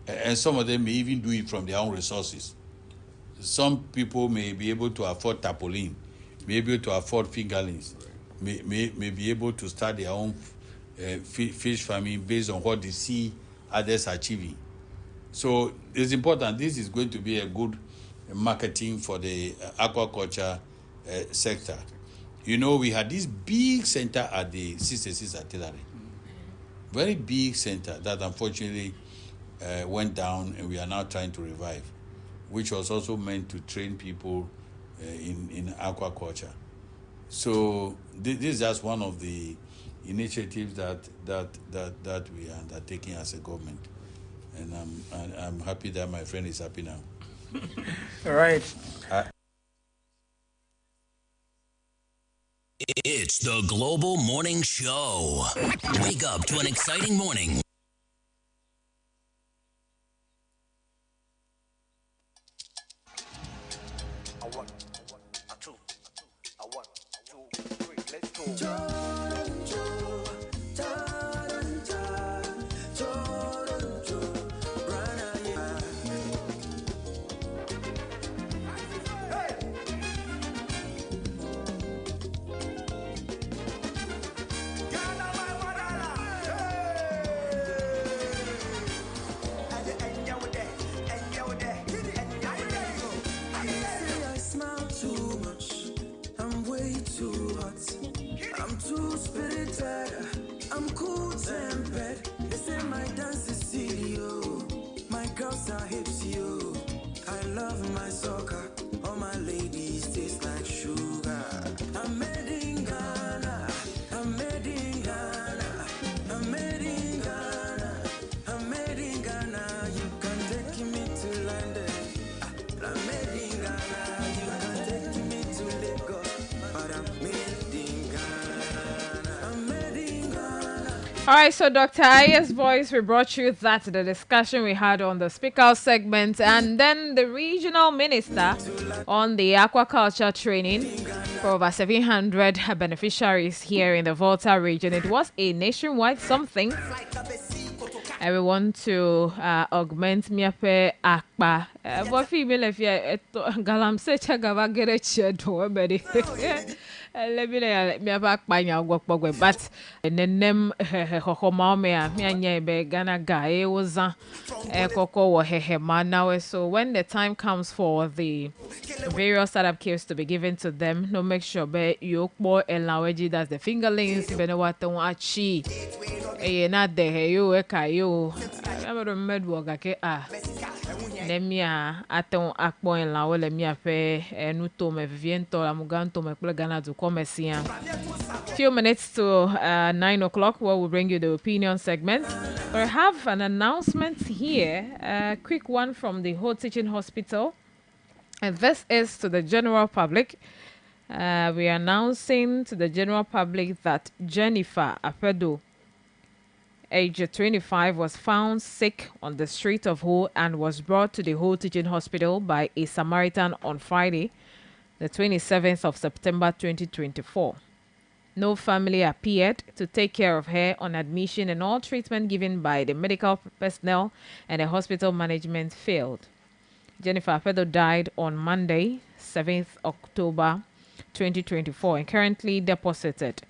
And some of them may even do it from their own resources. Some people may be able to afford tarpaulin, may be able to afford fingerlings, may be able to start their own fish farming based on what they see others achieving. So it's important. This is going to be a good marketing for the aquaculture sector. You know, we had this big center at the 66 Artillery. Very big center that unfortunately went down, and we are now trying to revive, which was also meant to train people in aquaculture. So this is just one of the initiatives that we are undertaking as a government, and I'm happy that my friend is happy now. All right. It's the Global Morning Show. Wake up to an exciting morning. I'm too spirited, I'm cool tempered. They say my dance is silly, oh. My girls are hips, yo. I love my soccer, all my ladies taste like sugar. I'm made in Ghana, I'm made in Ghana, I'm made in Ghana, I'm made in Ghana. You can take me to London, I'm made in Ghana. You can take me to Lagos, but I'm made in Ghana, I'm made in Ghana. All right, so Dr. Aya's voice, we brought you that, the discussion we had on the speaker segment, and then the regional minister on the aquaculture training for over 700 beneficiaries here in the Volta region. It was a nationwide something. And we want to augment miape akpa. What female if you galam secha gava get a chair to everybody. Let me have a panya work, but and then them hohomamea, me be Ghana guy was a cocoa or now. So when the time comes for the various startup kits to be given to them, no make sure be you boy and laweji that's the fingerlings, benewata achi. Not there, you ekayo. I remember work okay let me aton akpo en la wole mi ape nuto me viento la muganto me plegana to commercian. Few minutes to 9 o'clock where we'll bring you the opinion segment. We have an announcement here, a quick one from the Whole Teaching Hospital, and this is to the general public. We are announcing to the general public that Jennifer Apedo, age 25, was found sick on the street of Ho and was brought to the Ho Teaching Hospital by a Samaritan on Friday, the 27th of September 2024. No family appeared to take care of her on admission, and all treatment given by the medical personnel and the hospital management failed. Jennifer Apedo died on Monday, 7th October 2024, and currently deposited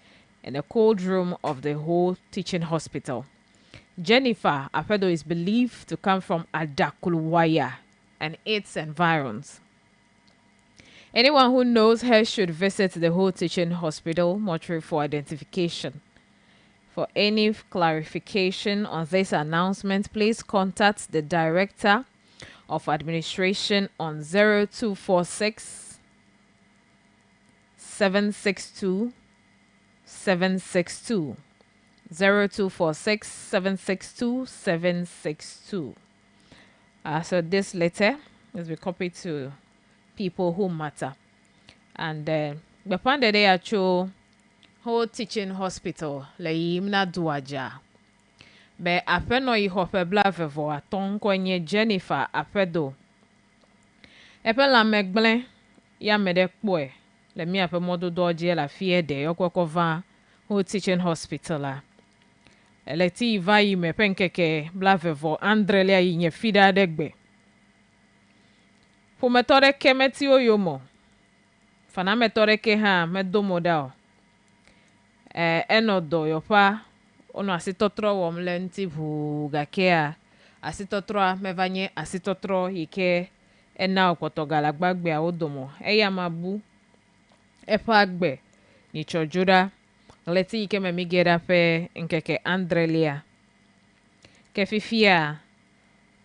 in the cold room of the Whole Teaching Hospital. Jennifer Apedo is believed to come from Adakulwaya and its environs. Anyone who knows her should visit the Whole Teaching Hospital mortuary for identification. For any clarification on this announcement, please contact the Director of Administration on 0246 762 762 0246 762 762. So this letter is be copied to people who matter, and the pande de acho Whole Teaching Hospital le yimna duaja be apeno yi hope blavevo aton kwenye Jennifer Apedo epela megble ya mede kpoe le mi ape modo doje la fie de yokwekova Whole Teaching Hospital eleti va yi me penkeke blavevo andrelia yi nye fida degbe po metore ke meti oyomo fana metore ke ha medomo dao enodo yopa ono asitotro womlenti bu gakea asitotro mevanye asitotro ike ena okotogala gbagbe a odomo eya mabu epagbe ni chojura leti ike memigera pe nkeke andrelia ke fifia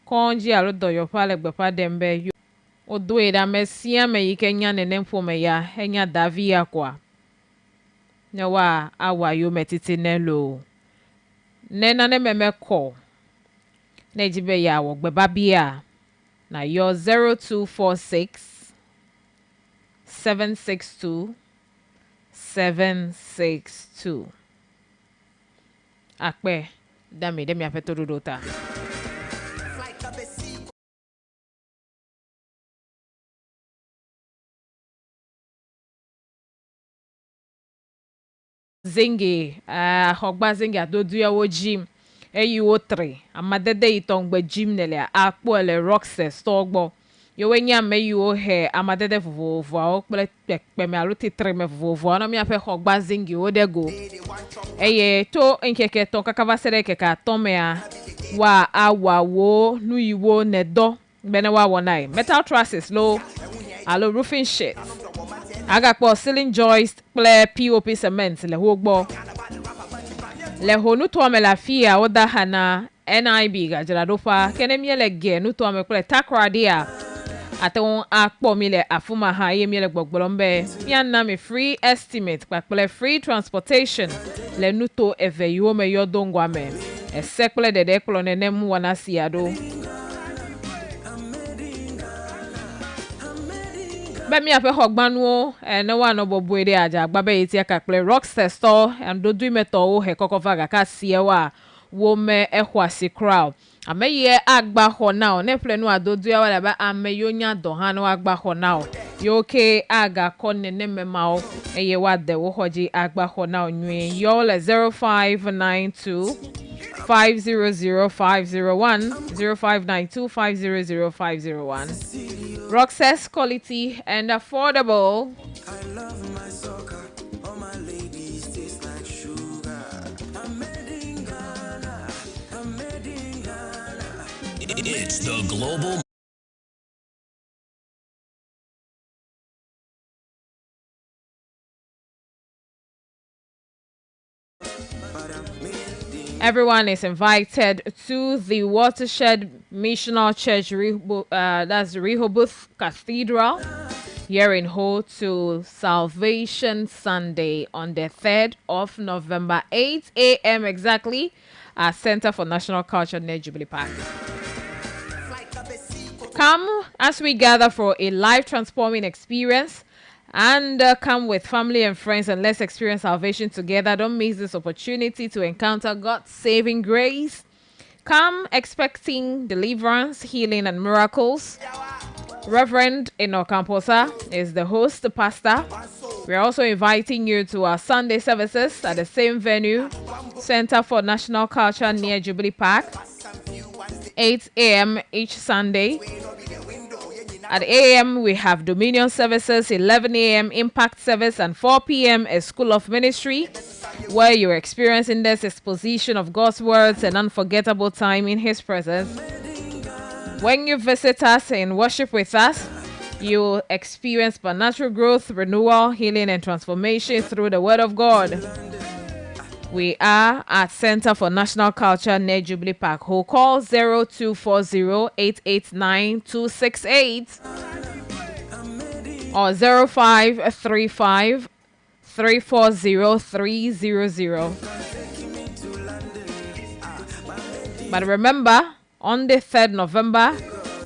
konji alodo yopa legbepa dembe odoe da mesia me ike nya nenemfo me ya enya davia kwa nyawa awa yo metiti nelo nena ne memeko na ejibe ya wo gbeba bia na yo 0246 762 762 akpe demi afeto dota Zingi hogba zingi adodu ya wo gym eyiwo 3 amadede itongbe gym nele akpo ele roxes togbo yo wenya meyiwo he amadede vovo o pe me aluti 3 me vovo na mi ape hogba zingi odego eye to nkeke to kakava sere keka tomea wa awawo nu iwo nedo bene wa wonai metal trusses low alo roofing sheet Agakpo ceiling joist play POP cement le hogbo. Le honu to me la fia oda hana NIB ga jiradofa kene miele ge nu to me play takradia. Aton akpo mi le afuma ha ye mi le gbogbolombe mianna me free estimate pakple free transportation le nuto eve yo me yodongwa me esekple de deklo nenem wana siado be mi ape hogbanu ne wa no bobuede aja gbabe yiti akakple rockstar store and do du meto wo he kokova ga ka siewa wo me ehwasi crowd ameye agba ho now ne plenu adodu ya wala ba ameyonya do ha no agba ho now yoke aga konne ne memao eye wade wo hoji agba ho now nwe yo le 0592 500501 0592 500501 Roxas quality and affordable. I love my soccer. All my ladies taste like sugar. I'm made in Ghana. I'm made in Ghana. It's the Global Everyone is invited to the Watershed Missional Church, that's Rehoboth Cathedral, here in Ho to Salvation Sunday on the 3rd of November, 8 a.m. exactly, at Center for National Culture near Jubilee Park. Come as we gather for a life transforming experience. And come with family and friends and let's experience salvation together. Don't miss this opportunity to encounter God's saving grace. Come expecting deliverance, healing, and miracles. Reverend Enoch Camposa is the host, the pastor. We're also inviting you to our Sunday services at the same venue, Center for National Culture near Jubilee Park, 8 a.m. each Sunday. At a.m. we have Dominion services, 11 a.m. Impact service, and 4 p.m. a School of Ministry, where you're experiencing this exposition of God's words and unforgettable time in His presence. When you visit us and worship with us, you'll experience supernatural growth, renewal, healing, and transformation through the Word of God. We are at Center for National Culture near Jubilee Park. Who call 0240-889-268 or 0535-340-300. But remember, on the 3rd November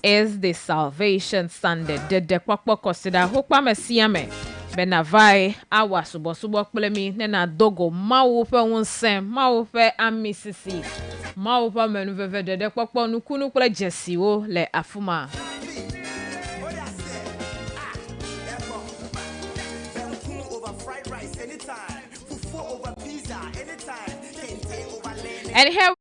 is the Salvation Sunday. Dede kwakpo kosida hokpa mesiame. Benavai awa subo plemi nena dogo maupe unsem maupe amisisi maupe menuveve dede kwakpo nukunu kule jesiwo le afuma. And here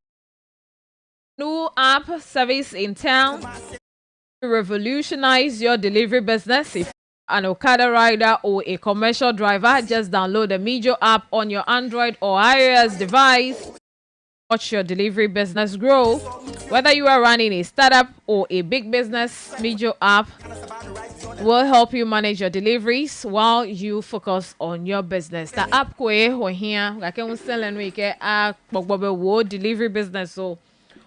new app service in town to revolutionize your delivery business. If an Okada rider or a commercial driver, just download the Mijo app on your Android or iOS device. Watch your delivery business grow. Whether you are running a startup or a big business, Mijo app will help you manage your deliveries while you focus on your business. The app kwe here, like I was telling you, wo delivery business so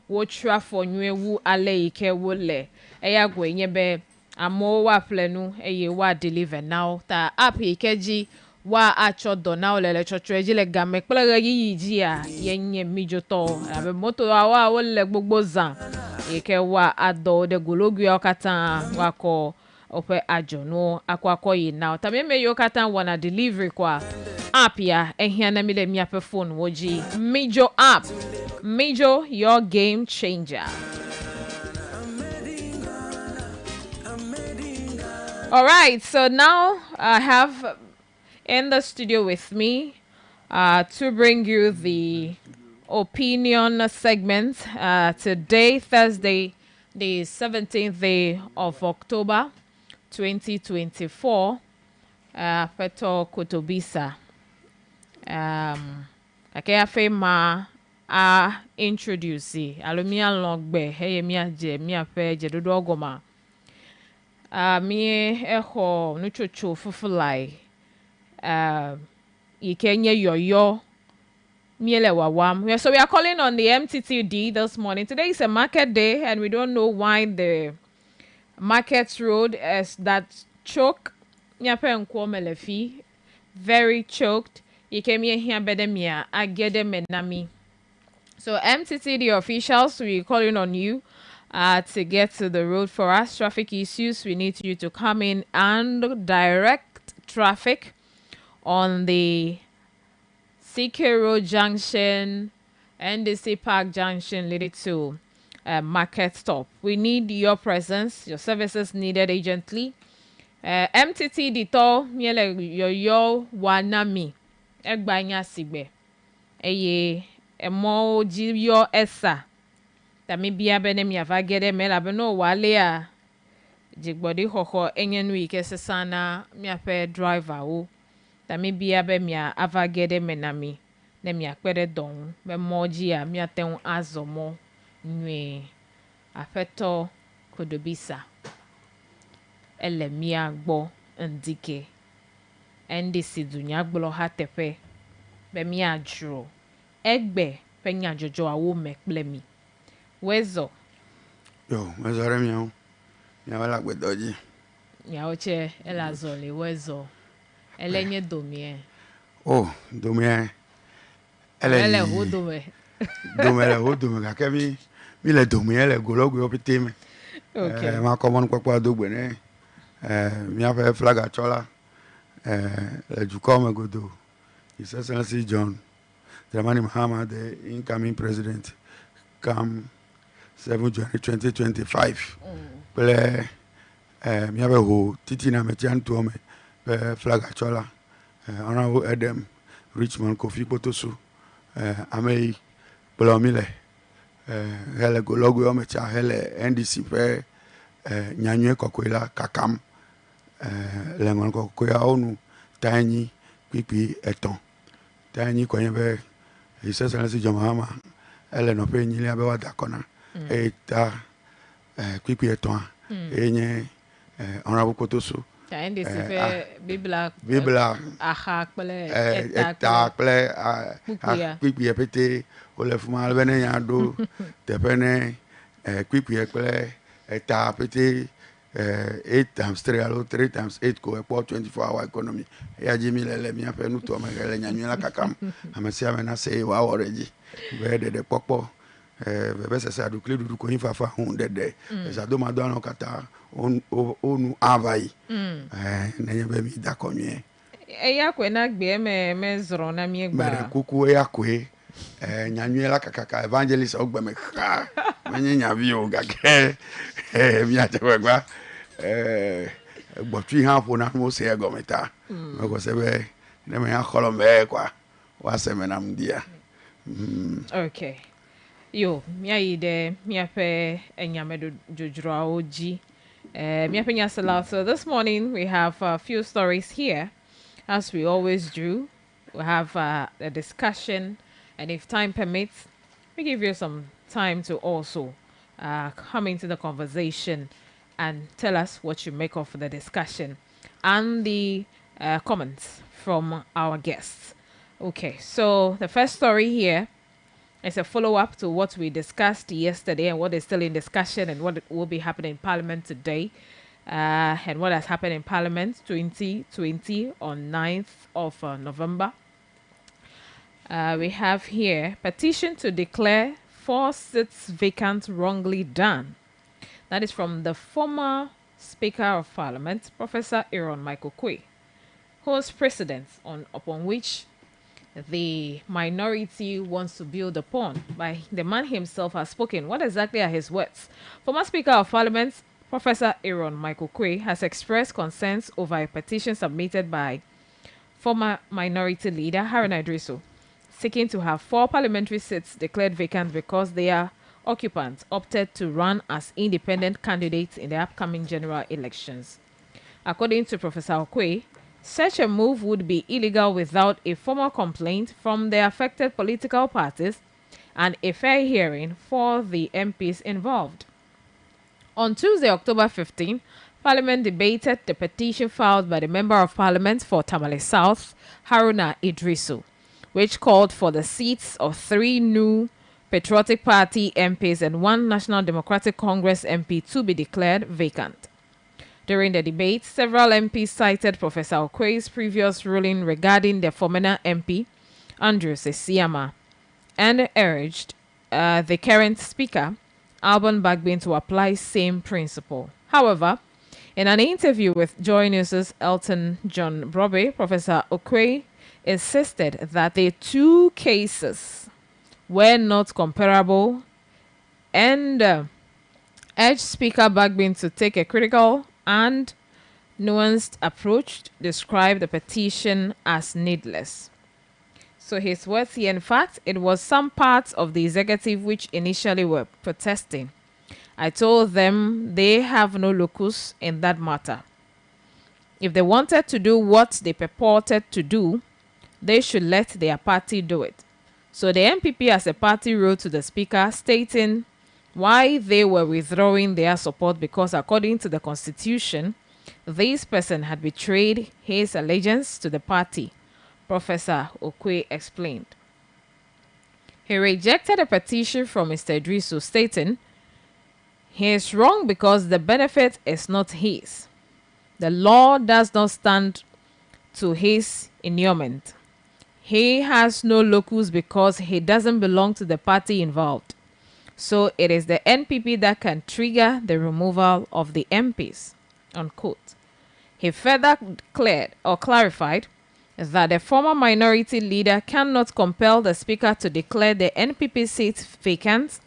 wo tra for new ale ike wo le. Eya gwe nyebe amo wa plenu eye wa deliver now. Ta app ikeji wa acho do now le chochreji le game pele yi ji a yenye Mijo to. Abe moto wa wo le gbogbo zan. Ike wa ado de gologu okata wa ko ope ajono akwakoyi now tameme yo katan wana delivery kwa app ya ehia na mile mi ape phone woji Mijo app. Mijo, your game changer. All right, so now I have in the studio with me to bring you the opinion segment today, Thursday, the 17th day of October 2024, Peto Kotobisa. Kakeafe ma introduce alumia logbe hey mia je mia fe je dodo ogoma mi eho nuchocho fufulai Kenya Yoyo Miele Wawam. So we are calling on the MTTD this morning. Today is a market day, and we don't know why the market road is that choke. Nyape Nkwomelefi, very choked. You came here bedemia. I get them menami. So MTTD officials, we calling on you to get to the road for us. Traffic issues, we need you to come in and direct traffic on the CK Road Junction, NDC Park Junction, leading to Market Stop. We need your presence, your services needed urgently. MTT dito miele yoyo wanami egbanya sigbe eye emo jiyo esa tami bia bene mi avagede mela beno wale a jigbodi hoho enyenu ike sesana mi ape driver wo tami bia be mi avagede menami ne mi akpere don be moji a mi aten azomo nwe afeto kodobisa elemia gbo ndike ndc dunya gbolo ha tepe be mi ajro egbe penya jojo awo mekplemi wezo yo mezore miao ya wala gbedoji ya oche elazole wezo elenye domie oh domie ele hodome domele hodome ka kemi mi le domie le gologo opitime okay ma common kwakwa dogbe ne mi afa flag achola le Jukome Godo, His Excellency John Dramani Mahama, the incoming president, come 7 January 2025. Play mi have ho titi na metian to me flag achola honorable Adam Richmond Kofi Potosu amei blomile hele gologo yo mecha hele NDC pe nyanywe kokoila kakam lengon kokoya onu tani pipi eton tani koyebe His Excellency John Mahama ele no pe nyile abewa dakona eta pipi eton enye honorable Potosu NDC fe bibla aha kpele eta kpele pipi epete ole fuma albene yado tepene pipi kpele eta pete 8 times 3 alo 3 times 8 ko epo 24-hour economy ya jimi lele mi afa nu to ma gele nyanyu la kakam amesi amena se wa oreji be de popo bebe se sa du kle du ko infa fa hun de sa do ma do an kata onu avai na ye be mi da konye ya kwe na gbe me zoro na mi egba mere kuku ya kwe nyanyu la kakaka evangelist ogbe me ka menye nyavi o gage mi ate gba gbọtú ihe afọ na mo se gometa meko sebe ne me akolo me kwa wa se me na mdia okay yo mi aide mi ape enyamedo jojura oji mi ape nyasala. So this morning we have a few stories here, as we always do. We have a discussion, and if time permits, we give you some time to also come into the conversation and tell us what you make of the discussion and the comments from our guests. Okay, so the first story here is a follow-up to what we discussed yesterday and what is still in discussion and what will be happening in Parliament today, and what has happened in Parliament 2020 on 9th of November. We have here, petition to declare 4 seats vacant wrongly done. That is from the former Speaker of Parliament, Professor Aaron Michael Quay, whose precedents upon which the minority wants to build upon. By the man himself has spoken. What exactly are his words? Former Speaker of Parliament, Professor Aaron Michael Quay, has expressed concerns over a petition submitted by former minority leader Haruna Idrisu, seeking to have 4 parliamentary seats declared vacant because their occupants opted to run as independent candidates in the upcoming general elections. According to Professor Okwe, such a move would be illegal without a formal complaint from the affected political parties and a fair hearing for the MPs involved. On Tuesday, October 15, Parliament debated the petition filed by the Member of Parliament for Tamale South, Haruna Idrisu, which called for the seats of 3 new Patriotic Party MPs and 1 National Democratic Congress MP to be declared vacant. During the debate, several MPs cited Professor Okwe's previous ruling regarding the former MP, Andrew Sesiama, and urged the current Speaker, Alban Bagbin, to apply same principle. However, in an interview with Joy News' Elton John Brobe, Professor Okwe insisted that the 2 cases were not comparable and urged Speaker Bagbin to take a critical and nuanced approach, described the petition as needless. So his words here, in fact, it was some parts of the executive which initially were protesting. I told them they have no locus in that matter. If they wanted to do what they purported to do, they should let their party do it. So the NPP as a party wrote to the Speaker stating why they were withdrawing their support because according to the Constitution, this person had betrayed his allegiance to the party, Professor Okwe explained. He rejected a petition from Mr. Idrisu stating he is wrong because the benefit is not his. The law does not stand to his inurement. He has no locus because he doesn't belong to the party involved. So it is the NPP that can trigger the removal of the MPs, unquote. He further clarified that the former minority leader cannot compel the Speaker to declare the NPP seats vacant,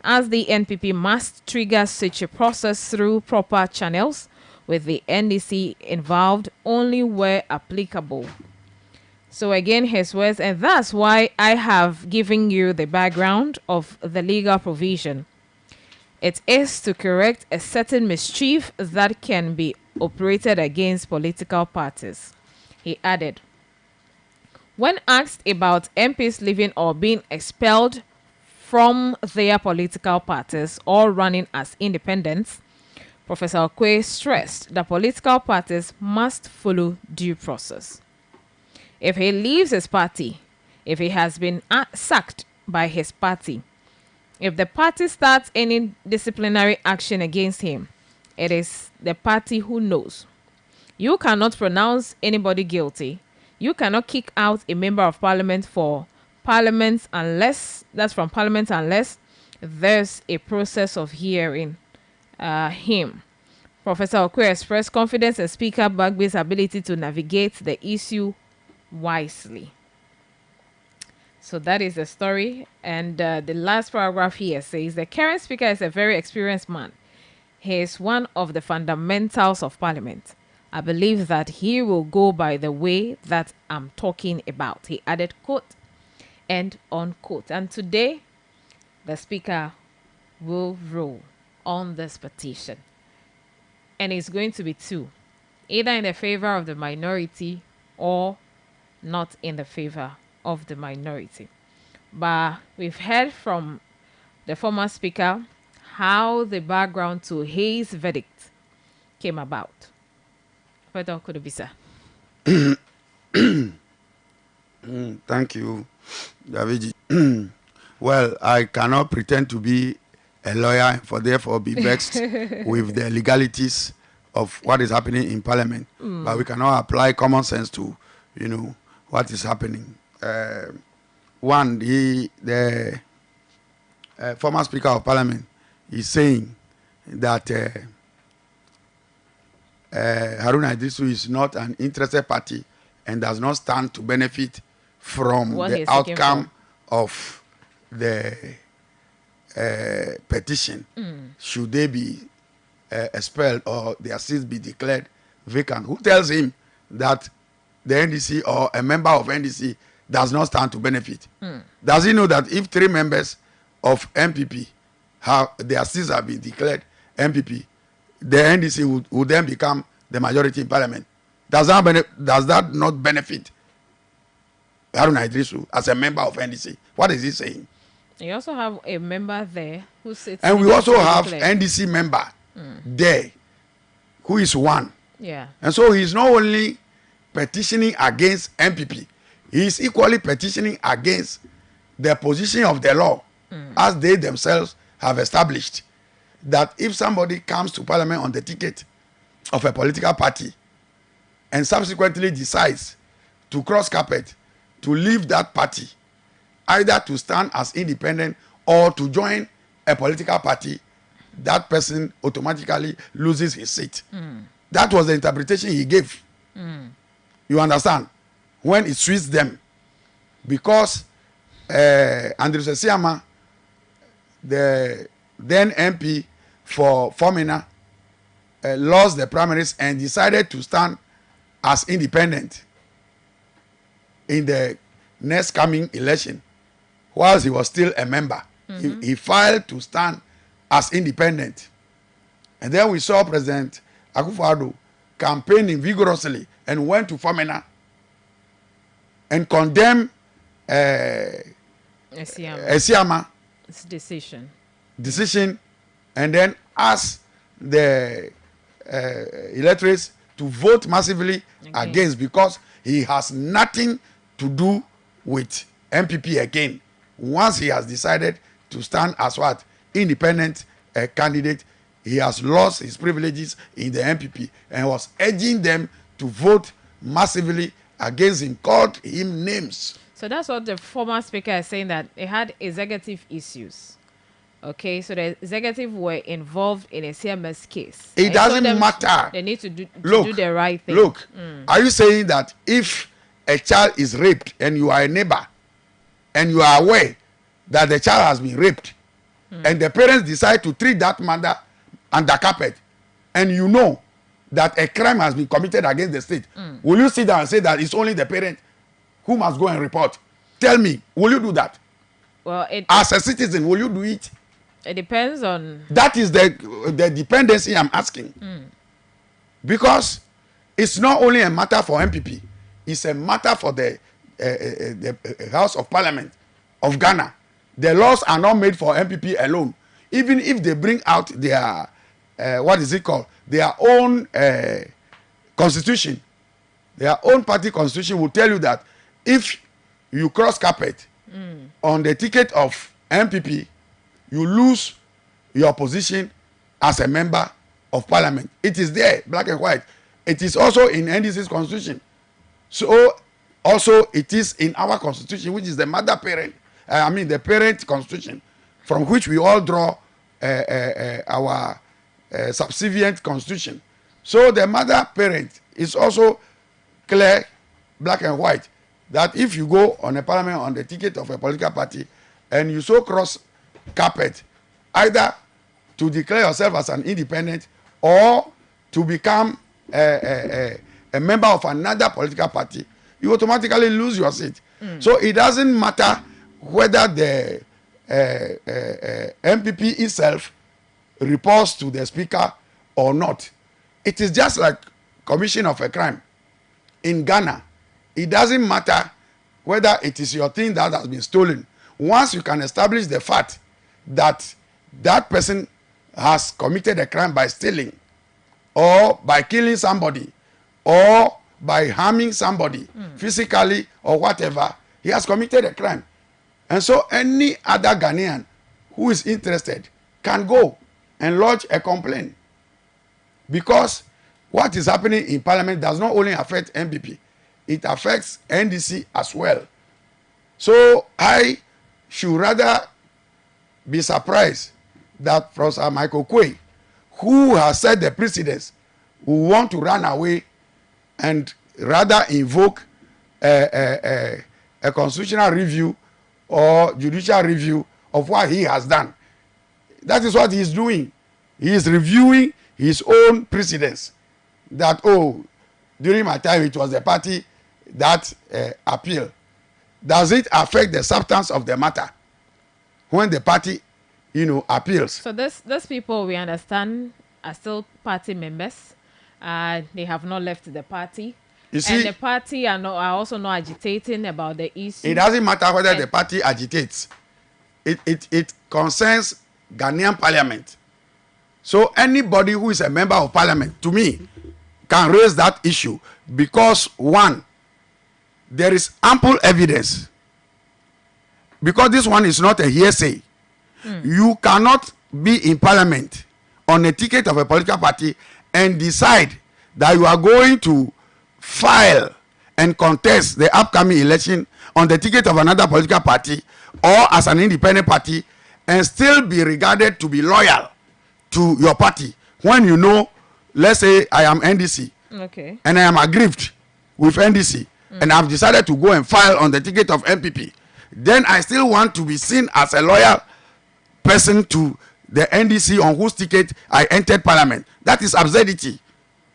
as the NPP must trigger such a process through proper channels with the NDC involved only where applicable. So again, his words, and that's why I have given you the background of the legal provision. It is to correct a certain mischief that can be operated against political parties. He added, when asked about MPs leaving or being expelled from their political parties or running as independents, Professor Okwe stressed that political parties must follow due process. If he leaves his party, if he has been sacked by his party, if the party starts any disciplinary action against him, it is the party who knows. You cannot pronounce anybody guilty. You cannot kick out a member of parliament for parliament unless there's a process of hearing him. Professor Okwe expressed confidence in Speaker Bagbin's ability to navigate the issue wisely. So that is the story. And the last paragraph here says the current Speaker is a very experienced man. He is one of the fundamentals of Parliament. I believe that he will go by the way that I'm talking about. He added, quote, end unquote. And today, the Speaker will rule on this petition. And it's going to be 2, either in the favor of the minority or not in the favor of the minority. But we've heard from the former Speaker how the background to his verdict came about. Thank you, Daviji. Well, I cannot pretend to be a lawyer, for therefore be vexed with the legalities of what is happening in Parliament. But we cannot apply common sense to, what is happening. One, the former Speaker of Parliament is saying that Haruna Idrisu is not an interested party and does not stand to benefit from the outcome of the petition. Should they be expelled or their seats be declared vacant? Who tells him that the NDC or a member of NDC does not stand to benefit? Does he know that if 3 members of MPP their seats have been declared MPP, the NDC would then become the majority in Parliament? Does that not benefit Haruna Idrisu as a member of NDC? What is he saying? You also have a member there who sits. And we also have NDC member there who is one. Yeah. And so he's not only petitioning against MPP, he is equally petitioning against the position of the law as they themselves have established. That if somebody comes to parliament on the ticket of a political party and subsequently decides to cross carpet, to leave that party, either to stand as independent or to join a political party, that person automatically loses his seat. That was the interpretation he gave. You understand? When it suits them. Because Andrew Sesiama, the then MP for Fomena, lost the primaries and decided to stand as independent in the next coming election, whilst he was still a member. He filed to stand as independent. And then we saw President Akufo-Addo campaigning vigorously and went to Fomena and condemned Esiama's decision, and then asked the electorates to vote massively against, because he has nothing to do with MPP again. Once he has decided to stand as what? Independent candidate, he has lost his privileges in the MPP and was urging them to vote massively against him, called him names. So that's what the former speaker is saying, that it had executive issues. Okay, so the executive were involved in a CMS case. It doesn't matter. They need to do the right thing. Look, are you saying that if a child is raped and you are a neighbor and you are aware that the child has been raped and the parents decide to treat that mother under carpet, and you know that a crime has been committed against the state, will you sit down and say that it's only the parent who must go and report? Tell me, will you do that? Well, as a citizen, will you do it? It depends on... That is the dependency I'm asking. Because it's not only a matter for MPP, it's a matter for the House of Parliament of Ghana. The laws are not made for MPP alone. Even if they bring out their, what is it called? Their own constitution, their own party constitution will tell you that if you cross carpet on the ticket of MPP, you lose your position as a member of parliament. It is there, black and white. It is also in NDC's constitution. So also it is in our constitution, which is the mother parent, the parent constitution, from which we all draw our subservient constitution. So the mother parent is also clear, black and white, that if you go on a parliament on the ticket of a political party and you so cross carpet, either to declare yourself as an independent or to become a member of another political party, you automatically lose your seat. So it doesn't matter whether the MPP itself reports to the speaker or not. It is just like commission of a crime. In Ghana, it doesn't matter whether it is your thing that has been stolen. Once you can establish the fact that that person has committed a crime by stealing or by killing somebody or by harming somebody physically or whatever, he has committed a crime. And so any other Ghanaian who is interested can go and lodge a complaint, because what is happening in parliament does not only affect MPP, it affects NDC as well. So I should rather be surprised that Professor Michael Quay, who has set the precedence, who want to run away and rather invoke a constitutional review or judicial review of what he has done. That is what he is doing. He is reviewing his own precedence. That, oh, during my time it was the party that appealed. Does it affect the substance of the matter when the party, appeals? So those people, we understand, are still party members. They have not left the party. You see, and the party are also not agitating about the issue. It doesn't matter whether the party agitates. It concerns Ghanaian parliament. So anybody who is a member of parliament, to me, can raise that issue because one, there is ample evidence. Because this one is not a hearsay. You cannot be in parliament on a ticket of a political party and decide that you are going to file and contest the upcoming election on the ticket of another political party or as an independent party and still be regarded to be loyal to your party when you know, let's say I am NDC, okay, and I am aggrieved with NDC, and I've decided to go and file on the ticket of MPP, then I still want to be seen as a loyal person to the NDC on whose ticket I entered parliament. That is absurdity.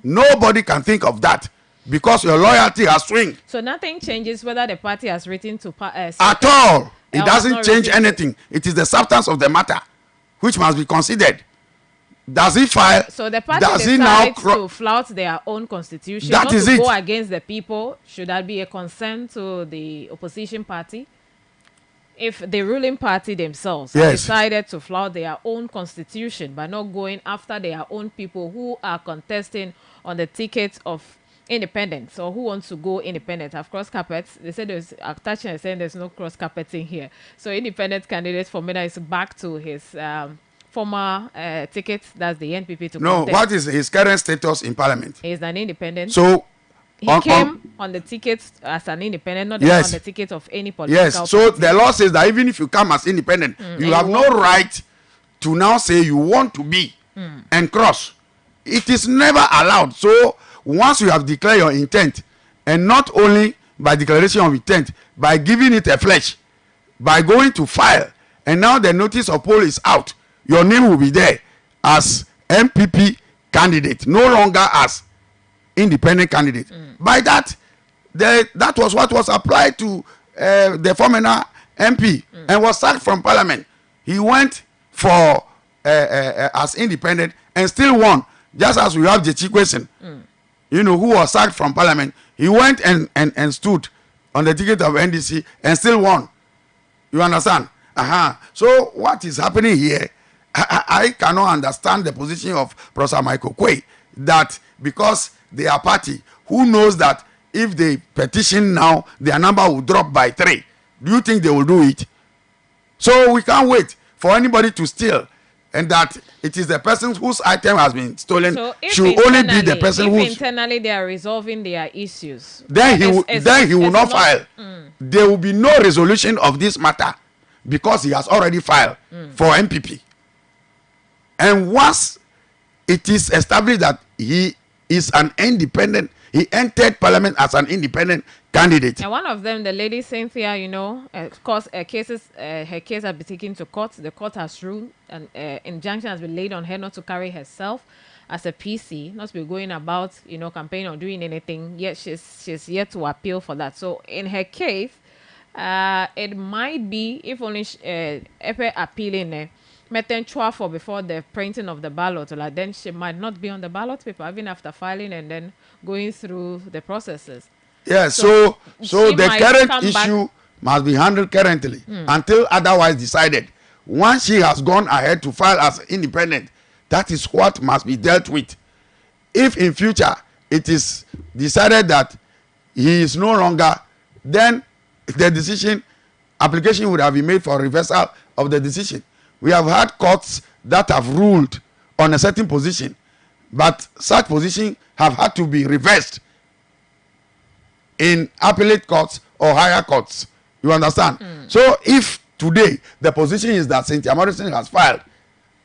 Nobody can think of that because your loyalty has swung. So nothing changes whether the party has written to at all. It doesn't change anything. It is the substance of the matter which must be considered. Does he file? So the party decides to flout their own constitution, that not is to it. go against the people. Should that be a concern to the opposition party? If the ruling party themselves have decided to flout their own constitution by not going after their own people who are contesting on the ticket of independence or who wants to go independent, have cross carpets. They said there's touching and saying there's no cross carpeting here. So independent candidate for Mena is back to his former ticket. That's the NPP to No, contest. what is his current status in parliament? He is an independent. So he came on the ticket as an independent, not on the ticket of any political Yes, so party. the law says that even if you come as independent, you have no right to now say you want to be and cross. It is never allowed. So once you have declared your intent, and not only by declaration of intent, by giving it a flesh, by going to file, and now the notice of poll is out, your name will be there as MPP candidate, no longer as independent candidate. By that, that was what was applied to the former MP and was sacked from parliament. He went for as independent and still won, just as we have Jechikwesen, who was sacked from parliament. He went and stood on the ticket of NDC and still won. You understand? So what is happening here? I cannot understand the position of Professor Michael Quay, that because they are party who knows that if they petition now, their number will drop by 3. Do you think they will do it? So we can't wait for anybody to steal, and that it is the person whose item has been stolen should only be the person who. Internally they are resolving their issues. Then he will not file. There will be no resolution of this matter because he has already filed for MPP. And once it is established that he is an independent, he entered parliament as an independent candidate. And one of them, the lady Cynthia, of course, her case has been taken to court. The court has ruled, and injunction has been laid on her not to carry herself as a PC, not to be going about, campaigning or doing anything. Yet she's yet to appeal for that. So in her case, it might be, if only appealing for before the printing of the ballot, then she might not be on the ballot paper even after filing and then going through the processes. Yes, so the current issue must be handled currently until otherwise decided. Once she has gone ahead to file as independent, that is what must be dealt with. If in future it is decided that he is no longer, then the application would have been made for reversal of the decision. We have had courts that have ruled on a certain position, but such position have had to be reversed in appellate courts or higher courts. You understand? So if today the position is that Cynthia Morrison has filed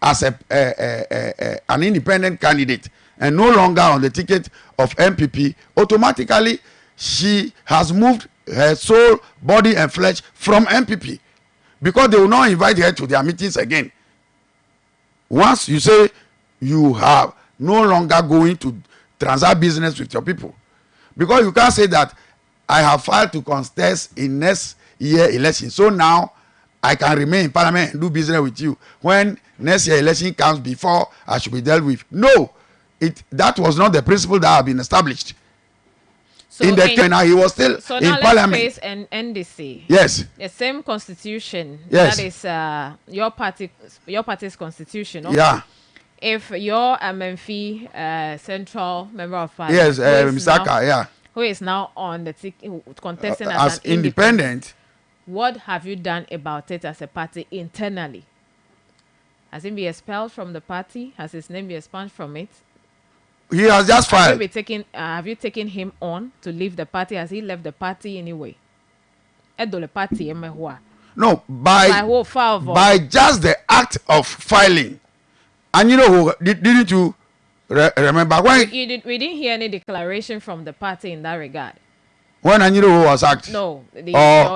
as an independent candidate and no longer on the ticket of MPP, automatically she has moved her soul, body and flesh from MPP, because they will not invite her to their meetings again. Once you say you are no longer going to transact business with your people, because you can't say that I have filed to contest in next year election, so now I can remain in parliament and do business with you when next year election comes before I should be dealt with. No, that was not the principle that had been established. So he was still in parliament. Let's face an NDC. Yes. The same constitution. Yes. That is your party's constitution. Yeah. if you're a Menfi central member of parliament, Yes, Misaka, yeah. Who is now on the contesting as an independent. What have you done about it as a party internally? Has he been expelled from the party? Has his name been expunged from it? He has just filed. Have you taken him on to leave the party? Has he left the party anyway? No, by just the act of filing. And you know who didn't you remember when we didn't hear any declaration from the party in that regard. When Anyiro was asked? No,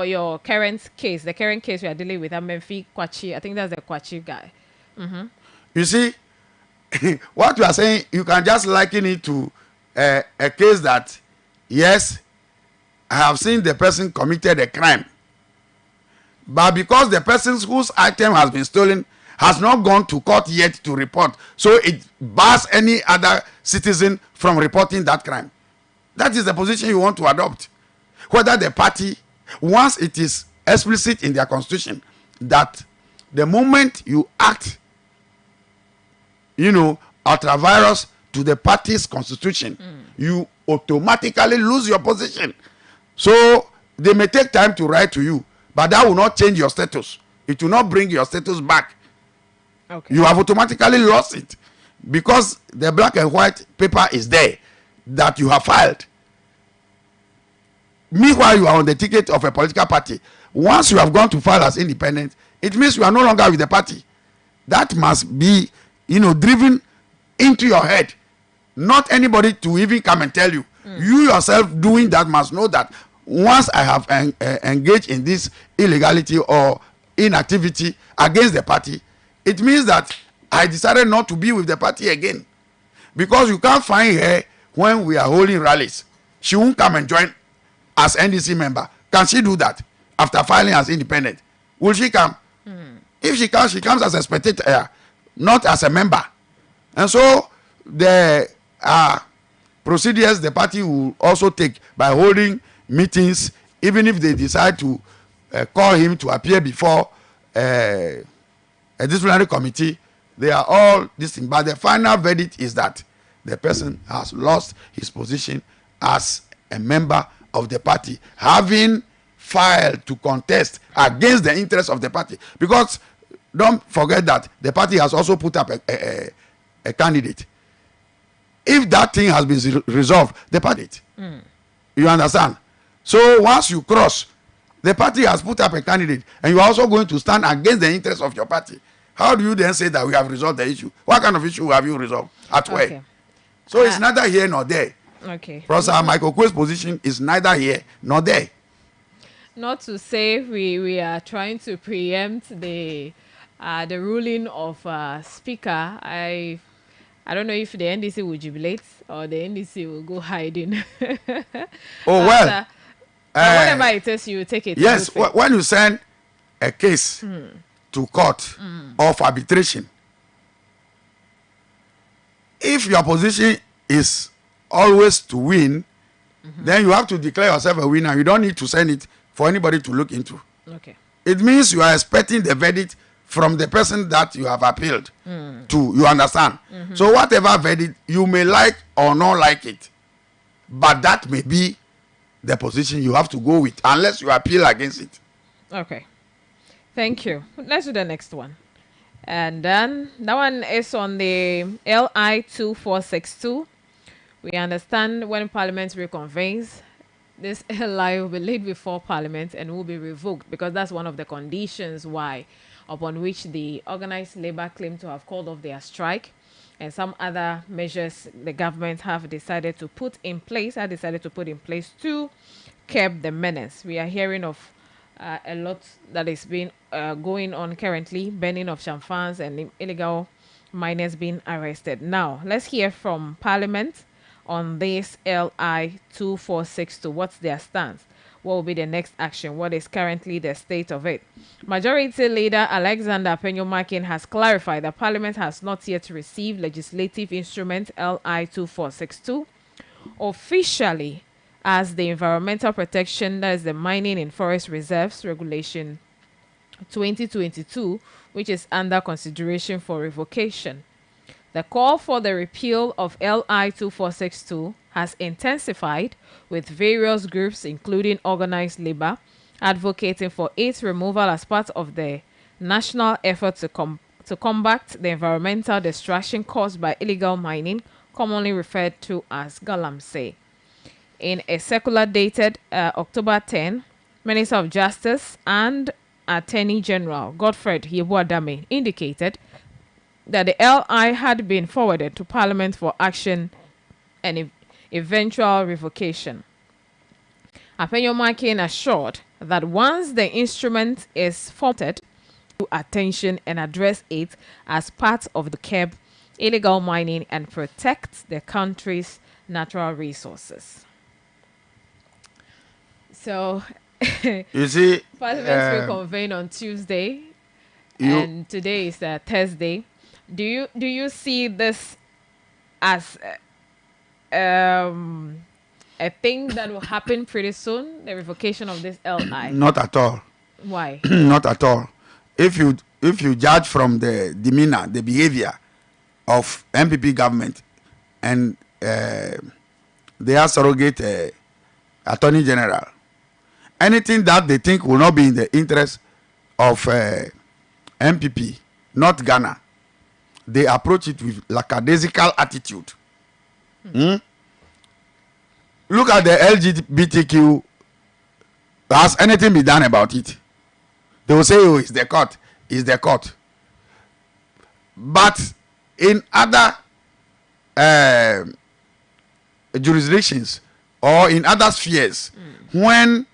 your current case, the current case we are dealing with, Menfi Kwachi. I think that's the Kwachi guy. Mm-hmm. You see, what you are saying, you can just liken it to a case that, yes, I have seen the person committed a crime. But because the person whose item has been stolen has not gone to court yet to report, so it bars any other citizen from reporting that crime. That is the position you want to adopt. Whether the party, once it is explicit in their constitution that the moment you act, ultra-virus to the party's constitution, you automatically lose your position. So they may take time to write to you, but that will not change your status. It will not bring your status back. Okay. You have automatically lost it because the black and white paper is there that you have filed. Meanwhile, you are on the ticket of a political party. Once you have gone to file as independent, it means you are no longer with the party. That must be, driven into your head. Not anybody to even come and tell you. You yourself doing that must know that once I have engaged in this illegality or inactivity against the party, it means that I decided not to be with the party again. Because you can't find her when we are holding rallies. She won't come and join as NDC member. Can she do that after filing as independent? Will she come? If she comes, she comes as a spectator, not as a member. And so the procedures the party will also take by holding meetings, even if they decide to call him to appear before a disciplinary committee, they are all this thing. But the final verdict is that the person has lost his position as a member of the party, having filed to contest against the interests of the party. Because don't forget that the party has also put up a candidate. If that thing has been resolved, the party, you understand? So once you cross, the party has put up a candidate, and you are also going to stand against the interests of your party. How do you then say that we have resolved the issue? What kind of issue have you resolved? At where? So it's neither here nor there. Okay. Professor Michael Quay's position is neither here nor there. Not to say we are trying to preempt the ruling of Speaker. I don't know if the NDC will jubilate or the NDC will go hiding. Well. Whatever it is, you take it. Yes, when you send a case to court of arbitration, if your position is always to win, then you have to declare yourself a winner. You don't need to send it for anybody to look into. Okay. It means you are expecting the verdict from the person that you have appealed to. You understand? So whatever verdict, you may like or not like it, but that may be the position you have to go with unless you appeal against it. Okay. Thank you. Let's do the next one. And then that one is on the LI 2462. We understand when Parliament reconvenes, this LI will be laid before Parliament and will be revoked because that's one of the conditions upon which the organized labor claim to have called off their strike, and some other measures the government have decided to put in place to curb the menace. We are hearing of a lot that is being going on currently, burning of champagnes and illegal miners being arrested. Now, let's hear from Parliament on this LI 2462. What's their stance? What will be the next action? What is currently the state of it? Majority Leader Alexander Penyo-Makin has clarified that Parliament has not yet received legislative instrument LI 2462 officially as the Environmental Protection, that is the Mining in Forest Reserves Regulation 2022, which is under consideration for revocation. The call for the repeal of LI 2462 has intensified, with various groups, including organized labor, advocating for its removal as part of the national effort to combat the environmental destruction caused by illegal mining, commonly referred to as galamsey. In a circular dated October 10, Minister of Justice and Attorney General Godfred Yeboah-Dame indicated that the LI had been forwarded to Parliament for action and eventual revocation. Apenyomakin assured that once the instrument is formatted, to attention and address it as part of the curb illegal mining and protect the country's natural resources. So, you see, Parliament will convene on Tuesday, and today is Thursday. Do you see this as a thing that will happen pretty soon? The revocation of this LI? Not at all. Why? Not at all. If you judge from the demeanor, the behavior of MPP government and their surrogate Attorney General, anything that they think will not be in the interest of MPP, not Ghana, they approach it with lackadaisical attitude. Look at the LGBTQ. Has anything been done about it? They will say, oh, it's the court. It's the court. But in other jurisdictions or in other spheres, when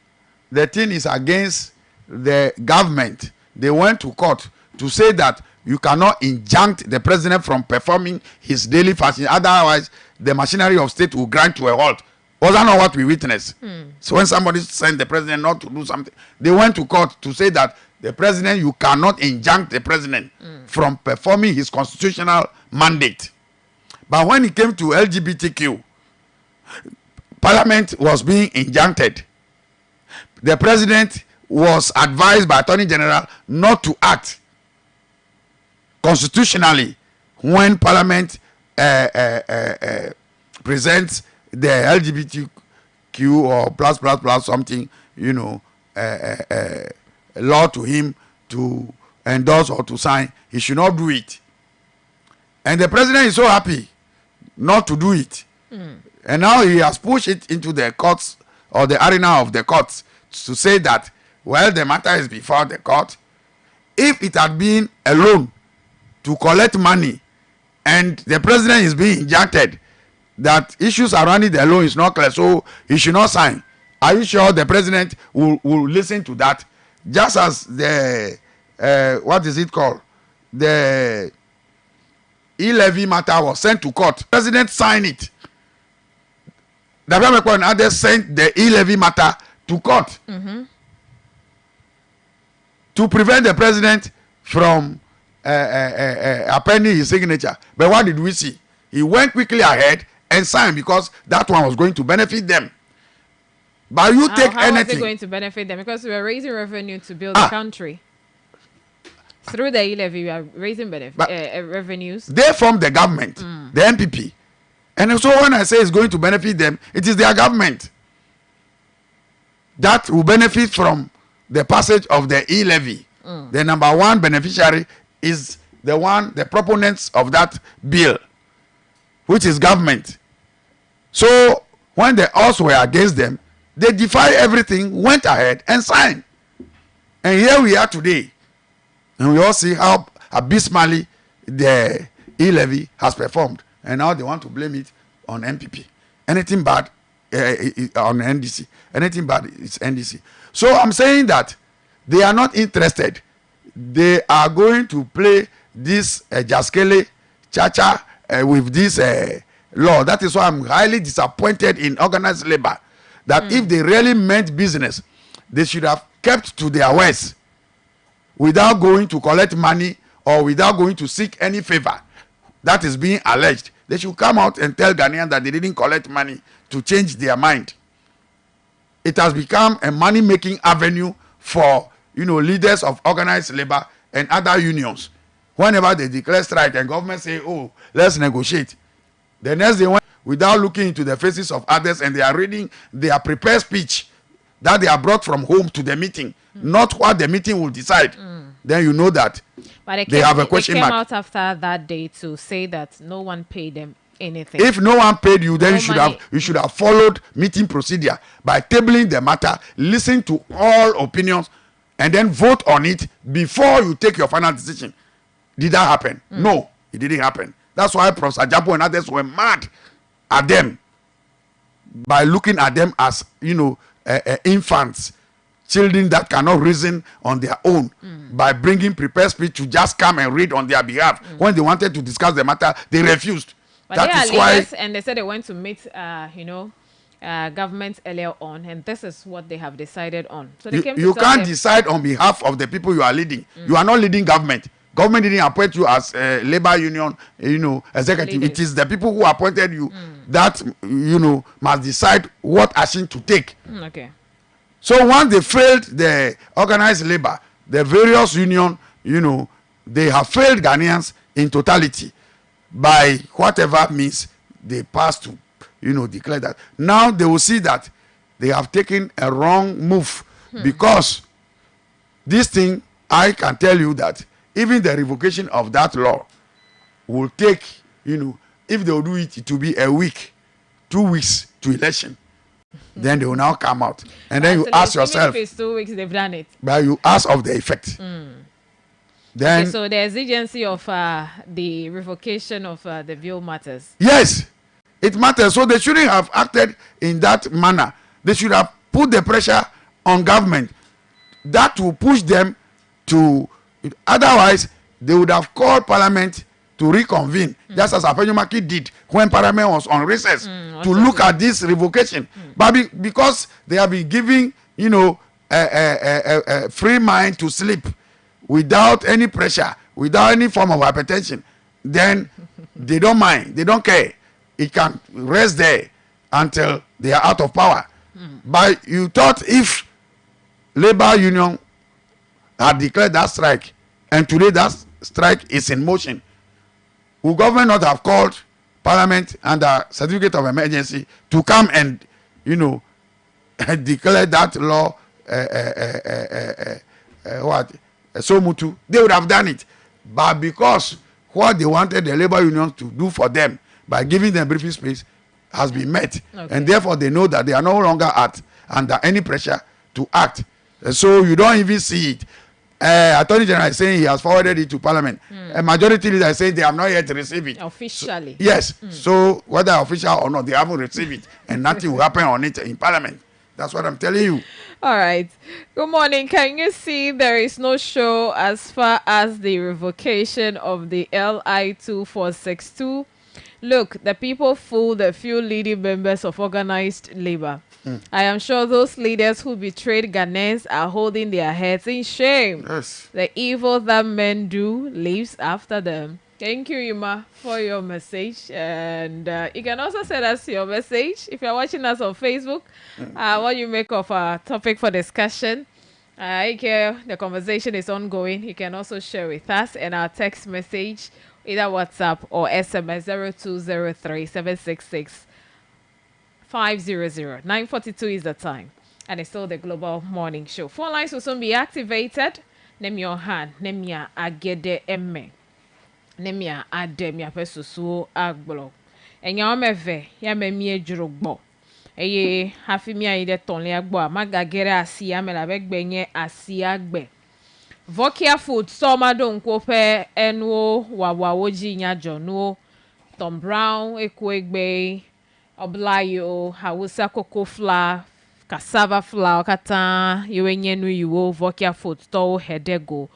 the thing is against the government, they went to court to say that you cannot injunct the president from performing his daily fasting. Otherwise, the machinery of state will grind to a halt. Was that not what we witnessed? So when somebody sent the president not to do something, they went to court to say that the president, you cannot injunct the president from performing his constitutional mandate. But when it came to LGBTQ, Parliament was being injuncted. The president was advised by Attorney General not to act constitutionally when Parliament presents the LGBTQ or plus something, law to him to endorse or to sign. He should not do it. And the president is so happy not to do it. And now he has pushed it into the courts or the arena of the courts to say that, well, the matter is before the court. If it had been a loan to collect money and the president is being injected, that issues surrounding the loan is not clear, so he should not sign. Are you sure the president will listen to that? Just as the, what is it called? The e-levy matter was sent to court. President signed it. The Bamekwa and others sent the e-levy matter to court to prevent the president from appending his signature. But what did we see? He went quickly ahead and signed because that one was going to benefit them. But you take how anything. How is it going to benefit them? Because we are raising revenue to build the country. Through the e-levy, we are raising revenues. They form the government, the MPP. And so when I say it's going to benefit them, it is their government that will benefit from the passage of the e-levy. The number one beneficiary is the proponents of that bill, which is government. So when the odds were against them, they defied everything, went ahead and signed. And here we are today. And we all see how abysmally the e-levy has performed. And now they want to blame it on MPP. Anything bad on NDC. Anything bad is NDC. So I'm saying that they are not interested. They are going to play this Jaskele Chacha with this law. That is why I'm highly disappointed in organized labor. That if they really meant business, they should have kept to their words without going to collect money or without going to seek any favor that is being alleged. They should come out and tell Ghanaians that they didn't collect money to change their mind. It has become a money-making avenue for leaders of organized labor and other unions whenever they declare strike and government say, oh, let's negotiate, the next day, without looking into the faces of others, and they are reading their prepared speech that they are brought from home to the meeting, not what the meeting will decide, then you know that they have a question mark. They came mark. out after that day to say that no one paid them anything. If no one paid you, then no you should have followed meeting procedure by tabling the matter, listen to all opinions, and then vote on it before you take your final decision. Did that happen? No, it didn't happen. That's why Professor Japo and others were mad at them by looking at them as, infants, children that cannot reason on their own, by bringing prepared speech to just come and read on their behalf. When they wanted to discuss the matter, they refused. But that is why, and they said they went to meet, government earlier on, and this is what they have decided on. So they you can't decide on behalf of the people you are leading. You are not leading government. Government didn't appoint you as a labor union, executive. It is the people who appointed you that, must decide what action to take. Okay. So once they failed the organized labor, the various union, they have failed Ghanaians in totality by whatever means they passed to, declare that. Now they will see that they have taken a wrong move because this thing, I can tell you that even the revocation of that law will take, if they will do it, it will be a week, 2 weeks to election. Then they will now come out. And then you ask yourself. Even if it's 2 weeks, they've done it. But you ask of the effect. Then, okay, so the exigency of the revocation of the bill matters. Yes, it matters. So they shouldn't have acted in that manner. They should have put the pressure on government. That will push them to... Otherwise, they would have called Parliament to reconvene, just as Apenyomaki did when Parliament was on recess, to look at this revocation. But because they have been giving, a free mind to sleep without any pressure, without any form of hypertension, then they don't mind, they don't care. It can rest there until they are out of power. But you thought if labor union had declared that strike, and today that strike is in motion, will government not have called Parliament under certificate of emergency to come and, declare that law, so mutu? They would have done it. But because what they wanted the labor union to do for them by giving them briefing space has been met, and therefore they know that they are no longer under any pressure to act. So you don't even see it. Attorney General is saying he has forwarded it to Parliament. A majority leader is saying they have not yet received it. Officially. So, yes. So whether official or not, they haven't received it. And nothing will happen on it in Parliament. That's what I'm telling you. All right. Good morning. Can you see there is no show as far as the revocation of the LI 2462? Look, the people fooled the few leading members of organized labor. I am sure those leaders who betrayed Ghanaians are holding their heads in shame. Yes. The evil that men do lives after them. Thank you, Ima, for your message. And you can also send us your message if you're watching us on Facebook. What you make of our topic for discussion. The conversation is ongoing. You can also share with us and our text message, either WhatsApp or SMS 0203 766 500. 9:42 is the time, and it's still the Global Morning Show. Phone lines will soon be activated. Name your hand. Name ya agede emme. Name ya adem ya pesusu agbolo. Enya omeve ya memie jurugbo. Eye hafi mi aide tonle agbo magagere asi ya mela begbenye asi agbe. Vokia food soma don kope enwo wawawoji nyajo no Tom Brown ekwegbe Oblayo, Hausa cocoa flour, cassava flour, kata, yuenyenu yuo, vokia food store, hedego.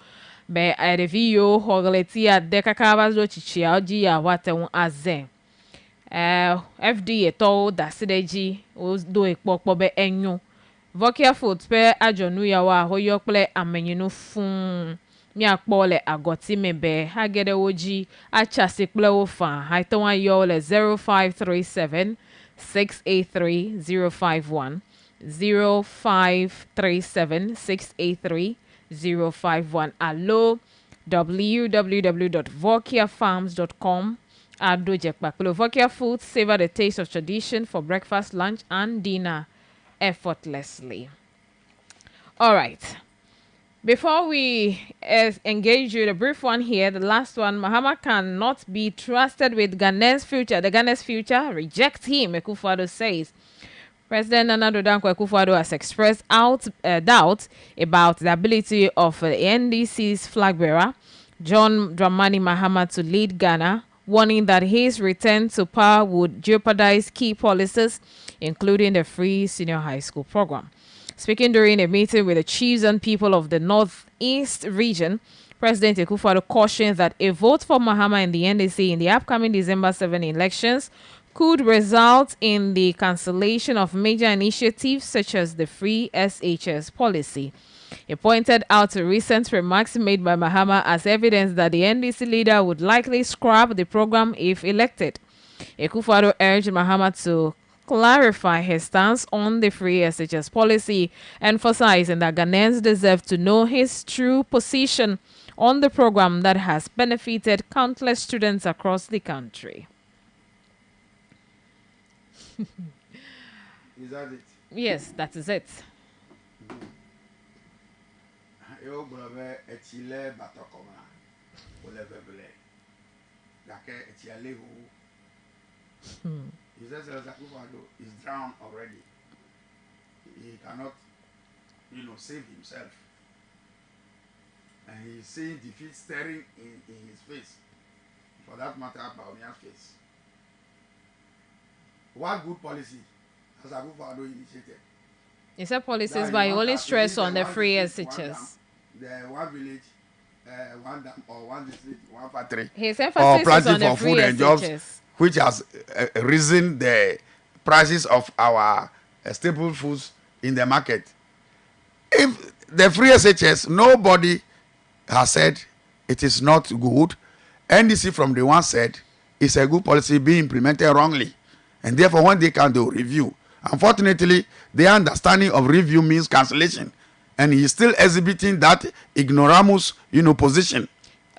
Be adevio, hogletia, decacavazo chichia, oji wate azen. FDA told that sideji, do a pobe enyo. Vokia food pe ajonu yawa, hoyokle amenyenu fun. Mi akpole agoti mebe, hagede oji, achasikple ofa, haitwa yole 0537 683-051 0537-683-051. Allo www.vokiafarms.com. Vokia Foods savor the taste of tradition for breakfast, lunch, and dinner effortlessly. All right. Before we engage you, the brief one here, the last one, Mahama cannot be trusted with Ghanaians' future. The Ghanaians' future rejects him, Akufo-Addo says. President Nana Addo Dankwa Akufo-Addo has expressed doubt about the ability of the NDC's flag bearer, John Dramani Mahama, to lead Ghana, warning that his return to power would jeopardize key policies, including the free senior high school program. Speaking during a meeting with the chiefs and people of the Northeast region, President Akufo-Addo cautioned that a vote for Mahama in the NDC in the upcoming December 7 elections could result in the cancellation of major initiatives such as the free SHS policy. He pointed out recent remarks made by Mahama as evidence that the NDC leader would likely scrap the program if elected. Akufo-Addo urged Mahama to clarify his stance on the free SHS policy, emphasizing that Ghanaians deserve to know his true position on the program that has benefited countless students across the country. Is that it? Yes, that is it. Yo brother etile batokoma olevebele dake etiale hu. He says Akufo-Addo is drowned already. He cannot, save himself. And he's seeing defeat staring in his face. For that matter, Baomia's face. What good policy has Akufo-Addo initiated? He said policies, but he only stress on the free SHS. The one village, one dam, or one district, one factory. His emphasis is on the free SHS. Jobs, which has risen the prices of our staple foods in the market. If the free SHS, nobody has said it is not good. NDC from the one said it's a good policy being implemented wrongly. And therefore, when they can do review, unfortunately, their understanding of review means cancellation. And he's still exhibiting that ignoramus, position.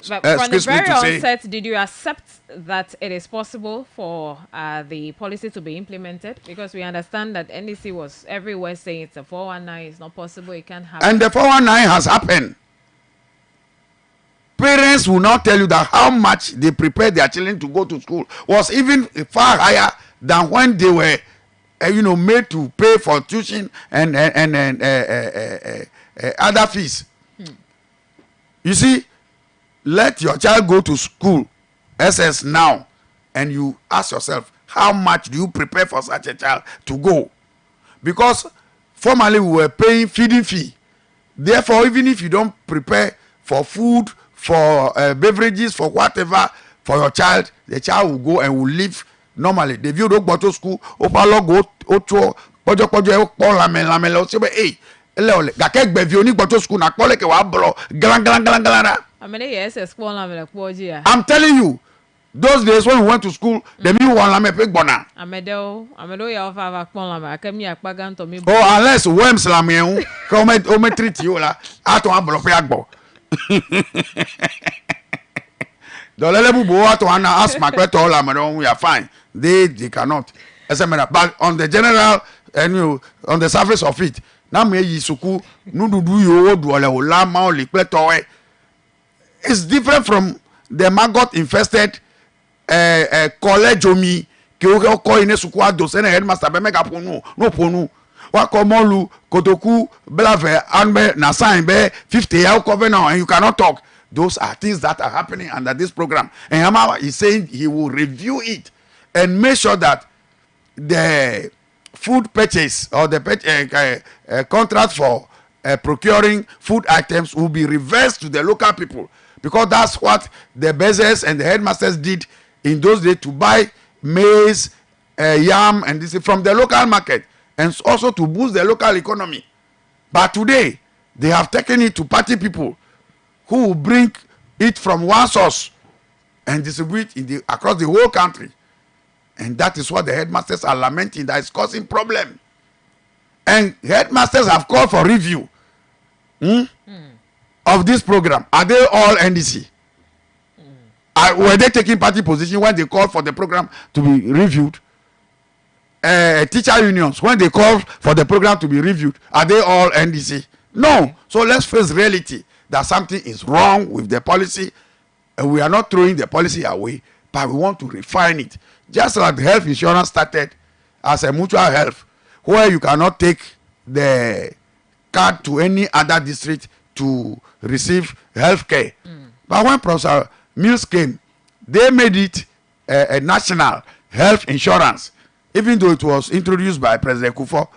But from the very onset, did you accept that it is possible for the policy to be implemented? Because we understand that NDC was everywhere saying it's a 419, it's not possible, it can't happen. And the 419 has happened. Parents will not tell you that how much they prepare their children to go to school was even far higher than when they were, made to pay for tuition and other fees. You see, let your child go to school, SS now, and you ask yourself, how much do you prepare for such a child to go? Because formerly we were paying feeding fee. Therefore, even if you don't prepare for food, for beverages, for whatever, for your child, the child will go and will live normally. The view don't go to school, opalo go ocho, pojo lamela osebe hey. Gakek bevi go to school na kole ke wa blo galang. I'm telling you, those days when we went to school, the me one lame pek bona. Oh, unless worms lame come o treat you la ato ablo pe agbo. Dolele bubo ato ana ask my question lame we are fine. They cannot. But on the general and on the surface of it, na me yisuku nududu yo duole ola ma oli pletoe. It's different from the maggot infested college omi ke o ko ine suku ado se na headmaster be mega ponu no ponu wa ko molu kotoku blave anbe na sign be 50 ya cover now and you cannot talk. Those are things that are happening under this program, and Hamawa is saying he will review it and make sure that the food purchase or the contract for procuring food items will be reversed to the local people, because that's what the Bezos and the headmasters did in those days to buy maize, yam, and this from the local market, and also to boost the local economy. But today, they have taken it to party people who will bring it from one source and distribute it across the whole country. And that is what the headmasters are lamenting, that is causing problem. And headmasters have called for review. of this program, are they all NDC? Were they taking party position when they called for the program to be reviewed? Teacher unions, when they called for the program to be reviewed, are they all NDC? No. So let's face reality that something is wrong with the policy, and we are not throwing the policy away, but we want to refine it. Just like health insurance started as a mutual health, where you cannot take the card to any other district to receive health care. But when Professor Mills came, they made it a national health insurance, even though it was introduced by President Kufuor.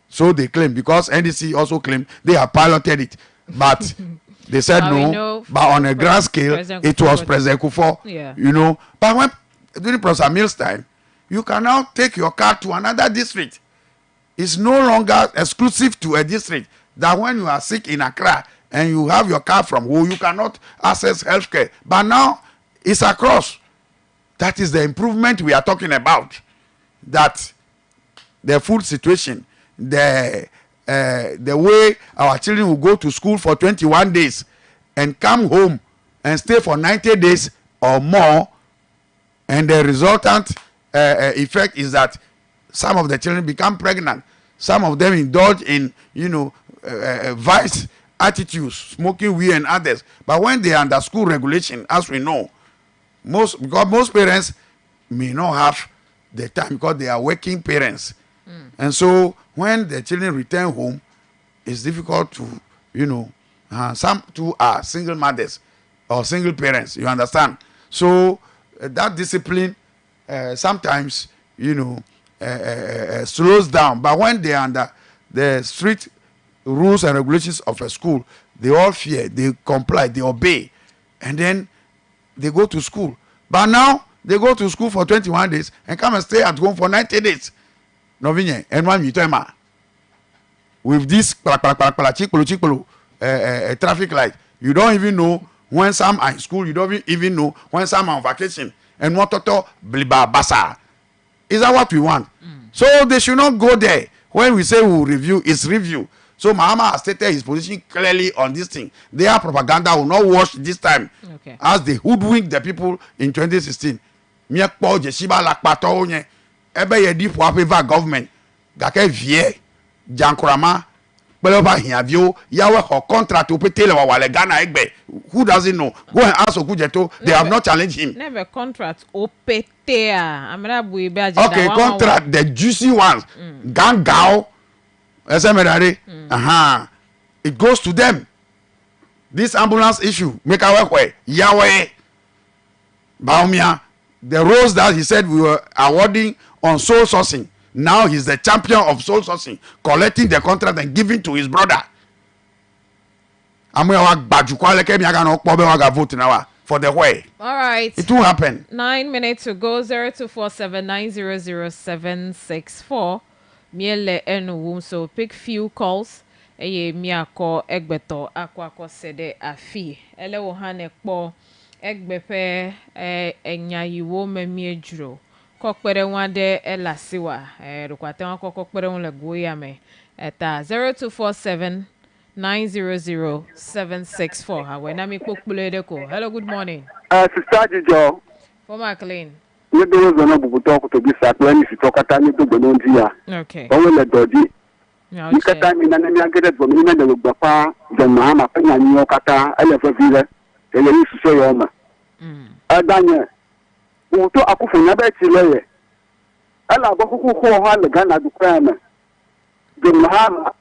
So they claim, because NDC also claimed they have piloted it, but they said no. But on a grand scale, it was President Kufuor. You know. But when during Professor Mills' time, you can now take your car to another district. It's no longer exclusive to a district. That when you are sick in Accra and you have your car from home, you cannot access healthcare. But now it's across. That is the improvement we are talking about. That the food situation, the way our children will go to school for 21 days and come home and stay for 90 days or more, and the resultant effect is that some of the children become pregnant. Some of them indulge in, vice attitudes, smoking weed and others. But when they are under school regulation, as we know, because most parents may not have the time because they are working parents. And so when the children return home, it's difficult to, some too are single mothers or single parents, you understand? So that discipline sometimes, slows down. But when they are under the strict rules and regulations of a school, they all fear, they comply, they obey, and then they go to school. But now they go to school for 21 days and come and stay at home for 90 days. Novinye, and one mitema with this traffic light, you don't even know when some are in school, you don't even know when some are on vacation. And what toto bliba basa. Is that what we want? So they should not go there. When we say we will review, it's review. So Mahama has stated his position clearly on this thing. Their propaganda will not wash this time, as they hoodwinked the people in 2016. Miakpo jeshiba lakpato onye ebe ye di for government gake vie jankurama peloba hiavio yawe ho contract opetele wa wale Ghana egbe. Who doesn't know? Go and ask Okujeto. They have not challenged him. Never contract opetea. Okay, contract the juicy ones. Gangao. It goes to them. This ambulance issue, make our way, Yahweh, Baumia, the roles that he said we were awarding on soul sourcing. Now he's the champion of soul sourcing, collecting the contract and giving to his brother. For the way. All right. It will happen. 9 minutes to go. 0247900764. Miele enu so pick few calls. Eye miako egbeto akwa sede afi. Ele wohane po egbepe enyayiwo memiejuro. Kokpere wande elasiwa. Rukwate wako kokpere wale goyame. Eta 0247900764. Hawe nami kokpule deko. Hello, good morning. Sister Jijo. Former clean. Nido zona bubuto to be saklani sitokata ni to gonondia. Okay. Owe le doji. Nikata mi na mi agede bo mi na de gbapa de mama penya ni okata ele fa vile. Ele ni suso yo ma. Adanye. Uto akufu na be ti leye. Ala bo kuku ko ha le Ghana du kwame. De mama.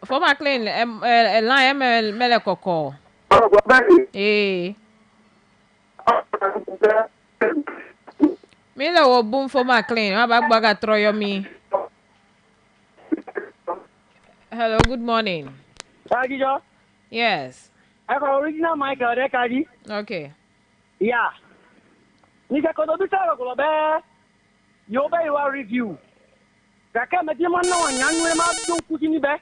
Former clean line mele koko. Mila wo boom for my clean. Baga throw me. Hello, good morning. Yes. I have original Michael Rekadi. Okay. Yeah. Nika kodobisa rokobe. Yoba your review. Kaka medima no nyanwe ma don kutini be.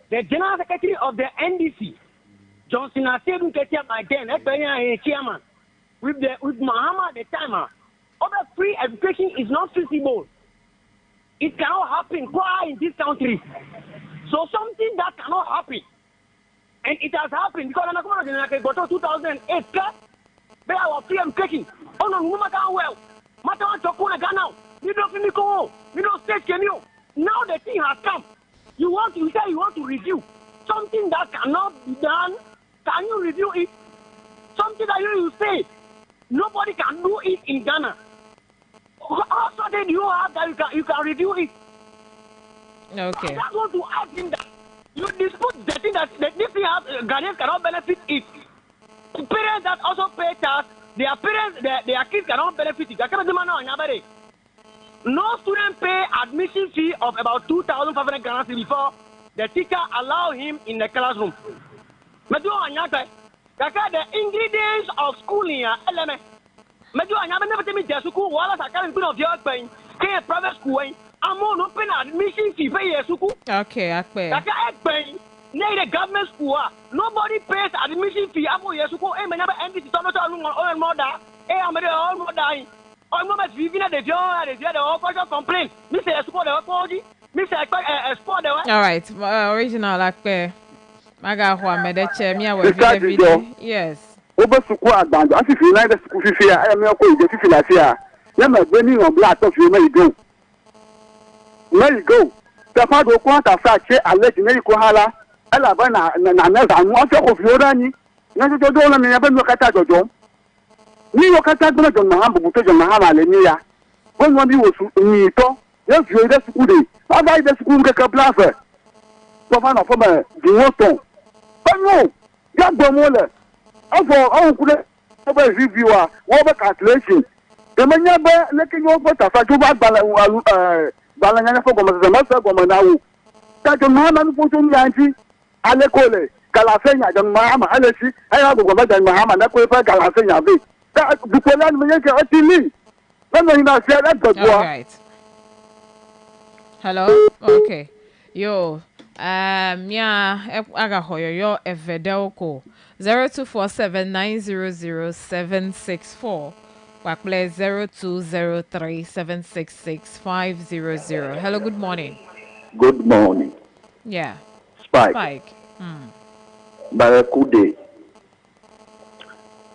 The General Secretary of the NDC, Johnson Asedu Ketia by then, chairman. With Mahama at the time, other free education is not feasible. It cannot happen in this country. So something in like got 2008 be our PM taking ono nguma kan well mata wan to kuna Ghana you don't feel me go you don't state can you now the thing has come you say you want to review something that cannot be done. Can you review it? Something that you say nobody can do it in Ghana. Also, then you have that you can review it. Okay. I just want to ask him that you dispute the thing that this thing has Ghanaians cannot benefit it. Parents that also pay tax, their parents, their kids cannot benefit it. No student pay admission fee of about 2,500 Ghana cedis before the teacher allow him in the classroom. The ingredients of schooling are element. I never tell me the school while I can't put of your paying private school. I'm on open admission fee pay a school. Okay, I pay. Near the government school, nobody pays admission fee. I'm on your school. I never ended to all mother. I'm all more dying. I'm not even at the job. The all complaint. Mr. Sport, Mr. Sport. All right, original like Maga Hua Medeche, Mia will video. Yes. Over Sukua Band, as if you like the school fee, I am not going to Philadelphia. You're burning on black of you, may you go. May you go. The part of Quanta Sache, I let you know Kohala, Alabama, and what of your running. Not to do me, never look at that, John. New York at that, John Mahama, John Mahama, Lemia. When one was me, yes, you're the school. I like the school, get a blaffer. Governor from a Duoton. But no, that Bomola. Also, could have reviewer, over calculation. The man never looking over the Fatuba Balana for the Master Gomanau. That the Mahaman put on Yanti, Alekole, Galasena, the Mahama, Alessi, I have a woman than Mahama, that will pay Galasena. That the Poland Minister at the Let me not say that, but right. Hello? Okay. Yo. Aga hoyo yo evedelko 0247900764 wakple 0203766500. Hello, good morning. Good morning. Yeah. Spike. Barakude.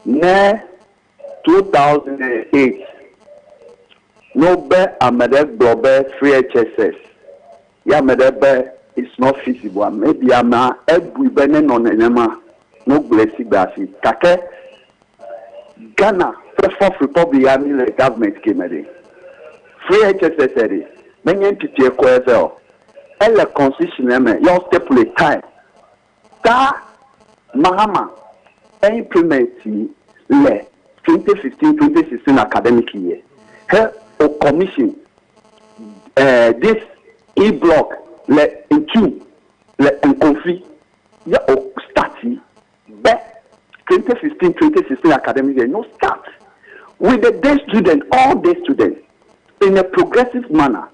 Ne 2008 Nobe Amede Globe Free HSS. Ya medebe it's not feasible. Maybe I'm not every benin on enema. No blessing basi. Kake Ghana First Republic the government came at it. Free HSS said it. Many entity acquire Elle constitution your stipulate time. Ta Mahama implement le 2015-2016 academic year. Her commission this e-block le into le conflit ya o starti be 2015-2016 academic year no start with the day student all day students in a progressive manner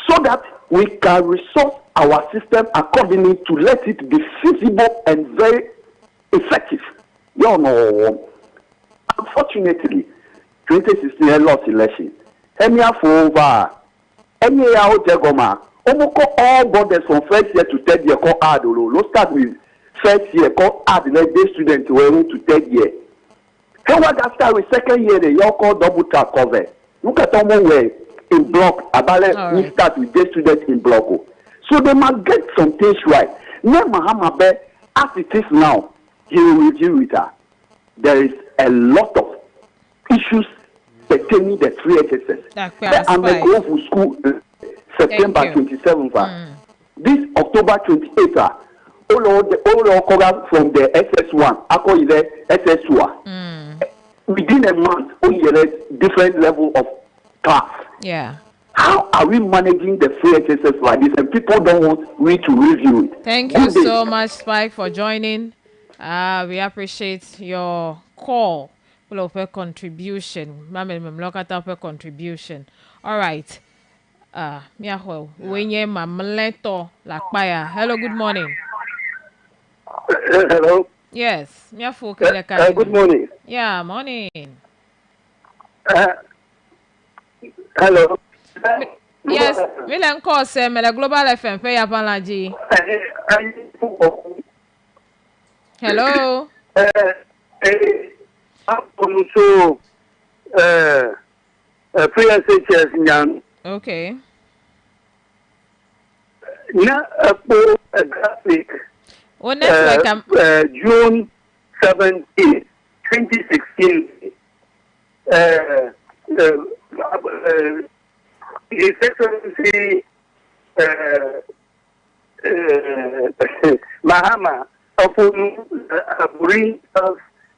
so that we can resource our system accordingly to let it be feasible and very effective. You know, unfortunately 2016 lost election for over any year out there all borders from first year to third year call add no start with first year call add like day students were to third year. Hey, what that start with second year they all call double tap cover. Look at someone way in block about we start with day students in block. So they must get some things right. Now Mahama Be as it is now, he will review it. There is a lot of issues pertaining the free HSS. I'm a go for school September 27th. This October 28th, all cover from the SS1, I the SS2. Within a month, only different level of class. Yeah. How are we managing the free HSS like this? And people don't want me to review it. Thank you so much, Spike, for joining. We appreciate your call. Contribution. All right. Hello, good morning. Hello. Yes. Good morning. Yeah, morning. Hello. Yes, Milan call say me the Global FM pay apology. Hello. Also, free SHS young. Okay. Now, a graphic. What network? June 17, 2016. His Excellency Mahama opened Aburi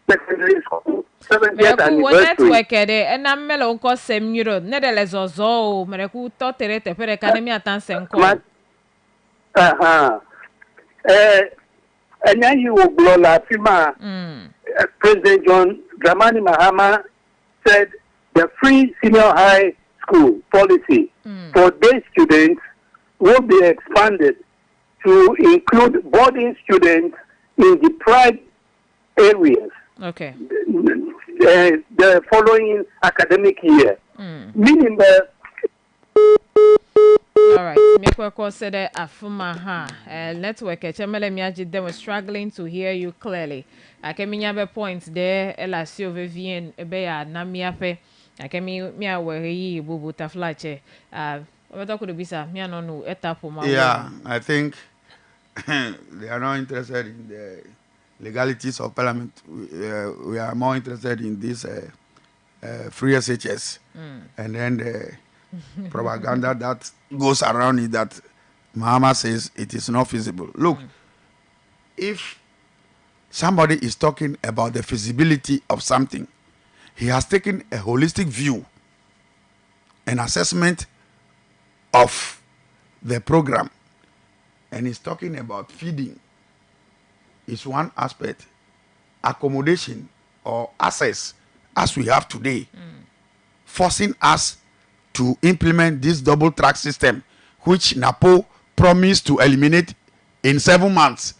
Secondary School 70th anniversary. Network and I'm melon cost sem euro, Netherlands or so, Mereku Totere, Academy at Tansen. And then you will blow la Fima. President John Dramani Mahama said the free senior high school policy for day students will be expanded to include boarding students in deprived areas. Okay. The following academic year. Meaning that. All right. Mekweko said afuma network echemele miaji them were struggling to hear you clearly. Akeminya be point there elasio vivien ebe ya na miape. Akemi mia wehi bubu taflache. Obeto could be sa mia no no etapo ma. Yeah, I think they are not interested in the legalities of parliament. We are more interested in this free SHS and then the propaganda that goes around it that Mahama says it is not feasible. Look, if somebody is talking about the feasibility of something, he has taken a holistic view, an assessment of the program, and he's talking about feeding is one aspect, accommodation or access as we have today, forcing us to implement this double track system, which NAPO promised to eliminate in 7 months.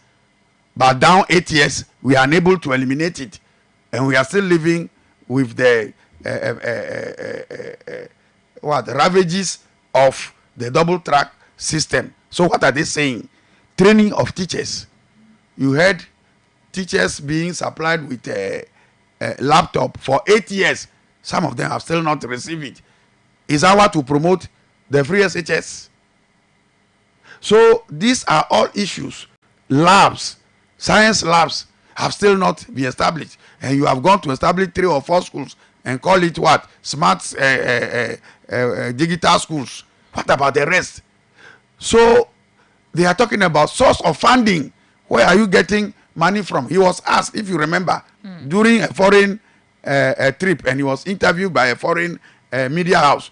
But down 8 years, we are unable to eliminate it. And we are still living with the ravages of the double track system. So what are they saying? Training of teachers. You heard teachers being supplied with a laptop for 8 years. Some of them have still not received it. Is our to promote the free SHS? So these are all issues. Labs, science labs have still not been established. And you have gone to establish 3 or 4 schools and call it what? Smart digital schools. What about the rest? So they are talking about source of funding. Where are you getting money from? He was asked, if you remember, during a foreign trip, and he was interviewed by a foreign media house.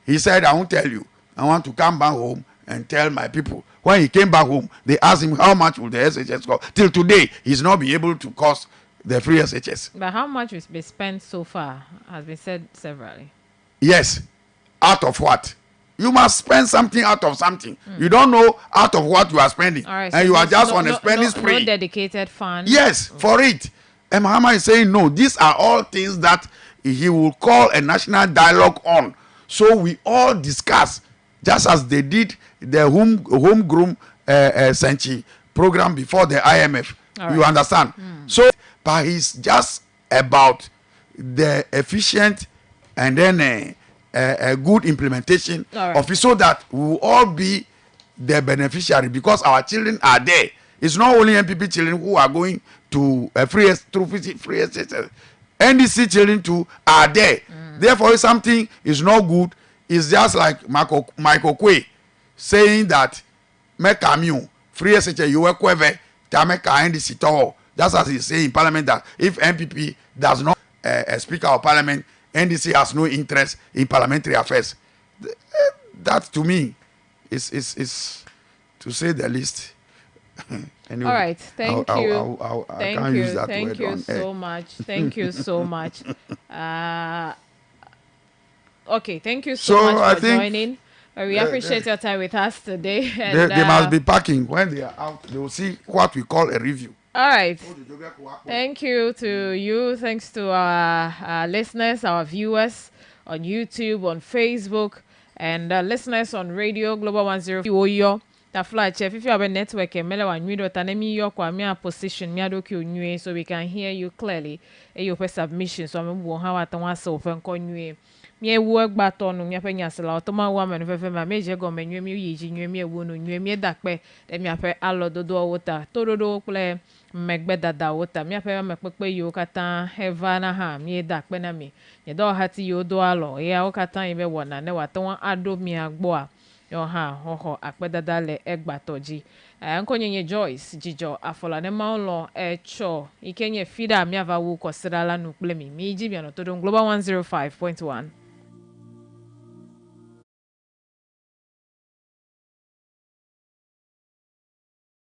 He said, I won't tell you. I want to come back home and tell my people. When he came back home, they asked him how much will the SHS cost. Till today, he's not been able to cost the free SHS. But how much has been spent so far has been said severally. Yes. Out of what? You must spend something out of something. You don't know out of what you are spending. All right, and so you are just on a no, spending spree. No dedicated fund. Yes, for it. And Mahama is saying no. These are all things that he will call a national dialogue on. So we all discuss, just as they did the homegrown Senchi program before the IMF. Right. You understand? So, but he's just about the efficient and then a good implementation of it, so that we will all be the beneficiary, because our children are there. It's not only MPP children who are going to free NDC children too are there. Therefore, if something is not good, it's just like Michael Kwe saying that make a free SHS you work with NDC to. Just as he say in Parliament that if MPP does not Speaker of Parliament, NDC has no interest in parliamentary affairs. That to me is to say the least. Anyway, all right, thank you. Thank you so much. Thank you so much. Okay, thank you so much for joining. We appreciate your time with us today. And, they must be packing. When they are out, they will see what we call a review. All right. Thank you to you. Thanks to our listeners, our viewers on YouTube, on Facebook, and listeners on Radio Global 105. fly che fifi abe network mele wa nwi dota na mi yokwa mi a position mi adoki onwe so we can hear you clearly e your submission so am wo ha wa tan wa so fe nko nwi mi ewu egba to nu mi ape nyasela otoma wa me no fefe ma meje go me nwi mi yiji nwi mi ewu no nwi mi dakpe de mi ape alododo wota tododo kule megbe dada wota mi ape me pepe yo kata heva na ha mi dakpe na mi ye do hati yo do alo ya o kata ibe wona ne wa ton ado mi agbo a yo ha hoho akpedada le egbatoji nkonyenye Joyce jijo afola ne maulo echo ikenye fida mi ava wu kosirala nukple mi ji bi no to Global 105.1